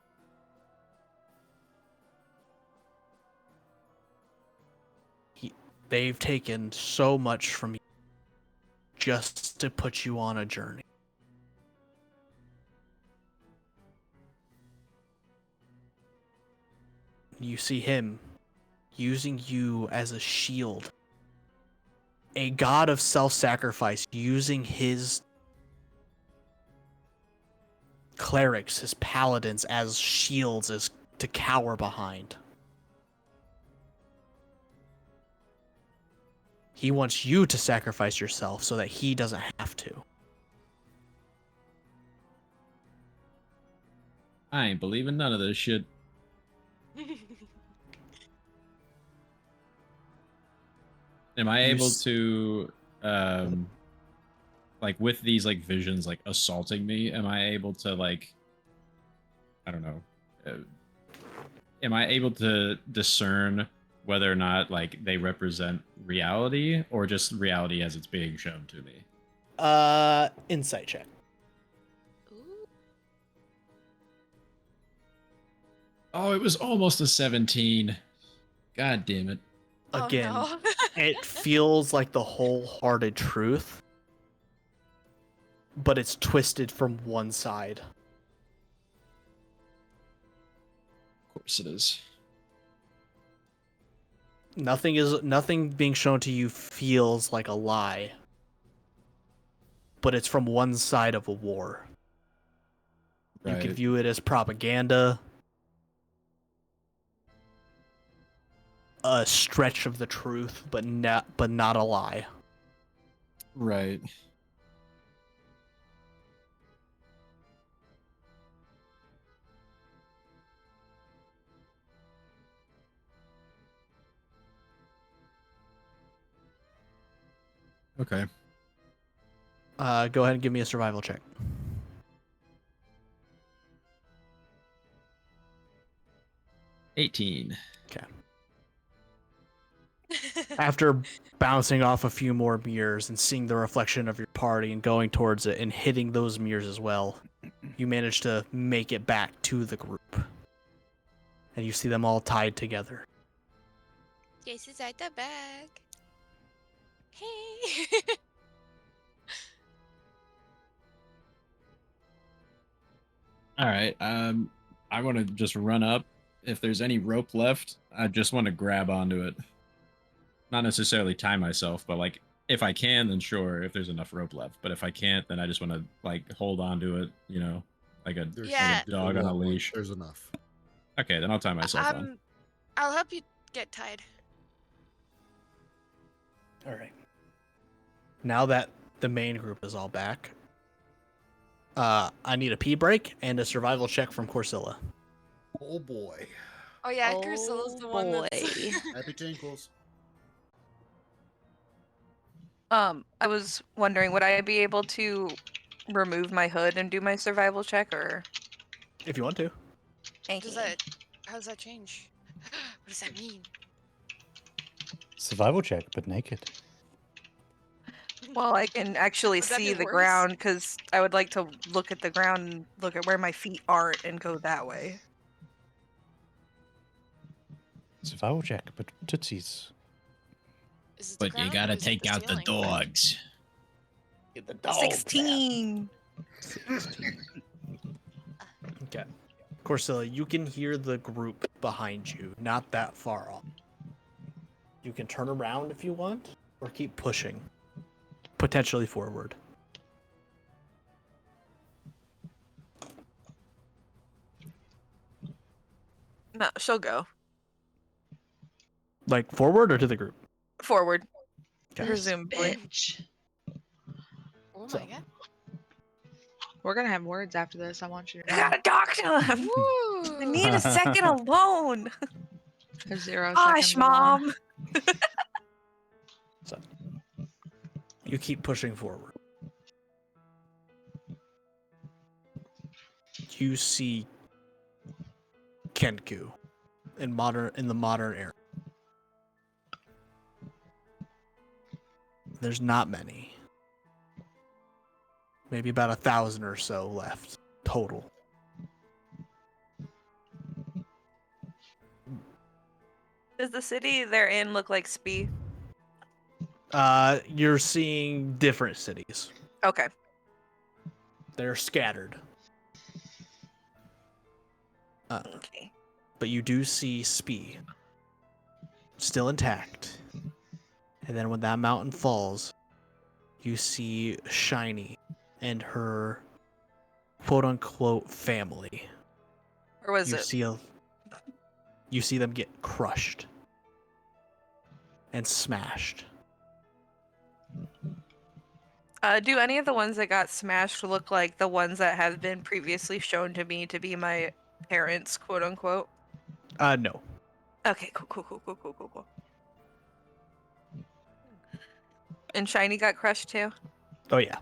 They've taken so much from you just to put you on a journey. You see him using you as a shield. A god of self-sacrifice using his clerics, his paladins as shields to cower behind. He wants you to sacrifice yourself so that he doesn't have to. I ain't believing none of this shit. Am I able to, like, with these, like, visions, like, assaulting me, am I able to, like, I don't know, am I able to discern whether or not like they represent reality or just reality as it's being shown to me? Insight check. Ooh. Oh, it was almost a 17. God damn it. Again, Oh, no. it feels like the wholehearted truth, but it's twisted from one side. Of course it is. Nothing being shown to you feels like a lie, but it's from one side of a war. You can Right. view it as propaganda, a stretch of the truth, but not a lie. Right. Okay. Go ahead and give me a survival check. 18. Okay. After bouncing off a few more mirrors and seeing the reflection of your party and going towards it and hitting those mirrors as well, you manage to make it back to the group. And you see them all tied together. Yes, is at the back. Hey. All right. I want to just run up. If there's any rope left, I just want to grab onto it. Not necessarily tie myself, but like if I can, then sure. If there's enough rope left, but if I can't, then I just want to like hold onto it. You know, like a Yeah. like a dog on a leash. There's enough. Okay, then I'll tie myself on. I'll help you get tied. All right. Now that the main group is all back, I need a pee break and a survival check from Corsilla. Oh boy. Oh yeah, Ursula's the one that's... Happy tinkles. I was wondering, would I be able to remove my hood and do my survival check, or? If you want to. Thank Does you. that... How does that change? What does that mean? Survival check, but naked. Well, I can actually Would that see be the worse? ground because I would like to look at the ground and look at where my feet aren't and go that way. Survival check, but tootsies. Is it the But you ground or gotta is it take out the ceiling? dogs. Get the dog 16. Okay. Corsilla, you can hear the group behind you, not that far off. You can turn around if you want, or keep pushing. Potentially forward. No, she'll go Like forward or to the group? forward. Okay. Presumably. Bitch. Oh So- my god. We're gonna have words after this. I want you to I know. gotta talk to him. I need a second alone. There's 0 Gosh, seconds alone. Mom. So you keep pushing forward. You see Kenku in the modern era. There's not many. Maybe about 1,000 or so left total. Does the city they're in look like Spee? You're seeing different cities. Okay. They're scattered. Okay. But you do see Spee still intact. And then when that mountain falls, you see Shiny and her quote unquote family. Where was you it? you see them get crushed and smashed. Do any of the ones that got smashed look like the ones that have been previously shown to me to be my parents, quote unquote? No. Okay, cool. And Shiny got crushed too? Oh yeah.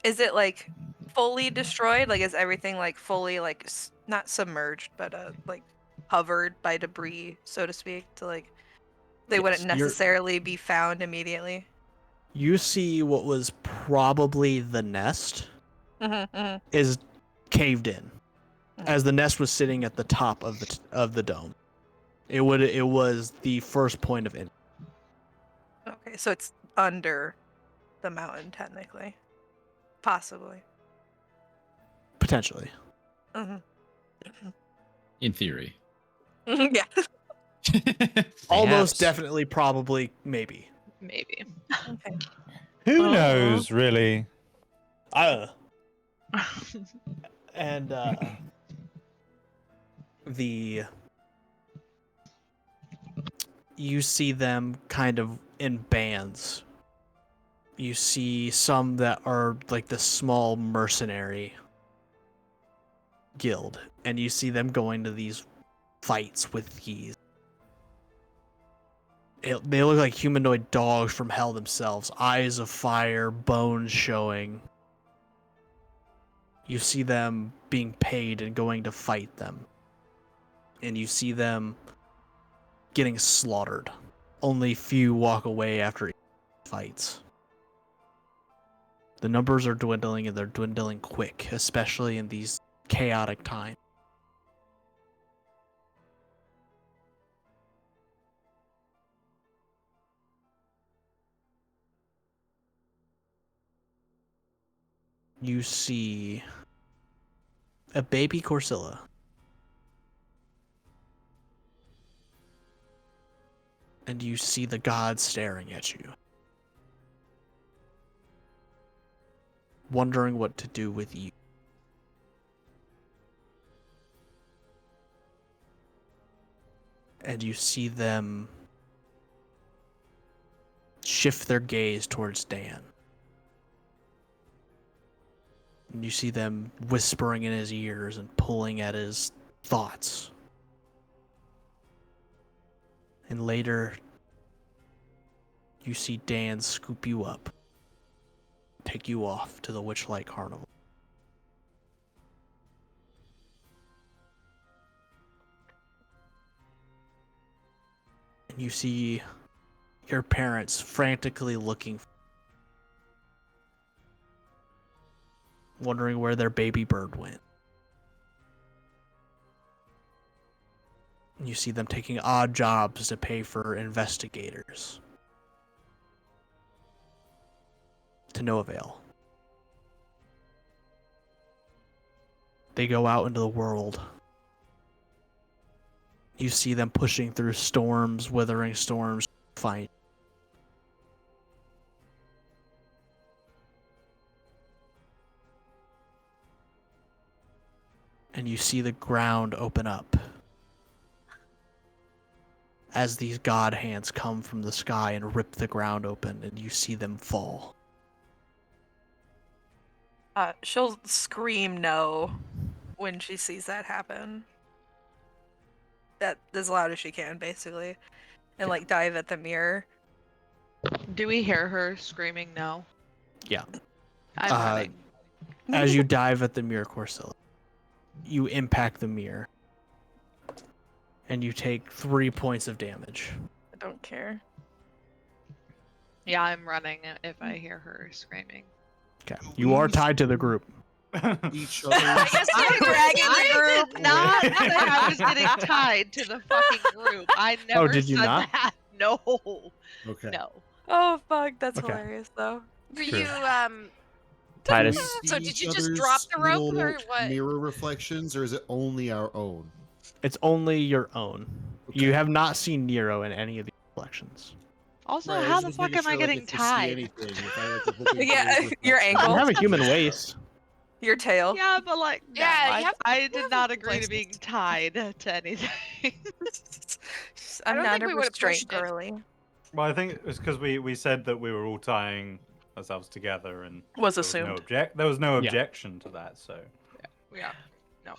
Is it like fully destroyed? Like, is everything like fully like not submerged, but like covered by debris, so to speak, to like they Yes, wouldn't you're- necessarily be found immediately? You see what was probably the nest Mm-hmm. is caved in, as the nest was sitting at the top of the dome. It was the first point of entry. Okay, so it's under the mountain technically, possibly. Potentially. Mm-hmm. In theory. Yeah. Almost Perhaps. definitely, probably, maybe. Maybe. Okay. Who knows, really? And you see them kind of in bands. You see some that are like the small mercenary guild, and you see them going to these fights with these. They look like humanoid dogs from hell themselves, eyes of fire, bones showing. You see them being paid and going to fight them. And you see them getting slaughtered. Only few walk away after fights. The numbers are dwindling, and they're dwindling quick, especially in these chaotic times. You see a baby Corsilla. And you see the gods staring at you, wondering what to do with you. And you see them shift their gaze towards Dan. And you see them whispering in his ears and pulling at his thoughts. And later, you see Dan scoop you up, take you off to the Witchlight Carnival. And you see your parents frantically looking, wondering where their baby bird went. And you see them taking odd jobs to pay for investigators. To no avail. They go out into the world. You see them pushing through storms, withering storms, fight. And you see the ground open up as these god hands come from the sky and rip the ground open, and you see them fall. She'll scream no when she sees that happen. That as loud as she can, basically, and like dive at the mirror. Do we hear her screaming no? Yeah. I'm running. As you dive at the mirror, Corsilla, you impact the mirror, and you take 3 points of damage. I don't care. Yeah, I'm running if I hear her screaming. Okay. You are tied to the group. Each I other. guess you're dragging the I group. did not say I was getting tied to the fucking group. I never did you said not? that. No. Okay. No. Oh fuck, that's Okay. hilarious though. For Sure. you, Titus. So See did each you just other's drop the rope, little or what? Mirror reflections, or is it only our own? It's only your own. Okay. You have not seen Nero in any of these collections. Also, Right, I how was the just fuck making am I sure, like, getting if we see tied? anything, if I, like, look into Yeah, his your reflection. ankle. You have a human waist. Your tail. Yeah, but like, no, Yeah, you have- I you did have not a agree to place being to- tied to anything. I'm don't not think we a would've restraint pushed it. girly. Well, I think it was because we said that we were all tying ourselves together, and Was there was assumed. there was no Yeah. objection to that. So Yeah. No.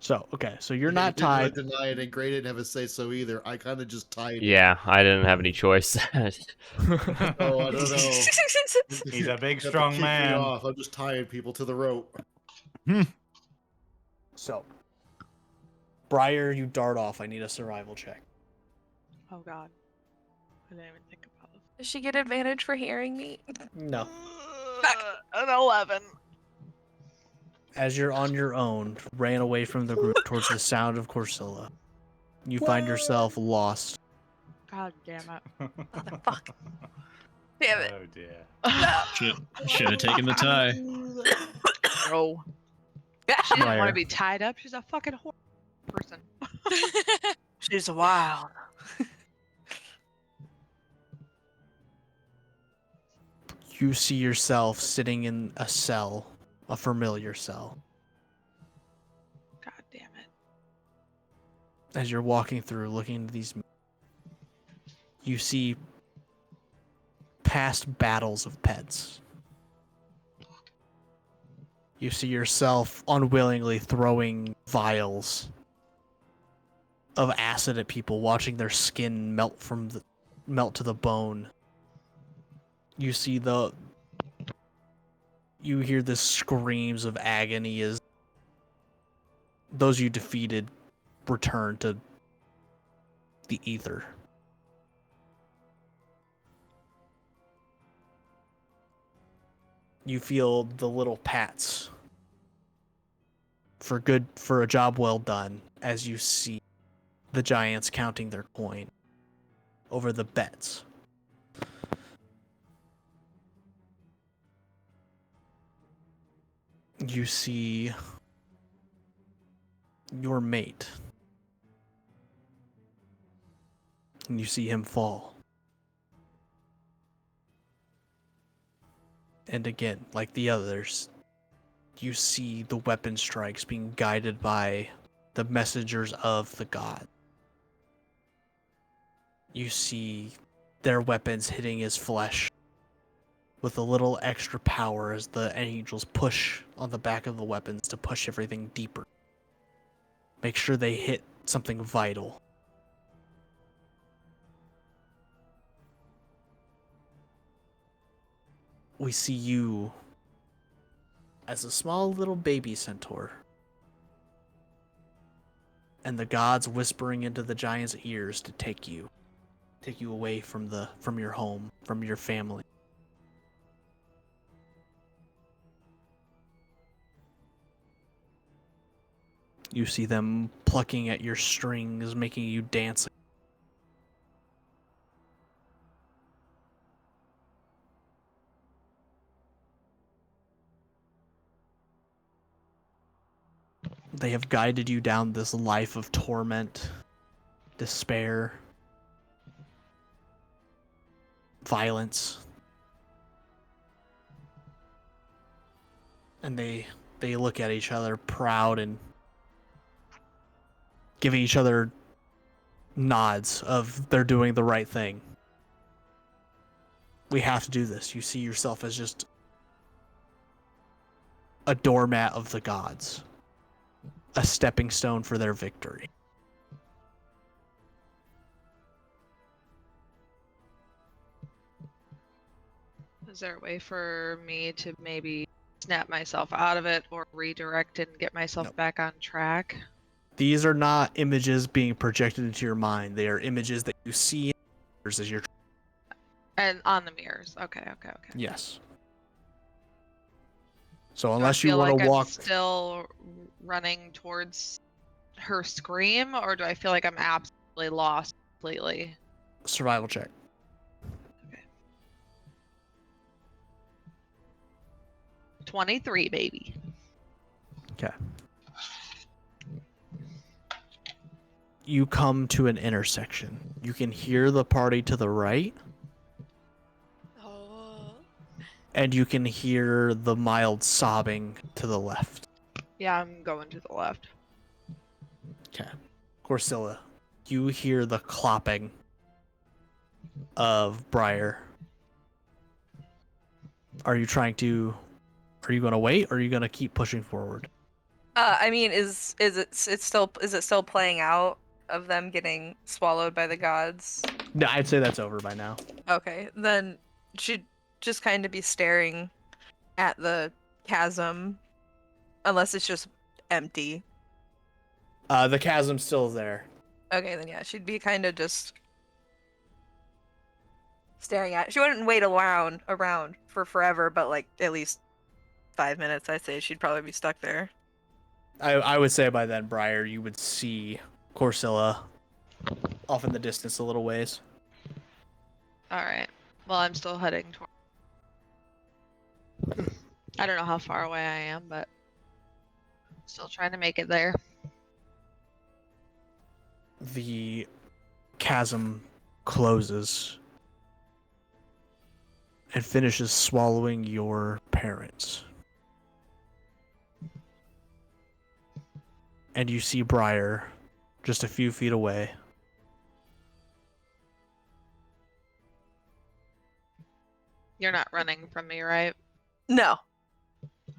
So, okay, so you're You not didn't wanna tied. deny it, and Gray didn't have a say so either. I kind of just tied. Yeah, I didn't have any choice. Oh, I don't know. He's a big, You have to strong kick me man. off. I'm just tying people to the rope. So, Briar, you dart off. I need a survival check. Oh god. I didn't even think about it. Does she get advantage for hearing me? No. An 11. As you're on your own, ran away from the group towards the sound of Corsilla, you find yourself lost. God damn it. What the fuck? Damn it. Oh dear. Should have taken the tie. No. She didn't Briar. want to be tied up. She's a fucking horrible person. She's wild. You see yourself sitting in a cell, a familiar cell. God damn it. As you're walking through, looking into these, you see past battles of pets. You see yourself unwillingly throwing vials of acid at people, watching their skin melt to the bone. You see you hear the screams of agony as those you defeated return to the ether. You feel the little pats for a job well done as you see the giants counting their coin over the bets. You see your mate. And you see him fall. And again, like the others, you see the weapon strikes being guided by the messengers of the god. You see their weapons hitting his flesh with a little extra power as the angels push on the back of the weapons to push everything deeper. Make sure they hit something vital. We see you as a small little baby centaur. And the gods whispering into the giant's ears to take you away from your home, from your family. You see them plucking at your strings, making you dance. They have guided you down this life of torment, despair, violence. And they look at each other proud and giving each other nods of they're doing the right thing. We have to do this. You see yourself as just a doormat of the gods, a stepping stone for their victory. Is there a way for me to maybe snap myself out of it or redirect it and get myself back on track? These are not images being projected into your mind. They are images that you see as you're... And on the mirrors. Okay. Yes. So Do unless I you feel want like to walk... I'm still running towards her scream, or do I feel like I'm absolutely lost completely? Survival check. Okay. 23, baby. Okay. You come to an intersection. You can hear the party to the right, Oh. and you can hear the mild sobbing to the left. Yeah, I'm going to the left. Okay. Corsilla, you hear the clopping of Briar. Are you going to wait, or are you going to keep pushing forward? I mean, is it still playing out of them getting swallowed by the gods? No, I'd say that's over by now. Okay, then she'd just kind of be staring at the chasm, unless it's just empty. The chasm's still there. Okay, then yeah, she'd be kind of just staring at it. She wouldn't wait around for forever, but like at least 5 minutes, I'd say she'd probably be stuck there. I would say by then, Briar, you would see Corsilla off in the distance a little ways. All right. Well, I'm still heading toward. I don't know how far away I am, but still trying to make it there. The chasm closes and finishes swallowing your parents. And you see Briar just a few feet away. You're not running from me, right? No.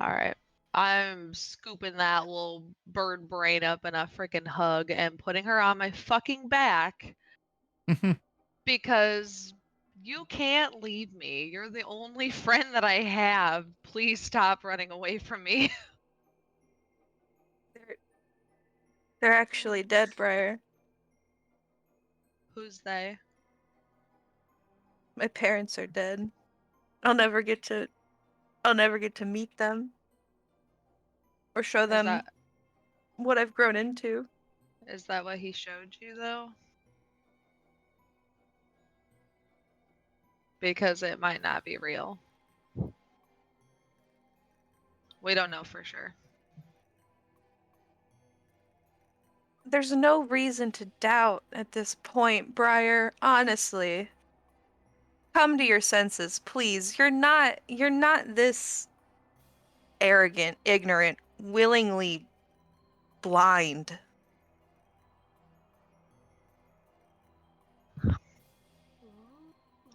All right. I'm scooping that little bird brain up in a freaking hug and putting her on my fucking back because you can't leave me. You're the only friend that I have. Please stop running away from me. They're actually dead, Briar. Who's they? My parents are dead. I'll never get to meet them or show them what I've grown into. Is that what he showed you, though? Because it might not be real. We don't know for sure. There's no reason to doubt at this point, Briar. Honestly. Come to your senses, please. You're not this arrogant, ignorant, willingly blind.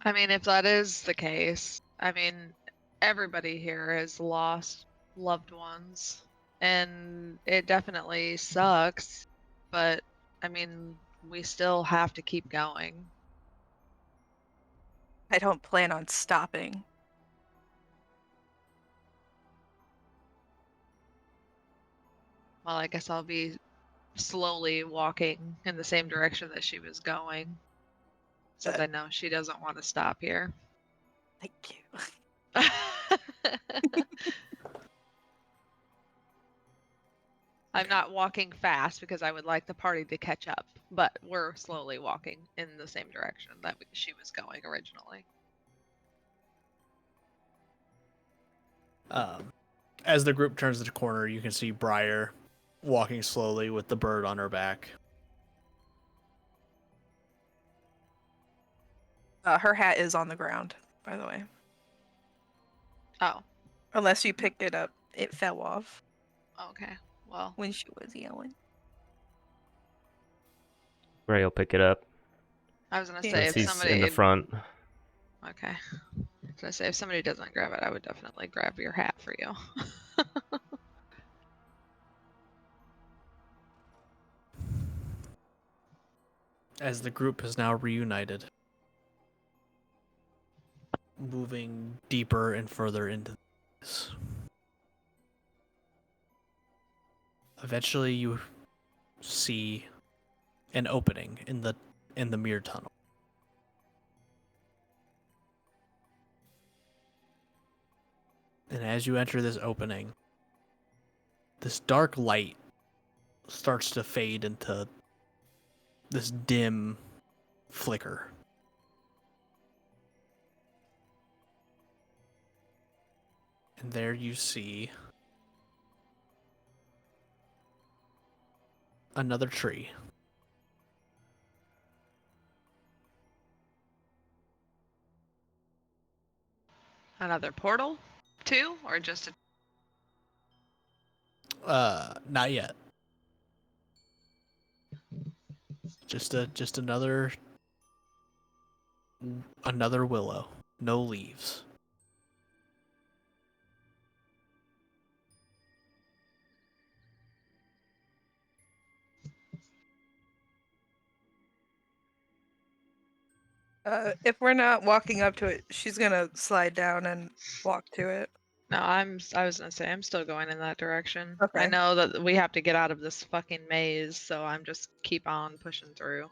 I mean, if that is the case, I mean, everybody here has lost loved ones, and it definitely sucks, but I mean, we still have to keep going. I don't plan on stopping. Well, I guess I'll be slowly walking in the same direction that she was going, since I know she doesn't want to stop here. Thank you. I'm not walking fast because I would like the party to catch up, but we're slowly walking in the same direction that she was going originally. As the group turns the corner, you can see Briar walking slowly with the bird on her back. Her hat is on the ground, by the way. Oh. Unless you picked it up. It fell off. Okay. Well. When she was yelling. Ray will pick it up. I was gonna say if he's somebody in the front. Okay. I was gonna say if somebody doesn't grab it, I would definitely grab your hat for you. As the group is now reunited, moving deeper and further into this. Eventually you see an opening in the mirror tunnel. And as you enter this opening, this dark light starts to fade into this dim flicker. And there you see another tree. Another portal? Two? Or just Not yet. Just another willow. No leaves. If we're not walking up to it, she's gonna slide down and walk to it. No, I was gonna say I'm still going in that direction. I Okay. know that we have to get out of this fucking maze, so I'm just keep on pushing through.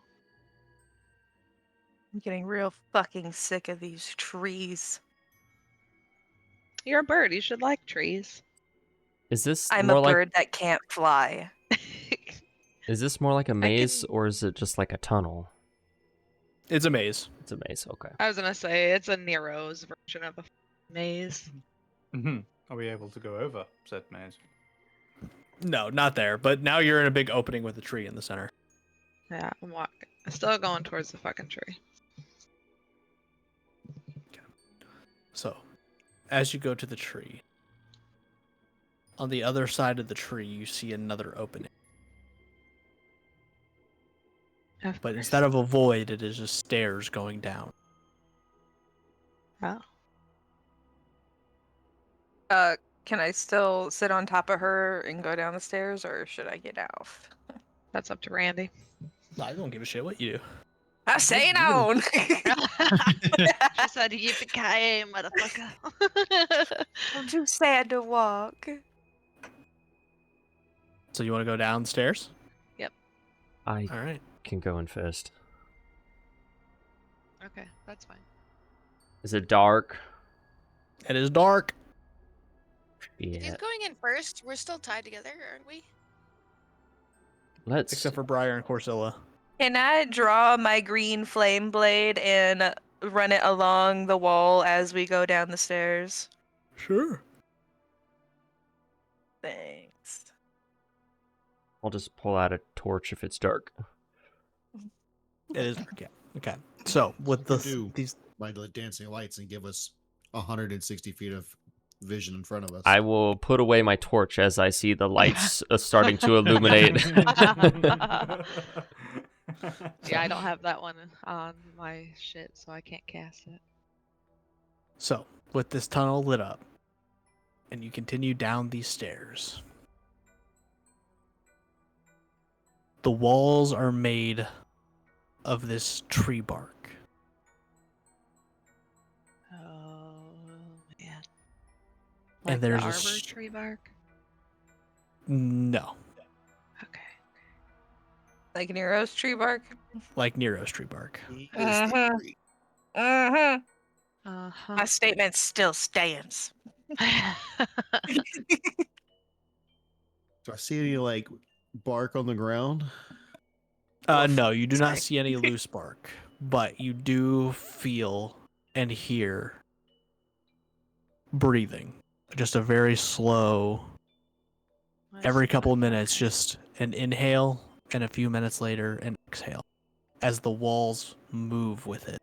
I'm getting real fucking sick of these trees. You're a bird. You should like trees. Is this I'm more a like bird that can't fly. is this more like a I maze can- or is it just like a tunnel? It's a maze. It's a maze, okay. I was gonna say it's a Nero's version of a maze. Are we able to go over said maze? No, not there. But now you're in a big opening with a tree in the center. Yeah, I'm walking. I'm still going towards the fucking tree. So, as you go to the tree, on the other side of the tree, you see another opening. Of But course. instead of a void, it is just stairs going down. Oh. Can I still sit on top of her and go down the stairs, or should I get off? That's up to Randy. I don't give a shit what you do. I'm staying on. She said, "Yippee-ki-yay, motherfucker." I'm too sad to walk. So you want to go downstairs? I All right. can go in first. Okay, that's fine. Is it dark? It is dark. He's Yeah. going in first. We're still tied together, aren't we? Let's Except for Briar and Corsilla. Can I draw my green flame blade and run it along the wall as we go down the stairs? Sure. Thanks. I'll just pull out a torch if it's dark. It is dark, yeah. Okay. So, with the Do these by the dancing lights and give us 160 feet of vision in front of us. I will put away my torch as I see the lights starting to illuminate. Yeah, I don't have that one on my shit, so I can't cast it. So, with this tunnel lit up, and you continue down these stairs, the walls are made of this tree bark. Oh man. And Like there's the a arbor s- tree bark. No, Okay. Like Nero's tree bark? like Nero's tree bark. He is Uh-huh. the tree. Mm-hmm. Uh-huh. My statement still stands. Do I see any like bark on the ground? No, you do Sorry. not see any loose bark, but you do feel and hear breathing. Just a very slow, every couple of minutes, just an inhale, and a few minutes later, an exhale, as the walls move with it.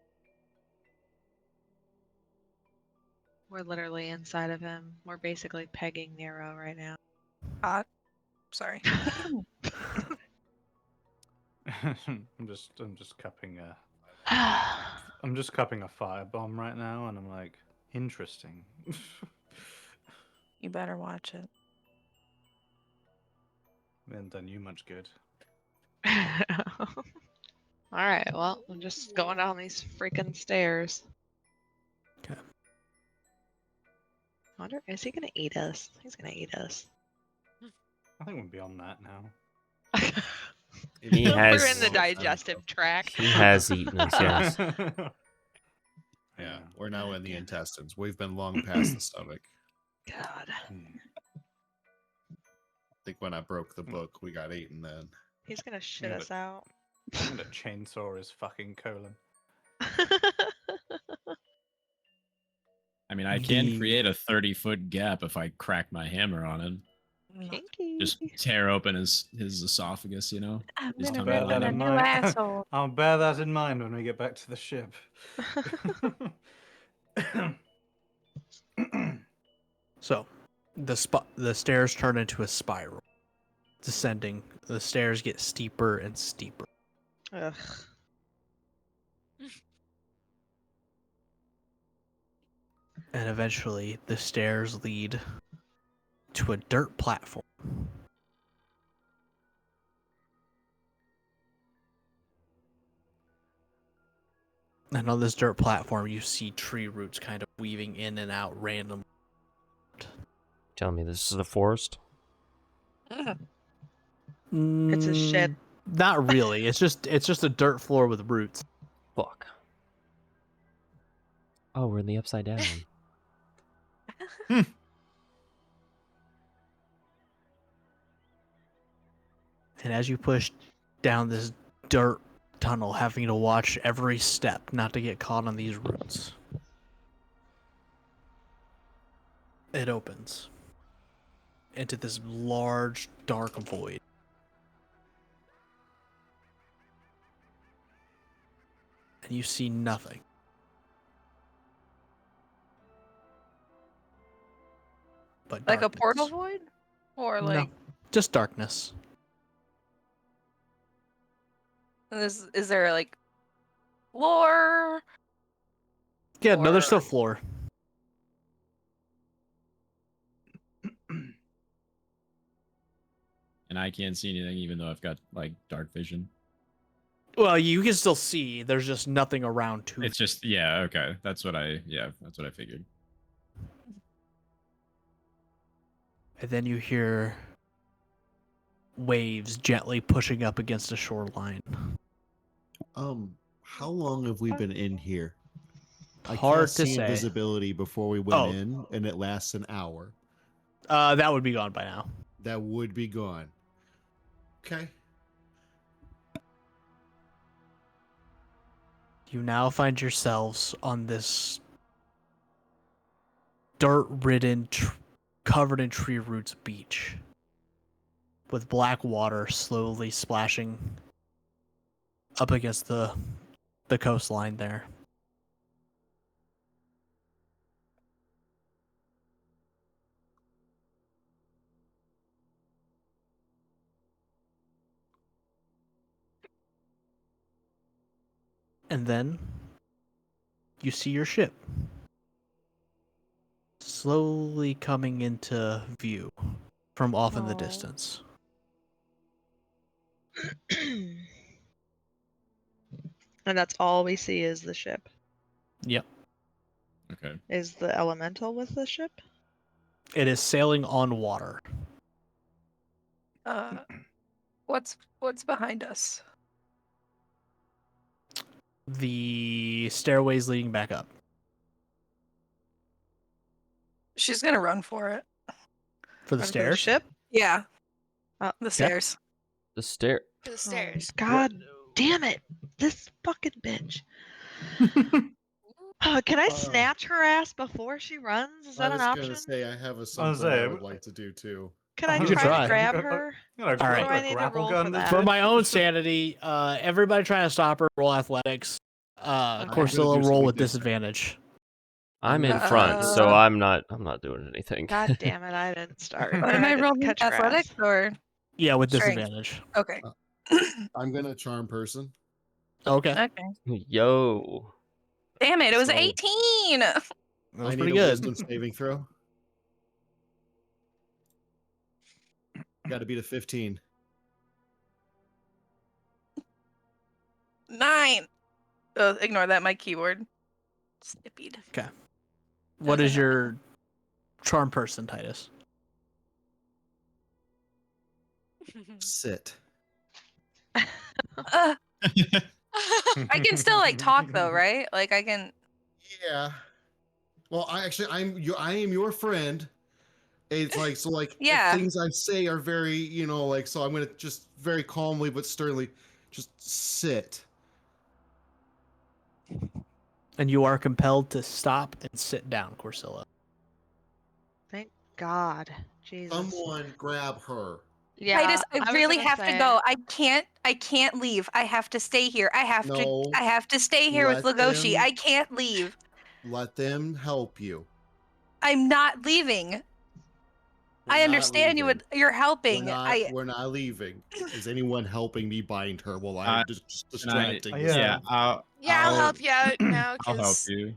We're literally inside of him. We're basically pegging Nero right now. Hot. Sorry. I'm just cupping a firebomb right now, and I'm like, interesting. You better watch it. We haven't done you much good. Alright, well, I'm just going down these freaking stairs. Okay. I wonder, is he gonna eat us? He's gonna eat us. I think we're beyond that now. He We're has- in the digestive tract. He has eaten us, yes. Yeah, we're now in the intestines. We've been long past the stomach. God. I think when I broke the book, we got eaten then. He's gonna shit Yeah, us out. I'm gonna chainsaw his fucking colon. I mean, I can The- create a 30-foot gap if I crack my hammer on it. Kinky. Just tear open his esophagus, you know? I'm Just gonna bear rip that on a in new mind. asshole. I'll bear that in mind when we get back to the ship. So, the stairs turn into a spiral, descending. The stairs get steeper and steeper. Ugh. And eventually, the stairs lead to a dirt platform. And on this dirt platform, you see tree roots kind of weaving in and out randomly. Tell me this is the forest? It's a shit. Not really. It's just a dirt floor with roots. Fuck. Oh, we're in the upside down. And as you push down this dirt tunnel, having to watch every step not to get caught on these roots, it opens into this large, dark void. And you see nothing. But Like a darkness. portal void? Or like No, just darkness. is there like floor? Yeah, no, there's Or- still floor. And I can't see anything, even though I've got like dark vision. Well, you can still see. There's just nothing around to. It's just okay. That's what I figured. And then you hear waves gently pushing up against the shoreline. How long have we been in here? I Hard cast to see say. invisibility before we went Oh. in, and it lasts an hour. That would be gone by now. That would be gone. Okay. You now find yourselves on this dirt-ridden, covered in tree roots beach, with black water slowly splashing up against the coastline there. And then you see your ship slowly coming into view from off in the Oh. distance. And that's all we see is the ship. Yep. Okay. Is the elemental with the ship? It is sailing on water. What's behind us? The stairways leading back up. She's gonna run for it. For the Run for stairs? ship? Yeah. Oh. The stairs. The stair. To the stairs. God damn it. This fucking bitch. Can I snatch her ass before she runs? Is that I an was option? gonna say I have a I was something I saying- would like to do too. Can I You can try try. to grab her? You know, All right. Or do I need to grapple roll gun for this that? For bitch? my own sanity, everybody trying to stop her, roll athletics. I'm gonna Corsilla do roll something with different. disadvantage. I'm in front, so Uh, I'm not doing anything. God damn it, I didn't start. What am I didn't rolling? catch her ass. Athletics or Yeah, with Strength. disadvantage. okay. I'm gonna charm person. Okay. Okay. Yo. Damn it! It was So- 18. That I was need pretty a good. wisdom saving throw. Got to beat a 15. 9. Ignore that. My keyboard snippied. What is your charm person, Titus? Sit. I can still like talk though, right? Like I can. Yeah. Well, I am your friend. It's like so like Yeah. things I say are very, like so I'm gonna just very calmly but sternly just sit. And you are compelled to stop and sit down, Corsilla. Thank God. Jesus. Someone grab her. Yeah, Titus, I was really gonna have to say- go. I can't leave. I have to stay here. I have No, to stay here with let Legoshi. them- I can't leave. Let them help you. I'm not leaving. We're I not understand leaving. you're helping. We're not leaving. Is anyone helping me bind her while I'm just distracting? I- this yeah. thing? I'll help you out now. I'll help 'cause- you.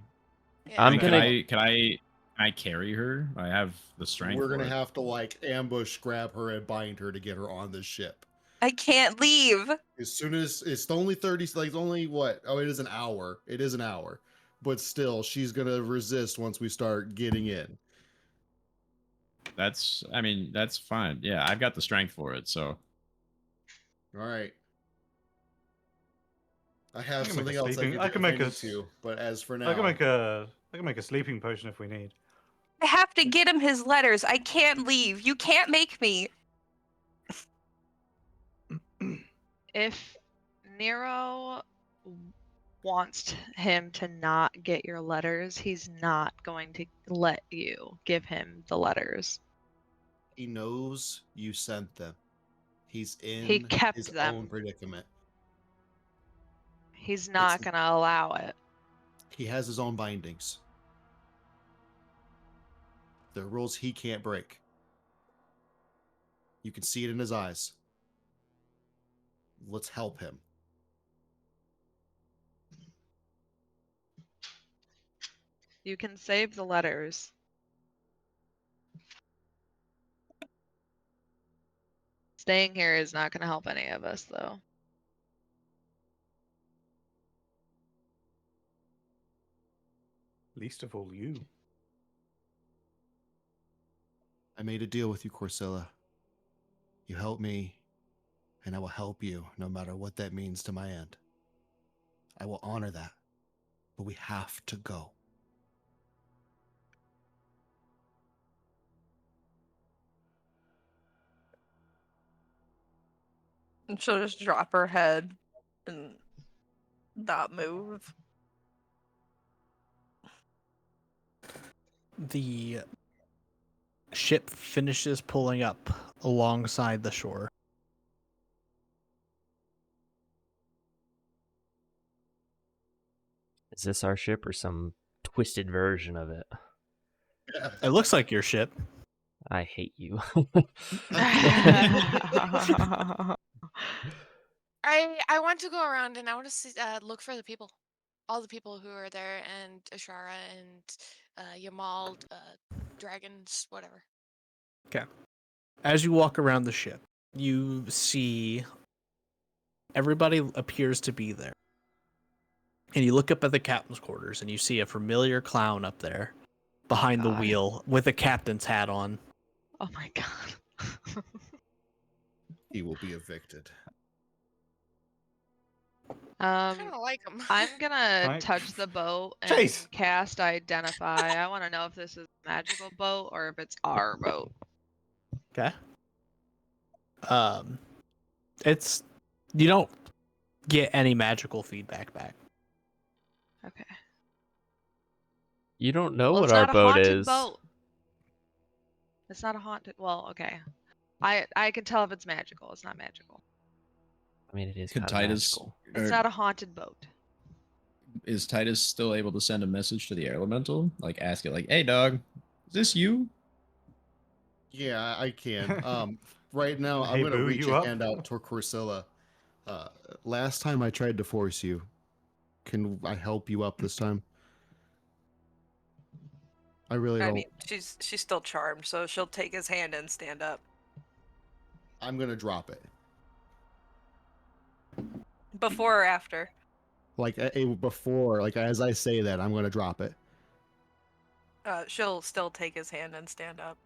Yeah. I'm Can gonna- I carry her? I have the strength. We're for gonna it. have to like ambush, grab her, and bind her to get her on the ship. I can't leave. As soon as it's only 30, like only what? Oh, it is an hour. It is an hour. But still, she's gonna resist once we start getting in. I mean, that's fine. Yeah, I've got the strength for it, so. All right. I have I can make something a else I sleeping- can I do can if I make a need to, but as for now, I can make a sleeping potion if we need. I have to get him his letters. I can't leave. You can't make me. If Nero wants him to not get your letters, he's not going to let you give him the letters. he knows you sent them. He's He in kept his them. own predicament. He's not It's- going to allow it. He has his own bindings. There are rules he can't break. You can see it in his eyes. Let's help him. You can save the letters. Staying here is not going to help any of us, though. Least of all you. I made a deal with you, Corsilla. You help me, and I will help you, no matter what that means to my end. I will honor that, but we have to go. And she'll just drop her head and not move. The ship finishes pulling up alongside the shore. Is this our ship or some twisted version of it? It looks like your ship. I hate you. I want to go around and I want to see, look for the people, all the people who are there, and Ashara and Yamal, dragons, whatever. Okay. As you walk around the ship, you see everybody appears to be there. And you look up at the captain's quarters and you see a familiar clown up there behind the God. wheel with a captain's hat on. Oh my god. He will be evicted. I kind of like them. I'm gonna Right. touch the boat and Chase! cast Identify. I want to know if this is a magical boat or if it's our boat. Okay. It's you don't get any magical feedback back. Okay. You don't know Well, what it's our not a boat haunted is. boat. It's not a haunted. Well, okay. I can tell if it's magical. It's not magical. I mean, it is Could kind of Titus, magical. It's not a haunted boat. is Titus still able to send a message to the elemental? Like ask it like, hey dog, is this you? Yeah, I can. Right now, I'm Hey, gonna boo, reach you a up? hand out toward Corsilla. Last time I tried to force you. Can I help you up this time? I really I don't. mean, she's still charmed, so she'll take his hand and stand up. I'm gonna drop it. Before or after? Like before, like as I say that, I'm gonna drop it. She'll still take his hand and stand up.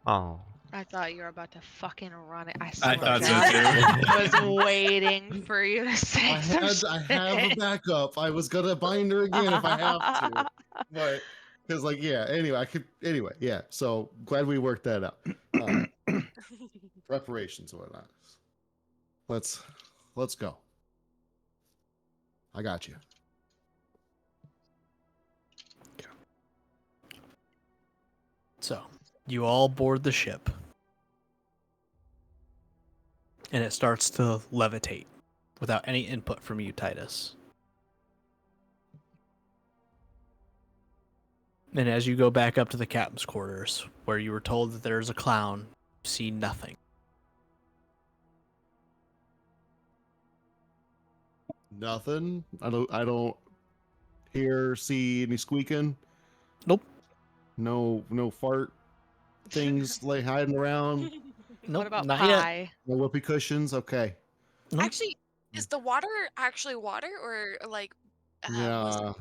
Oh. I thought you were about to fucking run it. I I swear thought to so God. too. I was waiting for you to say some I have a shit. backup. I was gonna bind her again if I have to, but because like yeah. Anyway, yeah. So glad we worked that out. Preparations and whatnot. Let's go. I got you. So, you all board the ship. And it starts to levitate without any input from you, Titus. And as you go back up to the captain's quarters, where you were told that there's a clown, you see nothing. Nothing. I don't hear, see any squeaking. Nope. No fart things like hiding around. Nope, What about not yet. pie? No whoopee cushions. Okay. Nope. Actually, is the water actually water or like was Yeah.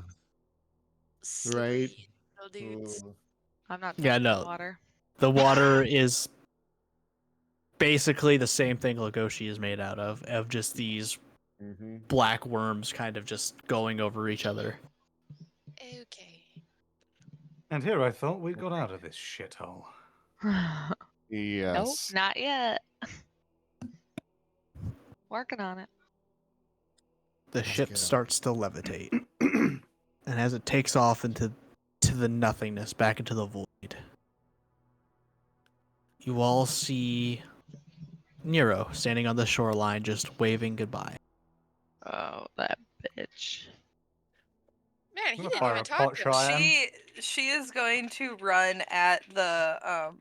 Right. slippery little dudes? I'm not Yeah, touching the no. water. The water is basically the same thing Legoshi is made out of just these black worms kind of just going over each other. Okay. And here I thought we got out of this shithole. Nope, Yes. not yet. Working on it. The Let's ship get out. starts to levitate, and as it takes off into the nothingness, back into the void, you all see Nero standing on the shoreline, just waving goodbye. Oh, that bitch. Man, he What a didn't fire even a talk pot, to us. Cheyenne. She is going to run at the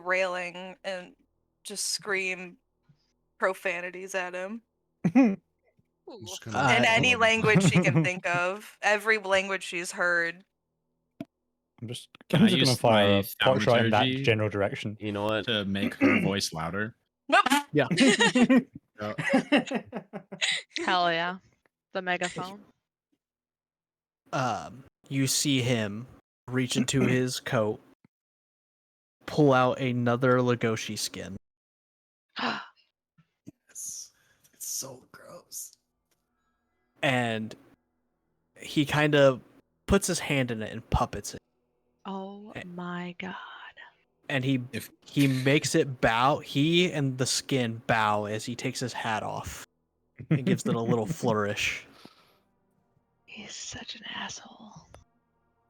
railing and just scream profanities at him I'm Ooh. just gonna in any follow. language she can think of. Every language she's heard. I'm just Can I'm I just gonna use fire my a pot shot in that thaumaturgy general direction. You know what? to make her voice louder? Nope. No. Hell yeah. The megaphone. You see him reach into his coat, pull out another Legoshi skin, It's so gross. and he kind of puts his hand in it and puppets it. Oh my god. And he makes it bow. He and the skin bow as he takes his hat off and gives it a little flourish. He's such an asshole.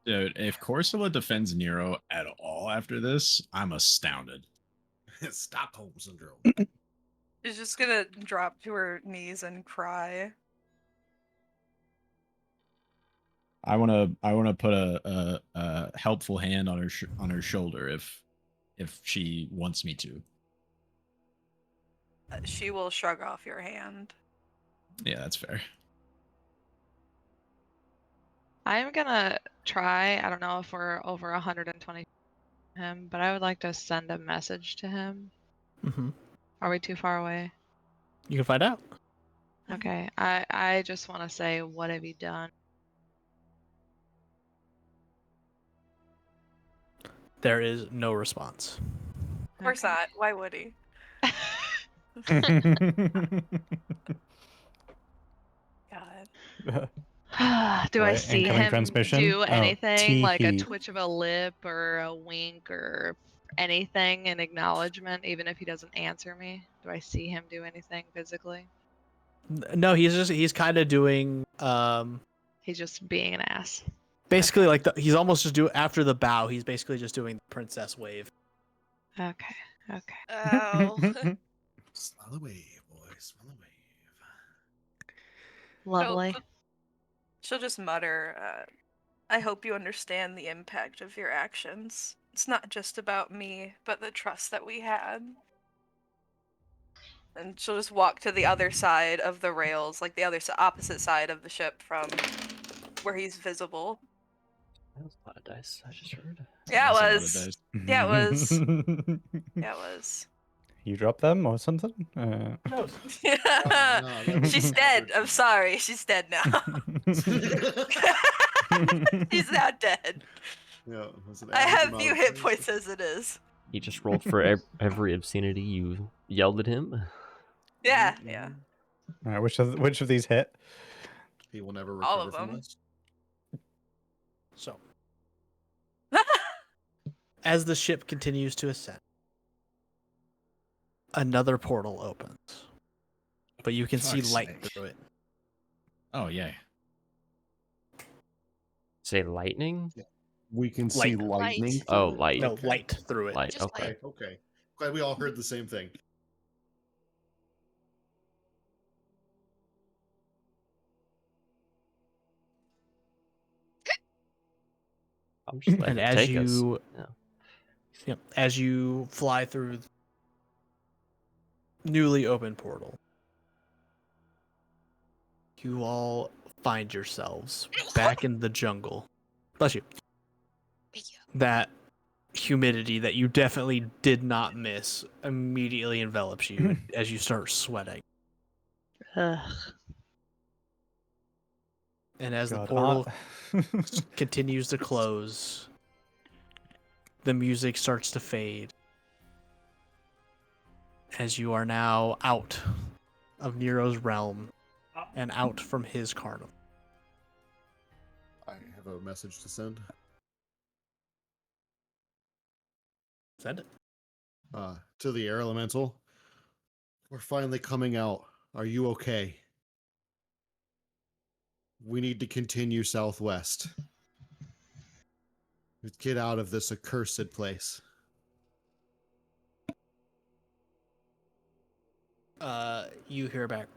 Dude, if Corsola defends Nero at all after this, I'm astounded. Stockholm syndrome. She's just gonna drop to her knees and cry. I wanna put a helpful hand on her shoulder if she wants me to. She will shrug off your hand. Yeah, that's fair. I'm gonna try. I don't know if we're over 120 him, but I would like to send a message to him. Mm-hmm. Are we too far away? You can find out. Okay. I just want to say, what have you done? There is no response. Of course not. Why would he? God. Do I Right, see incoming him transmission. do Oh, anything like a tee-hee. twitch of a lip or a wink or anything in acknowledgement, even if he doesn't answer me? Do I see him do anything physically? No, he's kind of doing He's just being an ass. basically like he's almost just doing after the bow. He's basically just doing the princess wave. Okay. Okay. Oh. Smell the wave, boys. Smell the wave. Lovely. She'll just mutter, I hope you understand the impact of your actions. It's not just about me, but the trust that we had. And she'll just walk to the other side of the rails, like the opposite side of the ship from where he's visible. That was a lot of dice, I just heard. Yeah, it That's a lot of was. dice. Yeah, it was. Yeah, it was. You dropped them or something? No, that was She's dead. I'm sorry. She's dead now. She's now dead. Yeah, it was an I average have amount few of hit dice. points as it is. He just rolled for every obscenity you yelled at him. Yeah, Mhm, yeah. mhm. All right, which of these hit? He will never All recover of from them. this. So as the ship continues to ascend, another portal opens, but you can see Fuck's light sake. through it. Oh yeah. Say lightning? We can see Light. lightning. Light. Oh, through it? light. No, Okay. light through it. Light. Just Okay. light. Okay. Glad we all heard the same thing. I'm just letting And it as take us. you, Yeah. yep, as you fly through the newly opened portal, you all find yourselves back in the jungle. Bless you. Thank you. That humidity that you definitely did not miss immediately envelops you as you start sweating. Ugh. And as the God, portal continues to close, the music starts to fade. As you are now out of Nero's realm and out from his carnival. I have a message to send. Send it. To the air elemental. We're finally coming out. Are you okay? We need to continue southwest. Let's get out of this accursed place. You hear back.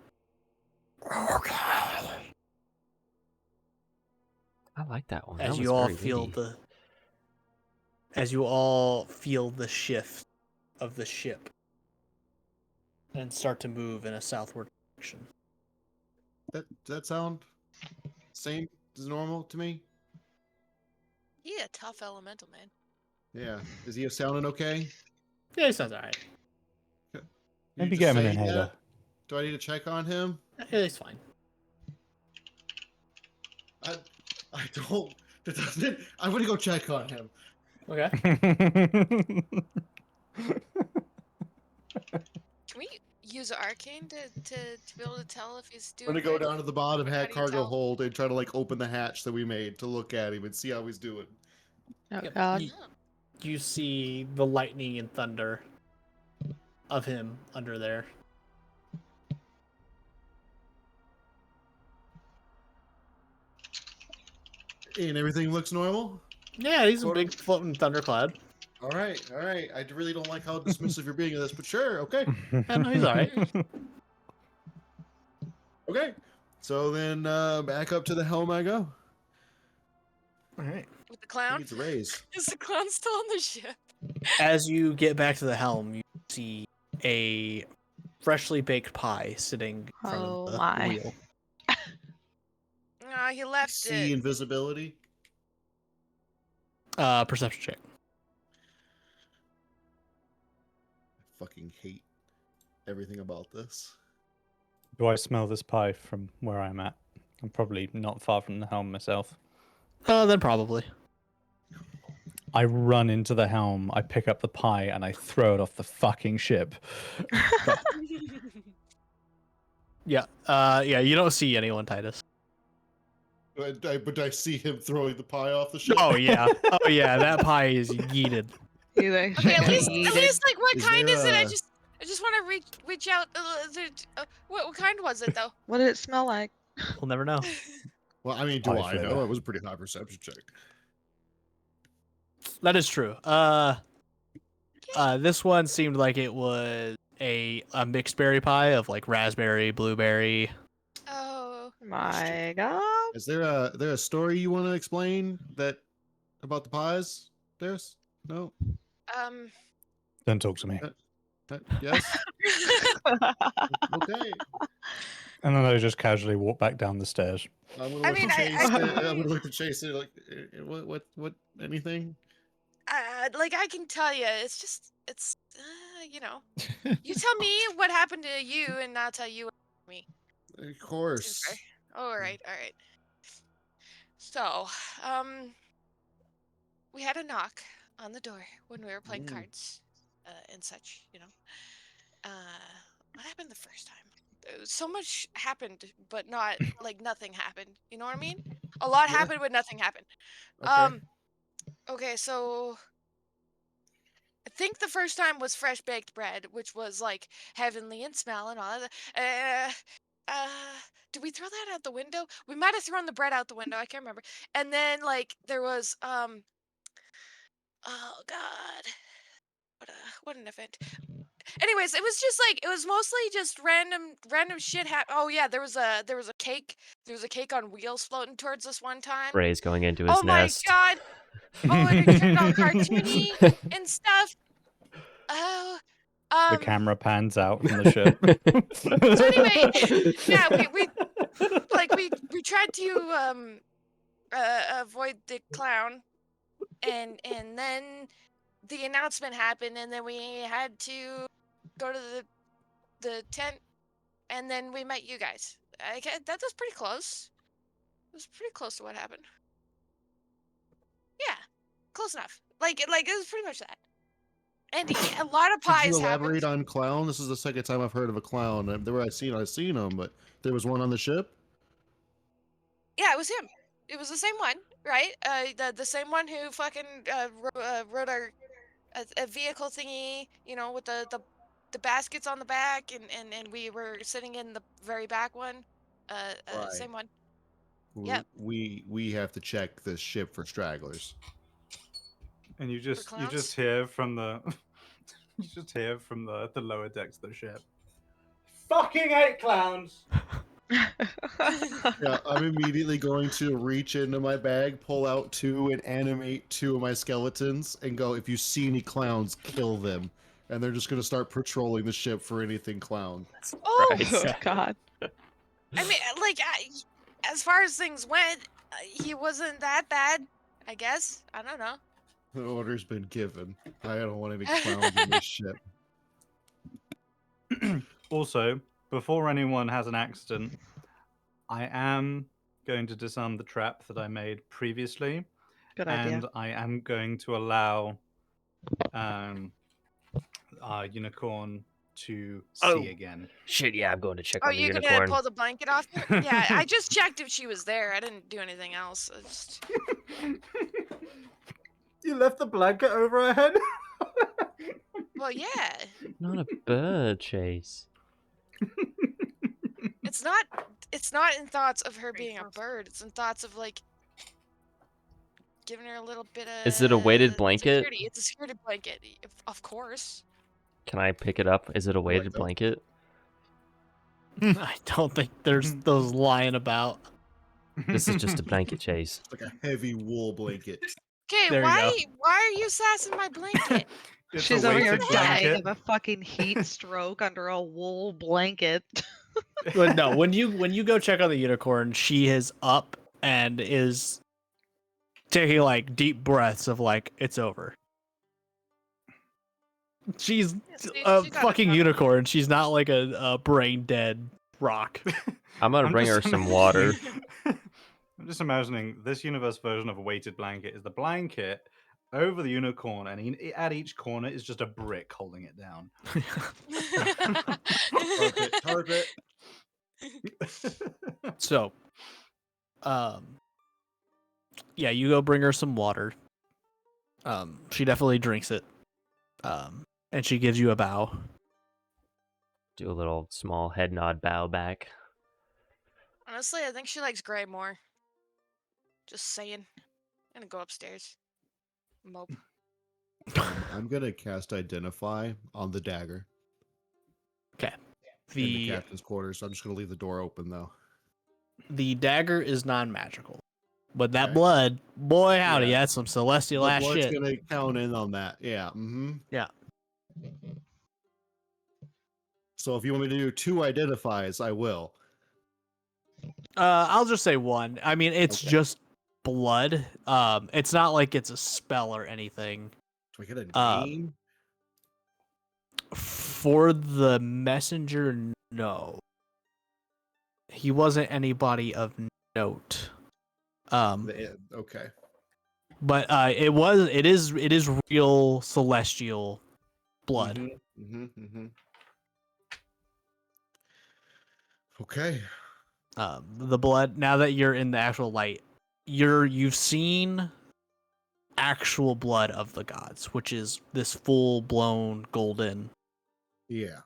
I like that one. As That you was all very feel witty. the shift of the ship and start to move in a southward direction. Does that sound same as normal to me? Yeah, tough elemental, man. Yeah. Is he sounding okay? Yeah, it sounds alright. You Maybe just get him an saying inhaler. that? Do I need to check on him? Yeah, it's fine. I don't. It doesn't. I'm gonna go check on him. Okay. Can we use arcane to be able to tell if he's I'm doing gonna go good? down to the bottom How hat do you cargo tell? hold and try to like open the hatch that we made to look at him and see how he's doing. Oh Yep. God. You see the lightning and thunder of him under there. And everything looks normal. Yeah, he's a Sort of. big floating thundercloud. All right, all right. I really don't like how dismissive you're being of this, but sure, okay, Yeah, no, he's alright. okay. So then back up to the helm I go. Alright. With the He clown? needs a raise. Is the clown still on the ship? As you get back to the helm, you see a freshly baked pie sitting in front Oh of the my. wheel. He left See it. invisibility. Perception check. I fucking hate everything about this. Do I smell this pie from where I'm at? I'm probably not far from the helm myself. Then probably. I run into the helm, I pick up the pie, and I throw it off the fucking ship. Yeah. Yeah, you don't see anyone, Titus. But I see him throwing the pie off the ship. Oh yeah. Oh yeah, that pie is yeeted. You Okay, actually at least yeeted. like what Is kind there is it? a- I just want to reach out. What kind was it though? What did it smell like? We'll never know. Well, I mean, do Pie I flavor. know? It was a pretty high perception check. That is true. This one seemed like it was a mixed berry pie of like raspberry, blueberry. Oh, My God. Is there a story you want to explain that about the pies? There's no. Don't talk to me. Yes. Okay. And then I just casually walk back down the stairs. I'm gonna I look mean, to I- Chase. I- I'm gonna look to Chase. Like, what? Anything? like I can tell you, it's you know, you tell me what happened to you, and I'll tell you what happened to me. Of Seems course. fair. All right, all right. So, we had a knock on the door when we were playing cards, and such, you know. What happened the first time? So much happened, but not like nothing happened. You know what I mean? A lot Yeah. happened, but nothing happened. Okay. Okay, so I think the first time was fresh baked bread, which was like heavenly in smell and all of that. Did we throw that out the window? We might have thrown the bread out the window. I can't remember. And then like there was oh god, what an event. Anyways, it was just like it was mostly just random shit happen. Oh yeah, there was a cake. There was a cake on wheels floating towards us one time. Ray's going into his Oh my nest. god. Oh, and it turned all cartoony and stuff. Oh, The camera pans out from the ship. So anyway, yeah, we tried to avoid the clown, and then the announcement happened, and then we had to go to the tent, and then we met you guys. That was pretty close. It was pretty close to what happened. Yeah, close enough. Like it was pretty much that. And a lot of Could you pies elaborate happened. on clown? This is the second time I've heard of a clown. There were I've seen them, but there was one on the ship. Yeah, it was him. It was the same one, right? The same one who fucking rode our a vehicle thingy, you know, with the baskets on the back, and we were sitting in the very back one. Right. Same one. Yep. We have to check the ship for stragglers. And you just clowns? hear from the you just hear from the lower decks of the ship. Fucking hate clowns. Yeah, I'm immediately going to reach into my bag, pull out 2, and animate 2 of my skeletons, and go, if you see any clowns, kill them. And they're just going to start patrolling the ship for anything clown. Oh Christ. God. I mean, like, as far as things went, he wasn't that bad. I guess. I don't know. The order's been given. I don't want any clowns in this ship. Also, before anyone has an accident, I am going to disarm the trap that I made previously. Good idea. And I am going to allow our unicorn to see again. Shit, yeah, I'm going to check Oh, on the you gonna unicorn. pull the blanket off? Yeah, I just checked if she was there. I didn't do anything else. I just... You left the blanket over her head? Well, yeah. Not a bird, Chase. It's not in thoughts of her being a bird. It's in thoughts of like giving her a little bit of Is it a weighted blanket? security. It's a security blanket. Of course. Can I pick it up? Is it a weighted that? blanket? I don't think there's those lying about. This is just a blanket, Chase. It's like a heavy wool blanket. Okay, There you why are you sassing my blanket? It's She's a over here weighted dying blanket. of a fucking heat stroke under a wool blanket. But no, when you go check on the unicorn, she is up and is taking like deep breaths of like it's over. She's a she got it fucking done. unicorn. She's not like a brain dead rock. I'm gonna bring her just some water. I'm just imagining this universe version of a weighted blanket is the blanket over the unicorn, and at each corner is just a brick holding it down. Target. So, yeah, you go bring her some water. She definitely drinks it. And she gives you a bow. Do a little small head nod bow back. Honestly, I think she likes Gray more. Just saying. I'm gonna go upstairs. Mope. I'm gonna cast Identify on the dagger Okay. in the captain's quarters. So I'm just gonna leave the door open though. The dagger is non-magical, but that Okay. blood, boy howdy, Yeah. that's some celestial The ass blood's shit. gonna count in on that. Yeah. Mm-hmm. Yeah. So if you want me to do 2 identifies, I will. I'll just say 1. I mean, it's Okay. just blood. It's not like it's a spell or anything. Do I get a name? For the messenger, no. He wasn't anybody of note. Okay. But it is real celestial blood. Mm-hmm. Mm-hmm. Mm-hmm. Okay. The blood, now that you're in the actual light, you've seen actual blood of the gods, which is this full blown golden. Yeah.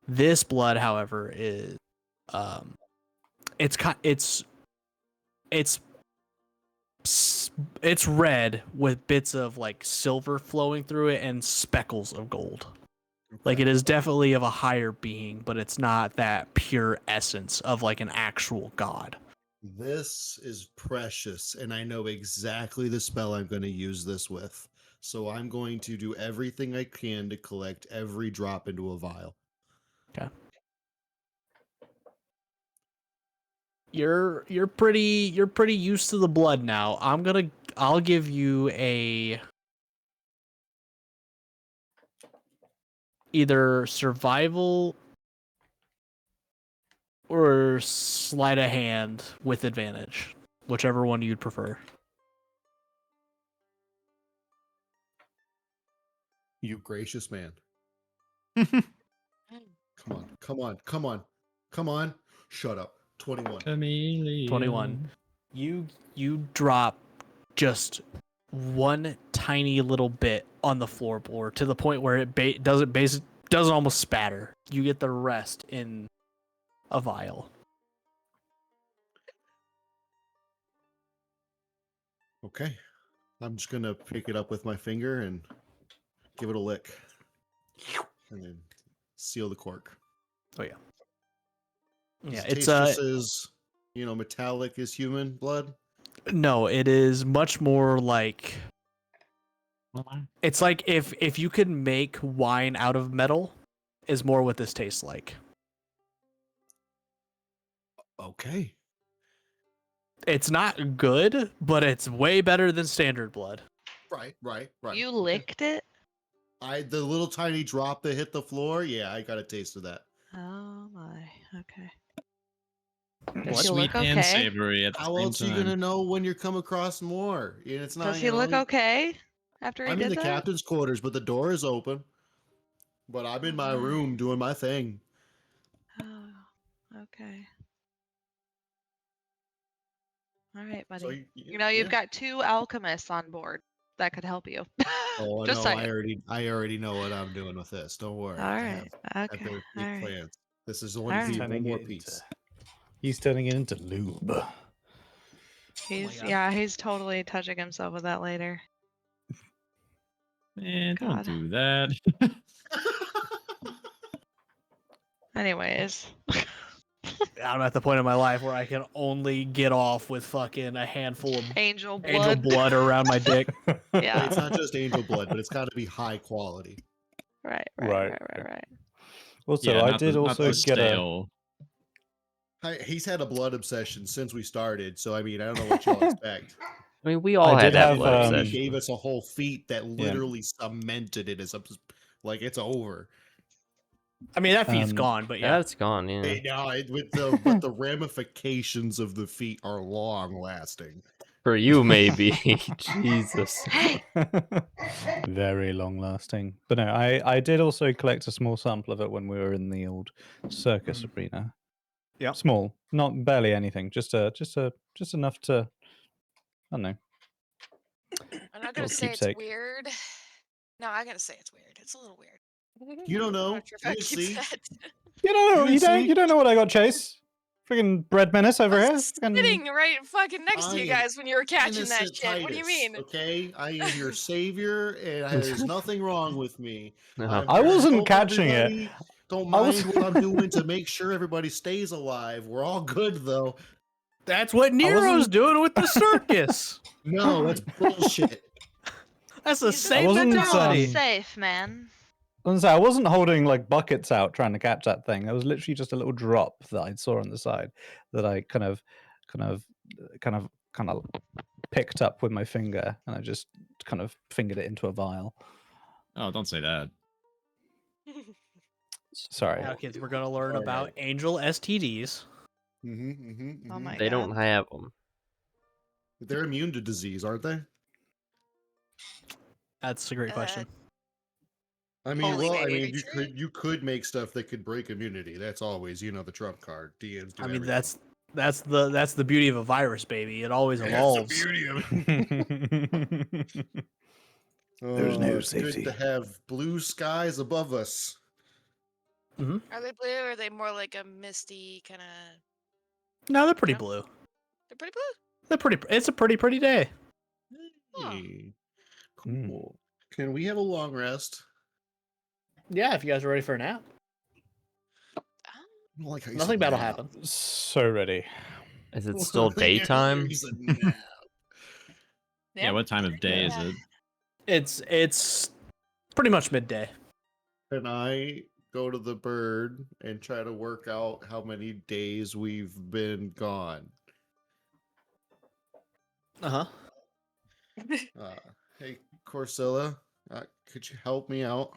This blood, however, is it's red with bits of like silver flowing through it and speckles of gold. Like it is definitely of a higher being, but it's not that pure essence of like an actual god. This is precious, and I know exactly the spell I'm going to use this with. So I'm going to do everything I can to collect every drop into a vial. Okay. You're pretty used to the blood now. I'll give you a either survival or sleight of hand with advantage, whichever one you'd prefer. You gracious man. Come on, come on, come on, come on. Shut up. 21. Chameleon. 21. You drop just one tiny little bit on the floorboard to the point where it doesn't almost spatter. You get the rest in a vial. Okay. I'm just going to pick it up with my finger and give it a lick. And then seal the cork. Oh yeah. Yeah, Does it it's taste just as, metallic as human blood? no, it is much more like it's like if you could make wine out of metal is more what this tastes like. Okay. It's not good, but it's way better than standard blood. Right. You licked it? The little tiny drop that hit the floor, yeah, I got a taste of that. Oh my. Okay. What? Does he Sweet look and okay? savory at the How same else are you time. gonna know when you come across more? And it's not. Does he look okay after he I'm did in the that? captain's quarters, but the door is open. But I'm in my room doing my thing. Oh, okay. All right, buddy. So You've got 2 alchemists on board that could help you. Oh Just no, saying. I already know what I'm doing with this. Don't worry. All I right. have Okay. very All big right. plans. This is All one, right. one more piece. He's turning it into lube. He's totally touching himself with that later. Man, don't God. do that. Anyways. I'm at the point in my life where I can only get off with fucking a handful of Angel angel blood. blood around my dick. Yeah. It's not just angel blood, but it's got to be high quality. Right. Also, Yeah, I not did the, also not the get a. stale. He's had a blood obsession since we started, so I mean, I don't know what y'all expect. I mean, we all I had did that have, blood He obsession. gave us a whole feat that literally cemented it as like it's over. I mean, that feat's Um, gone, but yeah. That's gone, yeah. Hey, now, but the ramifications of the feat are long lasting. For you, maybe. Jesus. Very long lasting. But no, I did also collect a small sample of it when we were in the old circus arena. Yep. Small, not barely anything. Just enough to, I don't know. I'm not gonna Little say it's keepsake. weird. No, I gotta say it's weird. It's a little weird. You don't I'm know. not sure if I You keep see. that. You don't know. You You see? don't know what I got, Chase. Freaking bread menace over I here. was Freaking- sitting right fucking next to I you am guys when you were catching that innocent shit. What do you Titus, mean? okay? I am your savior, and there's nothing wrong with me. Uh-huh. I'm I here to wasn't help catching it. everybody. Don't I was- mind what I'm doing to make sure everybody stays alive. We're all good, though. That's what Nero's wasn't- doing with the circus. No, that's bullshit. That's the He's same wasn't, mentality. safe, man. I wasn't holding like buckets out trying to catch that thing. It was literally just a little drop that I saw on the side that I kind of picked up with my finger, and I just kind of fingered it into a vial. Oh, don't say that. Sorry. Now, kids, we're gonna learn All about right. angel STDs. Oh my They god. don't have them. They're immune to disease, aren't they? That's a great question. I mean, Holy well, I baby mean, you could make stuff that could break immunity. That's always, the trump card. DMs do I mean, everything. that's the beauty of a virus, baby. It always evolves. That's the beauty of it. There's no It's good safety. to have blue skies above us. Are they blue or are they more like a misty kind of? No, they're pretty No? blue. They're pretty blue. They're pretty. It's a pretty day. Huh. Hey, cool. Can we have a long rest? Yeah, if you guys are ready for a nap. I don't like how you Nothing said bad will nap. happen. So ready. Is it still Yeah, daytime? you said nap. Yeah, what time of day is it? It's pretty much midday. Can I go to the bird and try to work out how many days we've been gone? Uh-huh. Hey, Corsilla, could you help me out?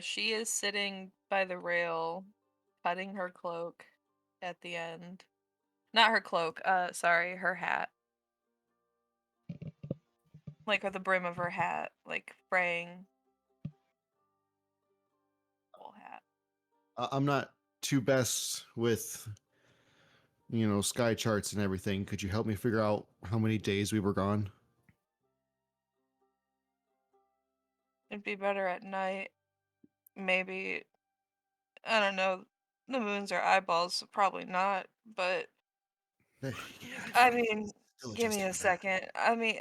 She is sitting by the rail, cutting her cloak at the end. Not her cloak, sorry, her hat. Like at the brim of her hat, like fraying. Whole hat. I'm not too best with, sky charts and everything. Could you help me figure out how many days we were gone? It'd be better at night. Maybe, I don't know. The moons are eyeballs, so probably not. But I mean, Still give me a adjusting that. second. I mean,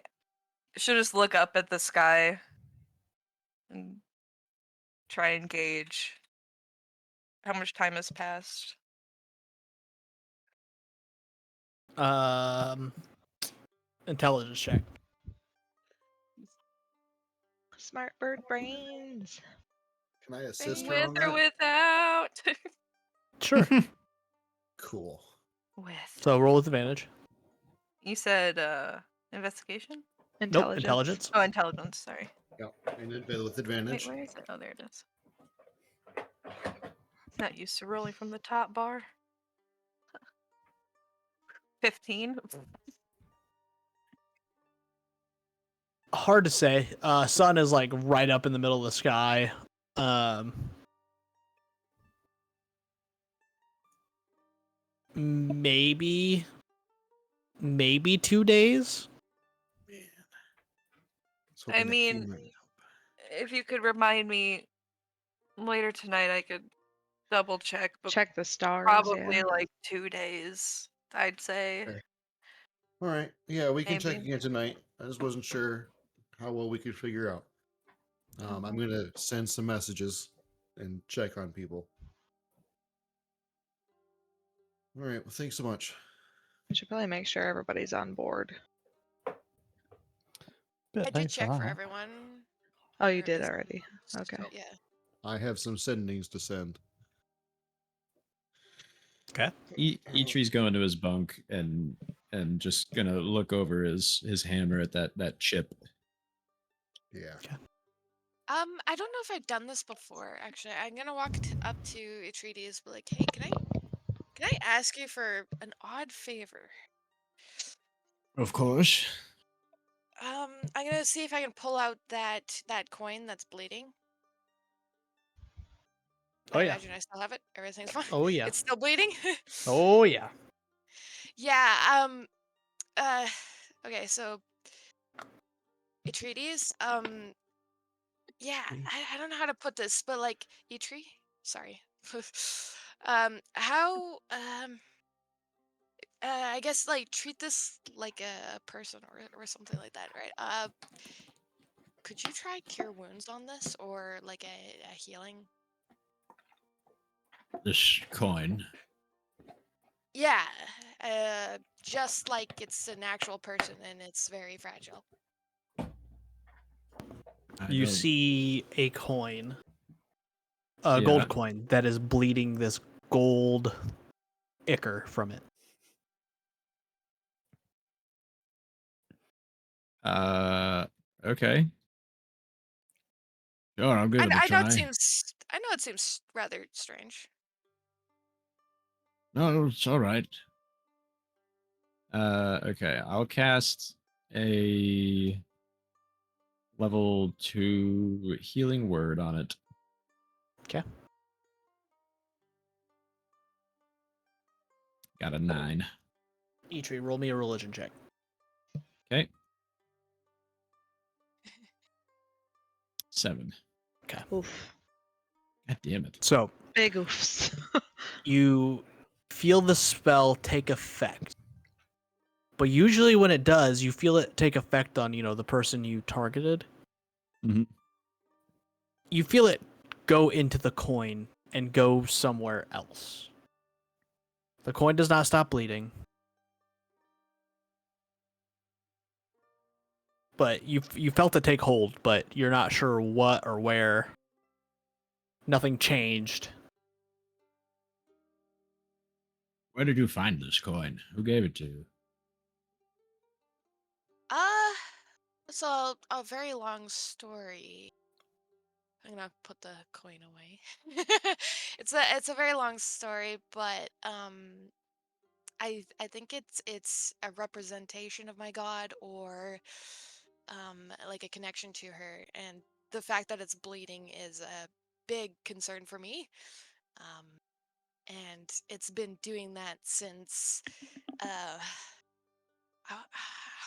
should just look up at the sky and try and gauge how much time has passed. Intelligence check. Smart bird brains. Can I assist her With on or that? without? Sure. Cool. With. So roll with advantage. You said investigation? Nope, intelligence. Oh, intelligence, sorry. Yep. And then with Wait, advantage. where is it? Oh, there it is. It's not used to rolling from the top bar. 15. Hard to say. Sun is like right up in the middle of the sky. Maybe 2 days. I mean, if you could remind me later tonight, I could double check, but Check the stars. probably Yeah. like 2 days, I'd say. Okay. All right. Yeah, we can check Maybe. again tonight. I just wasn't sure how well we could figure out. I'm going to send some messages and check on people. All right. Well, thanks so much. We should probably make sure everybody's on board. I did check for everyone. Oh, you Or did is- already. Okay. Yeah. I have some sendings to send. Okay. Eitree's going to his bunk and just gonna look over his hammer at that chip. Yeah. I don't know if I've done this before. Actually, I'm gonna walk up to Atreides, be like, "Hey, can I ask you for an odd favor? Of course. I'm gonna see if I can pull out that coin that's bleeding. Oh I yeah. imagine I still have it. Everything's fine. Oh yeah. It's still bleeding. Oh yeah. Yeah. Okay. So, Atreides. Yeah. I don't know how to put this, but like Eitri. Sorry. How I guess like treat this like a person or something like that, right? Could you try cure wounds on this or like a healing? This coin. Yeah, just like it's an actual person and it's very fragile. You see a coin, a gold coin that is bleeding this gold ichor from it. Okay. Sure, I'll give it a I know try. it seems rather strange. No, it's all right. Okay, I'll cast a level 2 healing word on it. Okay. Got a 9. Eitri, roll me a religion check. Okay. 7. Okay. Oof. God damn it. So Big oofs. you feel the spell take effect. But usually when it does, you feel it take effect on, the person you targeted. Mm-hmm. You feel it go into the coin and go somewhere else. The coin does not stop bleeding. But you felt it take hold, but you're not sure what or where. Nothing changed. Where did you find this coin? Who gave it to you? It's a very long story. I'm gonna put the coin away. It's a very long story, but I think it's a representation of my god, or like a connection to her, and the fact that it's bleeding is a big concern for me. Um, and it's been doing that since how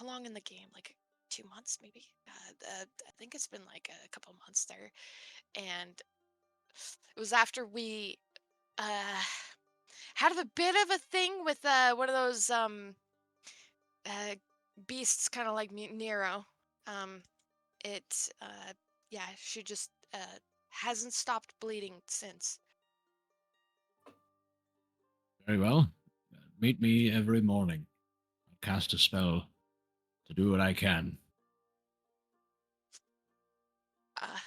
long in the game? Like 2 months, maybe. I think it's been like a couple months there, and it was after we uh had a bit of a thing with one of those uh beasts, kind of like Nero. Um, it yeah, she just hasn't stopped bleeding since. Very well. Meet me every morning. I'll cast a spell to do what I can. Uh,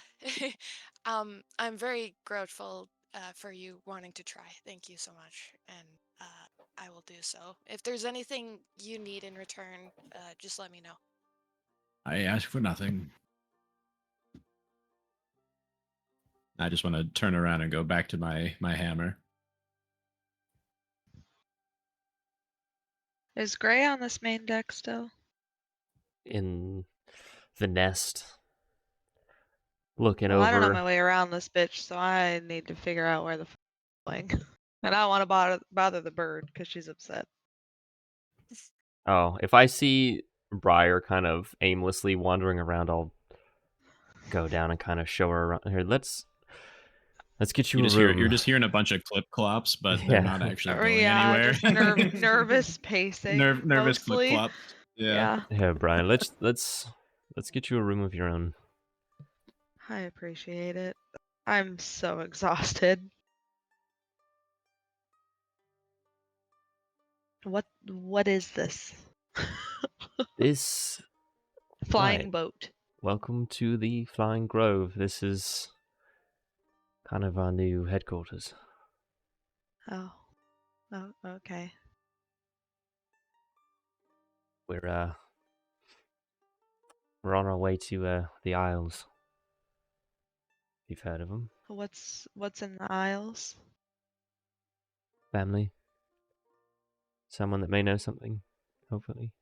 I'm very grateful for you wanting to try. Thank you so much, and I will do so. If there's anything you need in return, just let me know. I ask for nothing. I just want to turn around and go back to my hammer. Is Gray on this main deck still? In the nest, looking Well, I don't know my over. way around this bitch, so I need to figure out where the going. And I don't want to bother the bird because she's upset. Oh, if I see Briar kind of aimlessly wandering around, I'll go down and kind of show her around. Here, let's get you a room. You're just hearing a bunch of clip clops, but they're Yeah. not actually Or going yeah, anywhere. just nervous pacing. Nervous clip mostly. clops. Yeah. Yeah, Brian. Let's get you a room of your own. I appreciate it. I'm so exhausted. What is this? This Flying right. boat. Welcome to the Flying Grove. This is kind of our new headquarters. Oh. Oh, okay. We're on our way to the Isles. You've heard of them? What's in the aisles? Family. Someone that may know something, hopefully.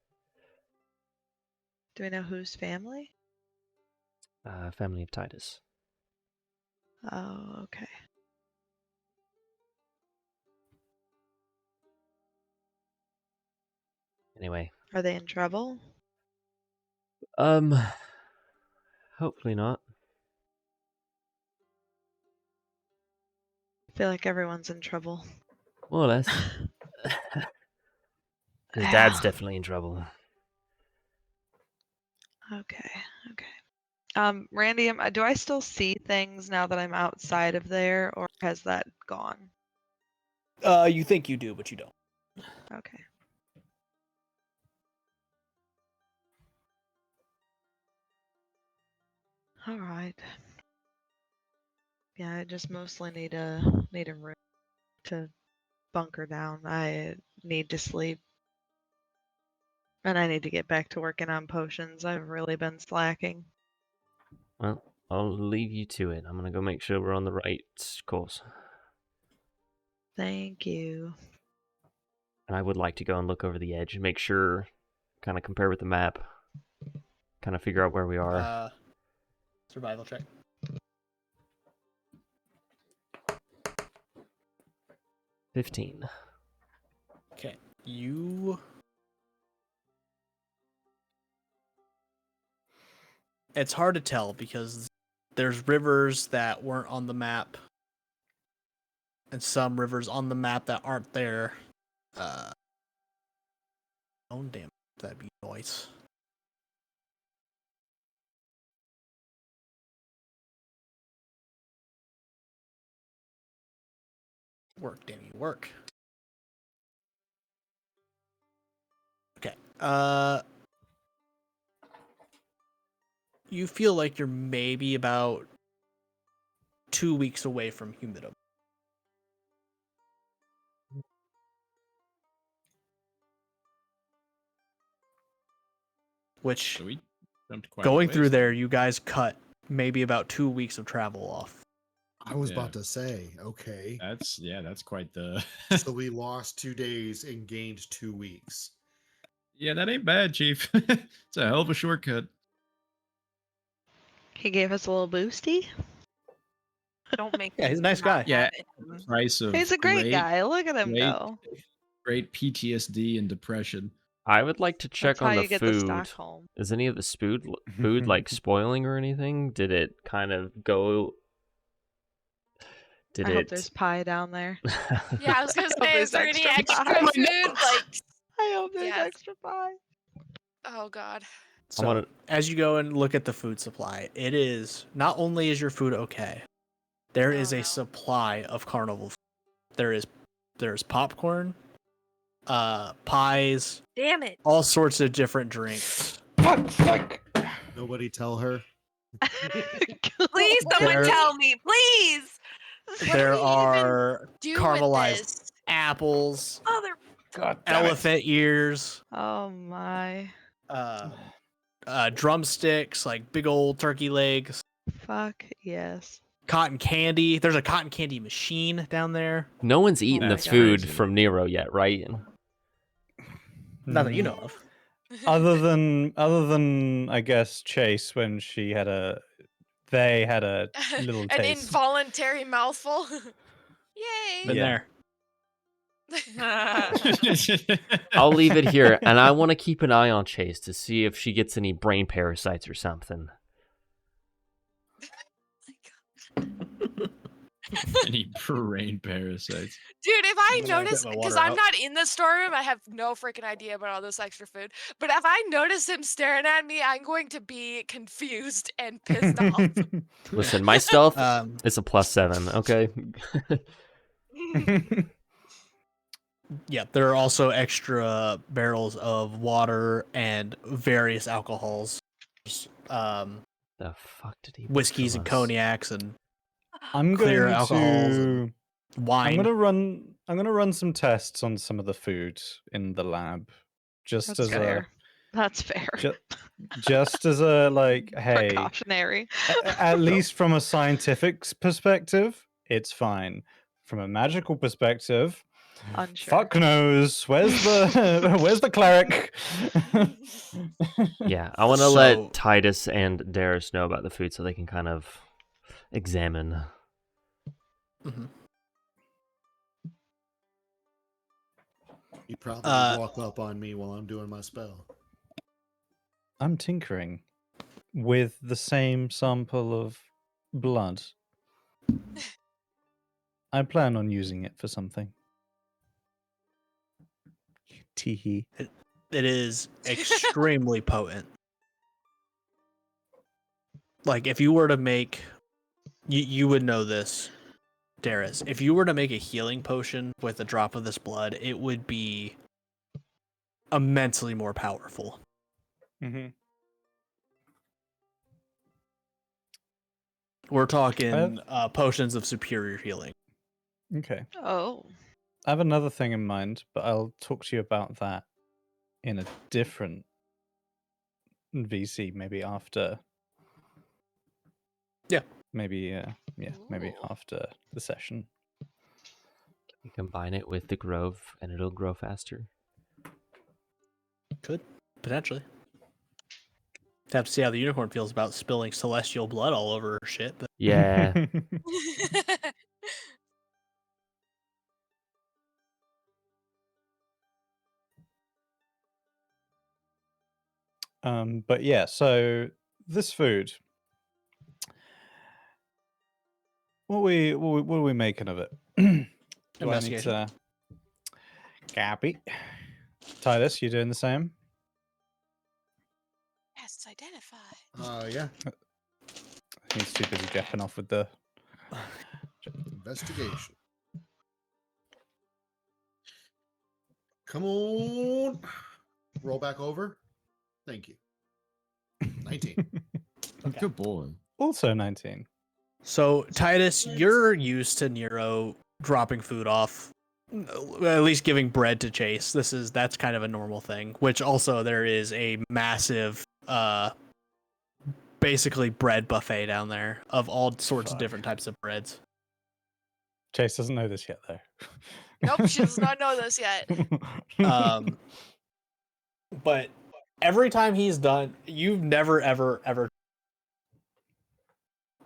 Do we know whose family? Family of Titus. Oh, okay. Anyway. Are they in trouble? Hopefully not. I feel like everyone's in trouble. More or less. His dad's definitely in trouble. Okay. Randy, do I still see things now that I'm outside of there, or has that gone? You think you do, but you don't. Okay. All right. Yeah, I just mostly need a room to bunker down. I need to sleep. And I need to get back to working on potions. I've really been slacking. Well, I'll leave you to it. I'm gonna go make sure we're on the right course. Thank you. And I would like to go and look over the edge, make sure, kind of compare with the map, kind of figure out where we are. Survival check. $15. Okay, you. It's hard to tell because there's rivers that weren't on the map, and some rivers on the map that aren't there. Oh damn, that'd be noise. Work, damn you, work. Okay. You feel like you're maybe about 2 weeks away from Humidum. Which, So we jumped quite a going ways through there, then. you guys cut maybe about 2 weeks of travel off. I was Yeah. about to say, okay. That's quite the. So we lost 2 days and gained 2 weeks. Yeah, that ain't bad, Chief. It's a hell of a shortcut. He gave us a little boosty. Don't make Yeah, me he's a nice not guy. have Yeah, it. Price of He's a great guy. Look at him great, go. great PTSD and depression. I would like to check That's how on the you get the food. Stockholm. Is any of this food like spoiling or anything? Did it kind of go? Did I it? hope there's pie down there. Yeah, I was gonna I hope say, is there's there any extra extra pie. food? Like, I hope there's Yes. extra pie. oh god. So wanna- as you go and look at the food supply, it is not only is your food okay, there Oh, is a no. supply of carnival food. There's popcorn, pies, Damn it. all sorts of different drinks. Nobody tell her. Please, someone There- tell me, please. There do we even are Do with caramelized this? apples, Mother. God elephant ears, Oh my. drumsticks, like big old turkey legs, Fuck yes. cotton candy. There's a cotton candy machine down there. No one's eaten the my God. food Crazy. from Nero yet, right? Not that you know of. Other than I guess Chase when they had a little An taste. involuntary mouthful. Yay. Been Yeah. there. I'll leave it here, and I want to keep an eye on Chase to see if she gets any brain parasites or something. Any brain parasites. Dude, if I I'm gonna notice, get my because water I'm out. not in the storeroom, I have no freaking idea about all this extra food. But if I notice him staring at me, I'm going to be confused and pissed off. Listen, my stealth Um, is a +7. Okay. yeah, there are also extra barrels of water and various alcohols, The fuck did he? whiskeys from and us? cognacs and I'm clear going alcohols to. and wine. I'm gonna run some tests on some of the food in the lab, just That's as fair. That's fair. just as a like, hey, Precautionary. at least from a scientific perspective, it's fine. From a magical perspective, Unsure. fuck knows. Where's the where's the cleric? Yeah, I want to So- let Titus and Darius know about the food so they can kind of examine. Mhm. You probably walk up on me while I'm doing my spell. I'm tinkering with the same sample of blood. I plan on using it for something. Teehee. It is extremely potent. Like if you were to make, you would know this, Darius. If you were to make a healing potion with a drop of this blood, it would be immensely more powerful. Mm-hmm. We're talking potions of superior healing. Okay. Oh. I have another thing in mind, but I'll talk to you about that in a different VC, maybe after. Yeah. Maybe, maybe Ooh. after the session. You combine it with the grove, and it'll grow faster. Could potentially. Have to see how the unicorn feels about spilling celestial blood all over her shit. But Yeah. But yeah, so this food. What are we making of it? Do I need Investigation. to copy? Titus, you doing the same? Yes, identify. Yeah. He's too busy jeffing off with the. Investigation. Come on. Roll back over. Thank you. 19. Okay. Good boy. Also 19. So Titus, you're used to Nero dropping food off, at least giving bread to Chase. That's kind of a normal thing. Which also there is a massive basically bread buffet down there of all sorts of different types of breads. Chase doesn't know this yet, though. Nope, she does not know this yet. But every time he's done, you've never, ever.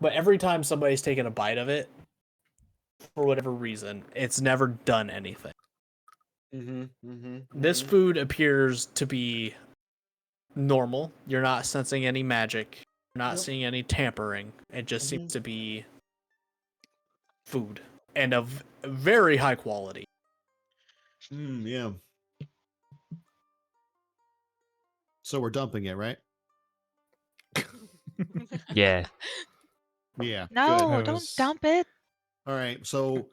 But every time somebody's taken a bite of it, for whatever reason, it's never done anything. This food appears to be normal. You're not sensing any magic. You're not seeing any tampering. It just seems to be food and of very high quality. Yeah. So we're dumping it, right? Yeah. Yeah. No, good. don't dump it. All right. So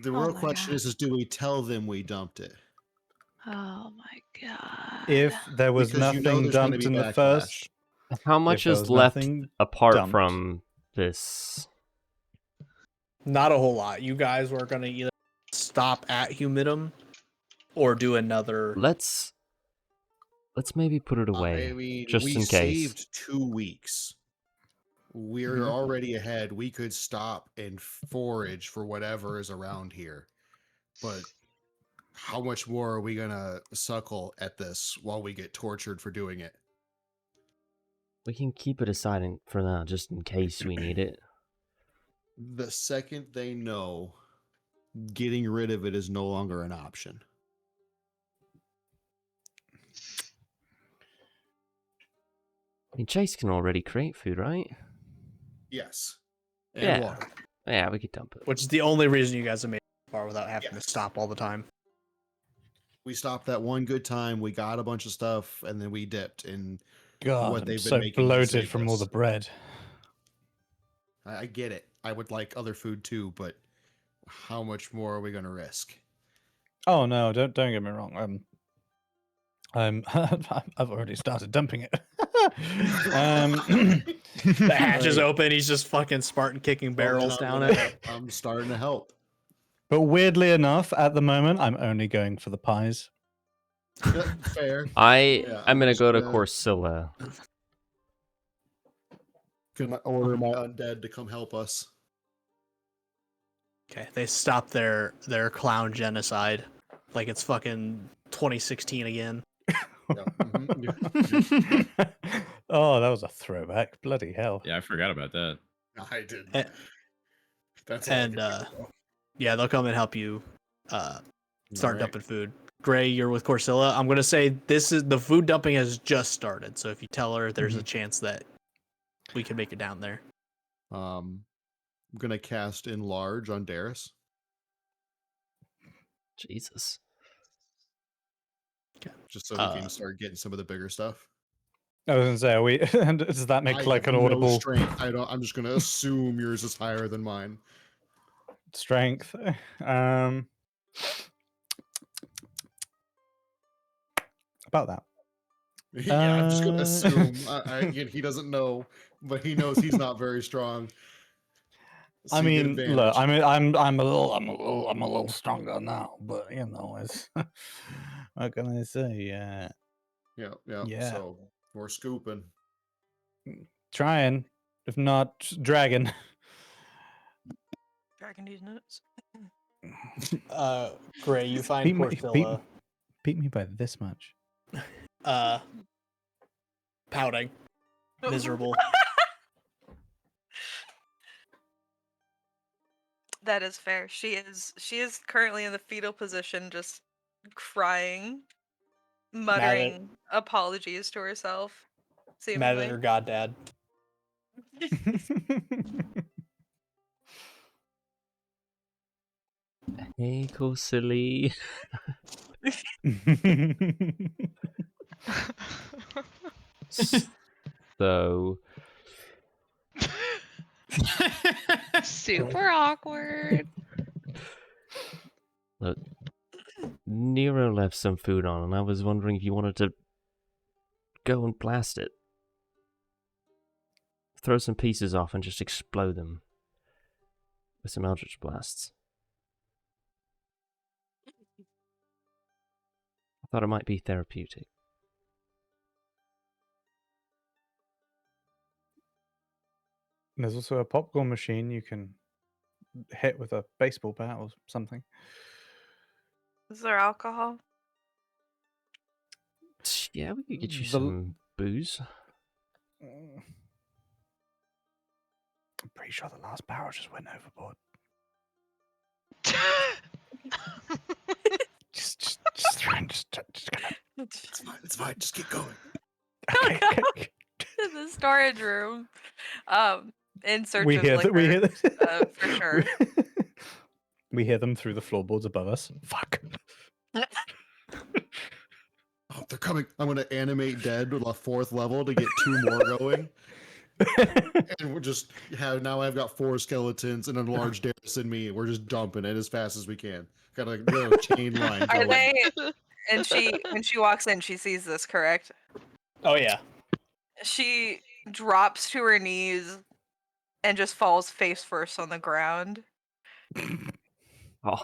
the Oh real my question God. is do we tell them we dumped it? Oh my God. If there was Because you know nothing there's gonna dumped be in the backlash. first, How much there is was left nothing apart dumped. from this? Not a whole lot. You guys were gonna either stop at Humidum or do another. Let's maybe put it away, I mean, just we in case. saved 2 weeks. We're already ahead. We could stop and forage for whatever is around here. But how much more are we gonna suckle at this while we get tortured for doing it? We can keep it aside for now, just in case we need it. The second they know, getting rid of it is no longer an option. I mean, Chase can already create food, right? Yes. And Yeah. water. Yeah, we could dump it. Which is the only reason you guys have made it far without having to stop all the time. We stopped that one good time. We got a bunch of stuff, and then we dipped. And God, what I'm they've been so making to bloated save from all us. the bread. I get it. I would like other food too, but how much more are we going to risk? Oh no, don't get me wrong. I've already started dumping it. The hatch is Right. open. He's just fucking Spartan kicking barrels down it. I'm starting to help. But weirdly enough, at the moment, I'm only going for the pies. Fair. I'm gonna just go to Corsilla. Gonna order my undead to come help us. Okay, they stop their clown genocide, like it's fucking 2016 again. Oh, that was a throwback. Bloody hell. Yeah, I forgot about that. I did. That's yeah, they'll come and help you start dumping food. Gray, you're with Corsilla. I'm gonna say the food dumping has just started, so if you tell her, there's a chance that we can make it down there. I'm gonna cast Enlarge on Darius. Jesus. Okay. Just so we can start getting some of the bigger stuff. I was gonna say, are we? Does that make like an audible strength? I'm just gonna assume yours is higher than mine. Strength. About that. Yeah, I'm just gonna assume. Again, he doesn't know, but he knows he's not very strong. So I mean, look, I'm a little stronger now, but you know, it's what can I say? Yeah. So we're scooping. Trying, if not dragon. Dragon these nuts. Gray, you find Corsilla. Beat me by this much. Pouting, miserable. That is fair. She is currently in the fetal position, just crying, muttering apologies to herself. Mad at her goddad. Hey, Corsilla. So super awkward. Look, Nero left some food on, and I was wondering if you wanted to go and blast it. Throw some pieces off and just explode them with some Eldritch Blasts. I thought it might be therapeutic. There's also a popcorn machine you can hit with a baseball bat or something. Is there alcohol? Yeah, we could get you The- some booze. I'm pretty sure the last barrel just went overboard. just gonna. It's fine. It's fine. Just keep going. Okay, okay. In the storage room. In search We of hear liquor. that. We hear that. For sure. We hear them through the floorboards above us. Fuck. Oh, they're coming. I'm going to animate dead with a 4th level to get 2 more going. And we're just now I've got 4 skeletons and a large Darius and me. We're just dumping it as fast as we can. Got a chain line Are going. they? And when she walks in, she sees this, correct? Oh yeah. She drops to her knees and just falls face first on the ground. Oh,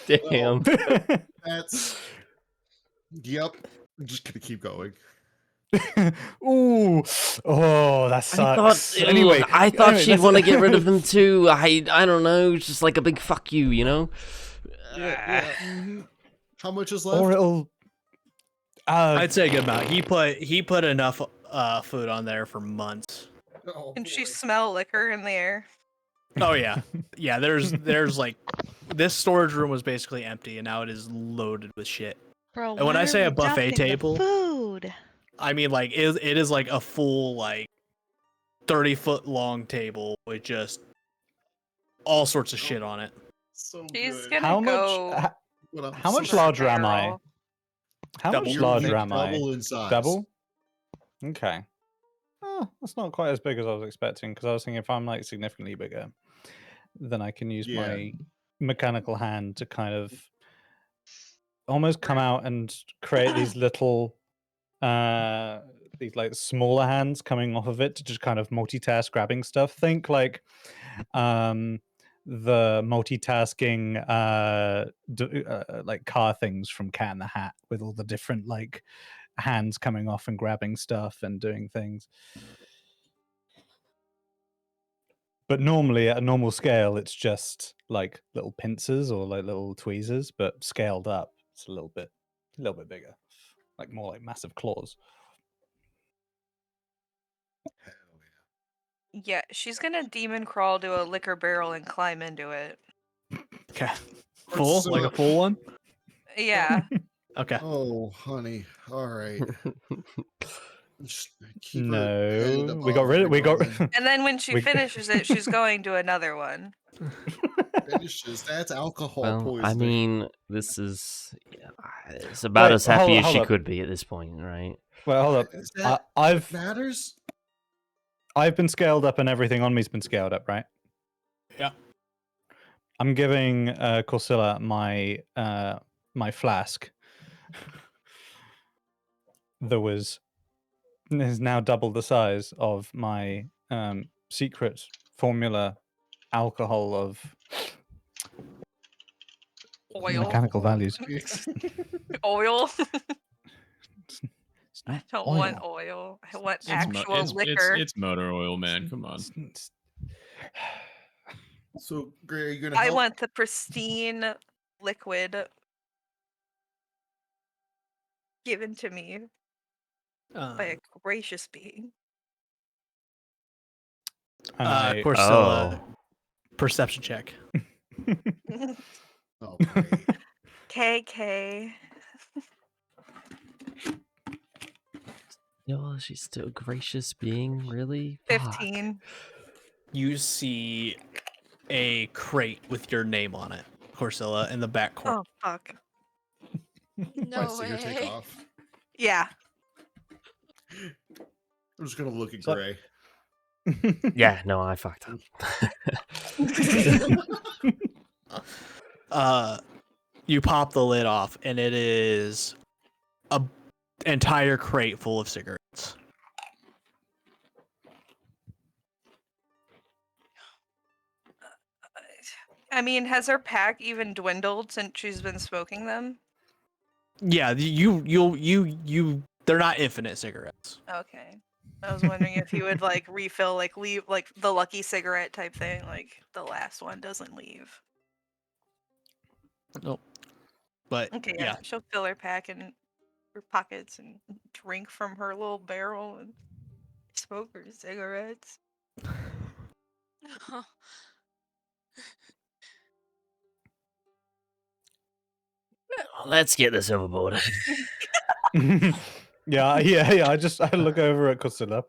damn. That's. Yep. I'm just gonna keep going. Ooh. Oh, that sucks. Anyway, I thought she'd that's- want to get rid of them too. I don't know, just like a big fuck you, you know? How much is left? Or it'll. I'd say a good amount. He put enough food on there for months. Oh, Can she boy. smell liquor in the air? Oh yeah. Yeah, there's like this storage room was basically empty and now it is loaded with shit. Bro, And when why I are say a we buffet dumping the table- food. I mean like it is like a full like 30-foot long table with just all sorts of shit on it. So She's good. gonna go. How much larger am I? barrel. How Double. much You're larger like am I? double in size. Double? Okay. Oh, that's not quite as big as I was expecting, because I was thinking if I'm like significantly bigger, then I can use Yeah. my mechanical hand to kind of almost come out and create these little these like smaller hands coming off of it to just kind of multitask grabbing stuff. Think like the multitasking like car things from Cat in the Hat, with all the different like hands coming off and grabbing stuff and doing things. But normally at a normal scale it's just like little pincers or like little tweezers, but scaled up it's a little bit bigger, like more like massive claws. Yeah, she's gonna demon crawl to a liquor barrel and climb into it. Okay. Full? Like a full one? Yeah. Okay. Oh, honey. All right. Just keep her No, head we got above rid of everybody. And then when she We- finishes it, she's going to another one. Finishes. That's alcohol Well, poisoning. I mean, this is it's about Wait, as happy as hold she up. could be at this point, right? Well, hold up. Is that I've matters? been scaled up and everything on me's been scaled up, right? Yeah. I'm giving Corsilla my my flask. Is now double the size of my secret formula alcohol of Oil. mechanical values. Oil. It's not I don't oil. want oil. I want It's, actual liquor. it's motor oil, man. Come on. So, Gray, are you gonna I help? want the pristine liquid given to me by a gracious being. And I, Corsilla, perception check. Oh, great. KK. No, she's still a gracious being, really? Fuck. 15. You see a crate with your name on it, Corsilla, in the back corner. Oh, fuck. My No cigarette take way. off. Yeah. I'm just gonna look at So- Gray. Yeah, no, I fucked up. You pop the lid off, and it is a entire crate full of cigarettes. I mean, has her pack even dwindled since she's been smoking them? Yeah, they're not infinite cigarettes. Okay. I was wondering if he would like refill, like leave, like the lucky cigarette type thing, like the last one doesn't leave. Nope. But Okay, yeah, she'll fill her pack in her pockets and drink from her little barrel and smoke her cigarettes. Let's get this overboard. Yeah. I look over at Kusula,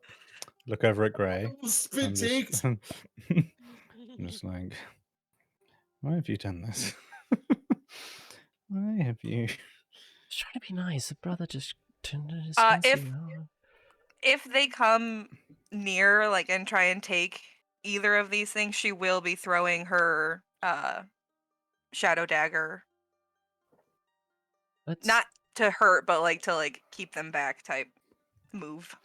look over at Gray. Spit I'm takes. just, I'm just like, why have you done this? Why have you? Just trying to be nice. The brother just turned his If they come near, like, and try and take either of these things, she will be throwing her shadow dagger. Not to hurt, but like to like keep them back type move.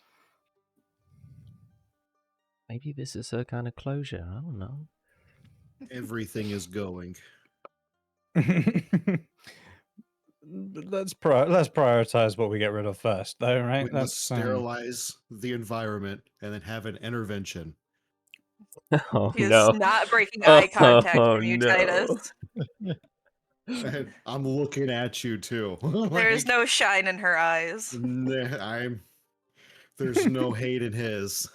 Maybe this is her kind of closure. I don't know. Everything is going. Let's prioritize what we get rid of first, though, right? We must sterilize the environment and then have an intervention. Oh He is no! not breaking eye contact from you, no. Titus. And I'm looking at you too. There's no shine in her eyes. There's no hate in his.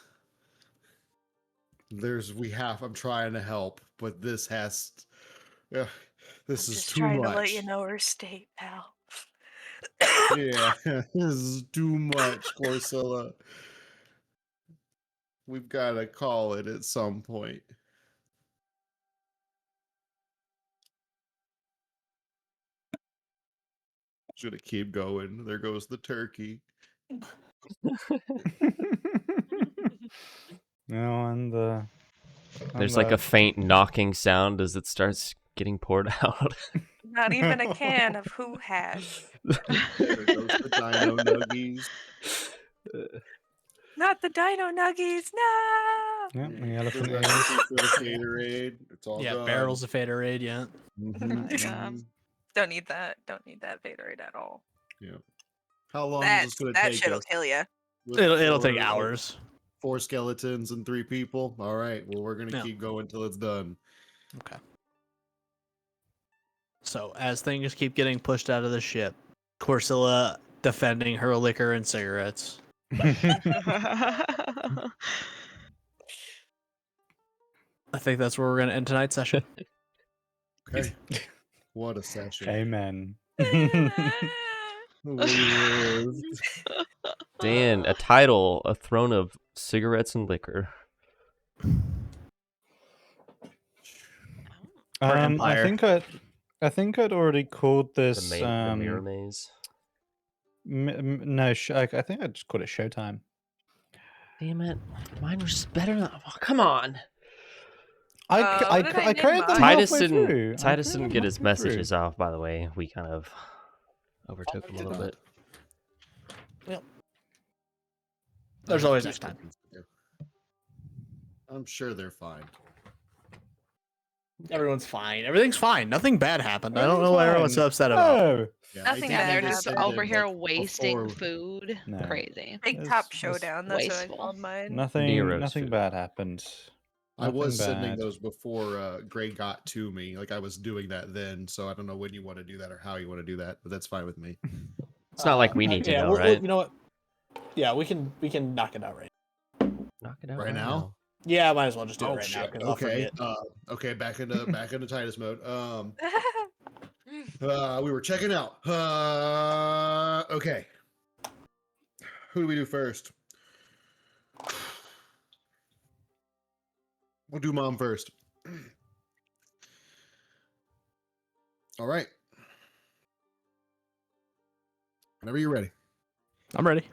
I'm trying to help, but this has. This is Just too trying much. to let you know her state, pal. Yeah, this is too much, Corsilla. We've got to call it at some point. Should have keep going. There goes the turkey. No, and There's like a faint knocking sound as it starts getting poured out. Not even a can of Who hash. There goes the dino nuggies. Not the dino nuggies, no! Yeah, the elephant The recipe for the Gatorade. It's all yeah, gone. barrels of Faderade. Yeah. Don't need that. Don't need that Vaderade at all. Yeah. How long is this going to That take shit'll us? kill you. It'll take hours. 4 skeletons and 3 people. All right. Well, we're going to keep going till it's done. Okay. So as things keep getting pushed out of the ship, Corsilla defending her liquor and cigarettes. I think that's where we're going to end tonight's session. Okay. What a session. Amen. Dan, a title, a throne of cigarettes and liquor. I think I'd already called this. The Mirror Maze. No, I think I just called it Showtime. Damn it! Mine was just better than. Oh, come on. I created them Titus halfway through. didn't get his messages off. By the way, we kind of overtook him a little bit. Yep. There's always next time. I'm sure they're fine. Everyone's fine. Everything's fine. Nothing bad happened. I don't know what everyone's so upset about. Oh. Yeah, Nothing bad. They're just over here wasting food. No. Crazy. Big Top Showdown. That's what I wasteful. called mine. Nothing bad happened. I was Nothing sending bad. those before Gray got to me. Like I was doing that then, so I don't know when you want to do that or how you want to do that, but that's fine with me. It's not like we need to know, right? You know what? Yeah, we can knock it out right. Knock it out Right now? Yeah, I might as well just do it right now. Shit. 'Cause I'll Okay. forget. Okay, back into Titus mode. We were checking out. Okay. Who do we do first? We'll do Mom first. All right. Whenever you're ready. I'm ready.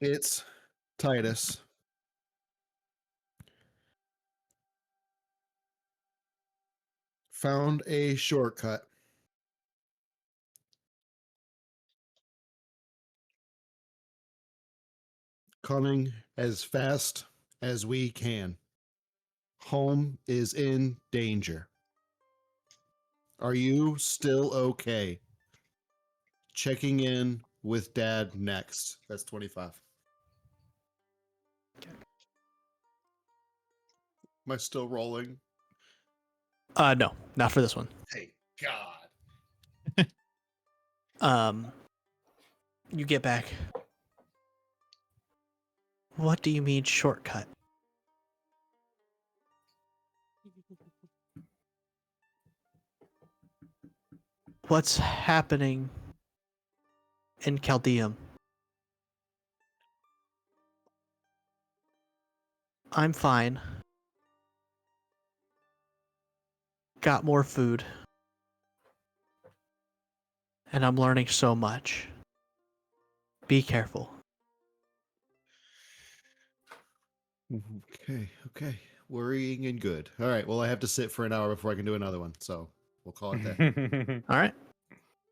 It's Titus. Found a shortcut. Coming as fast as we can. Home is in danger. Are you still okay? Checking in with Dad next. That's 25. Okay. Am I still rolling? No, not for this one. Thank God. You get back. What do you mean shortcut? What's happening in Chaldeum? I'm fine. Got more food. And I'm learning so much. Be careful. Okay. Worrying and good. All right. Well, I have to sit for an hour before I can do another one, so we'll call it there. All right.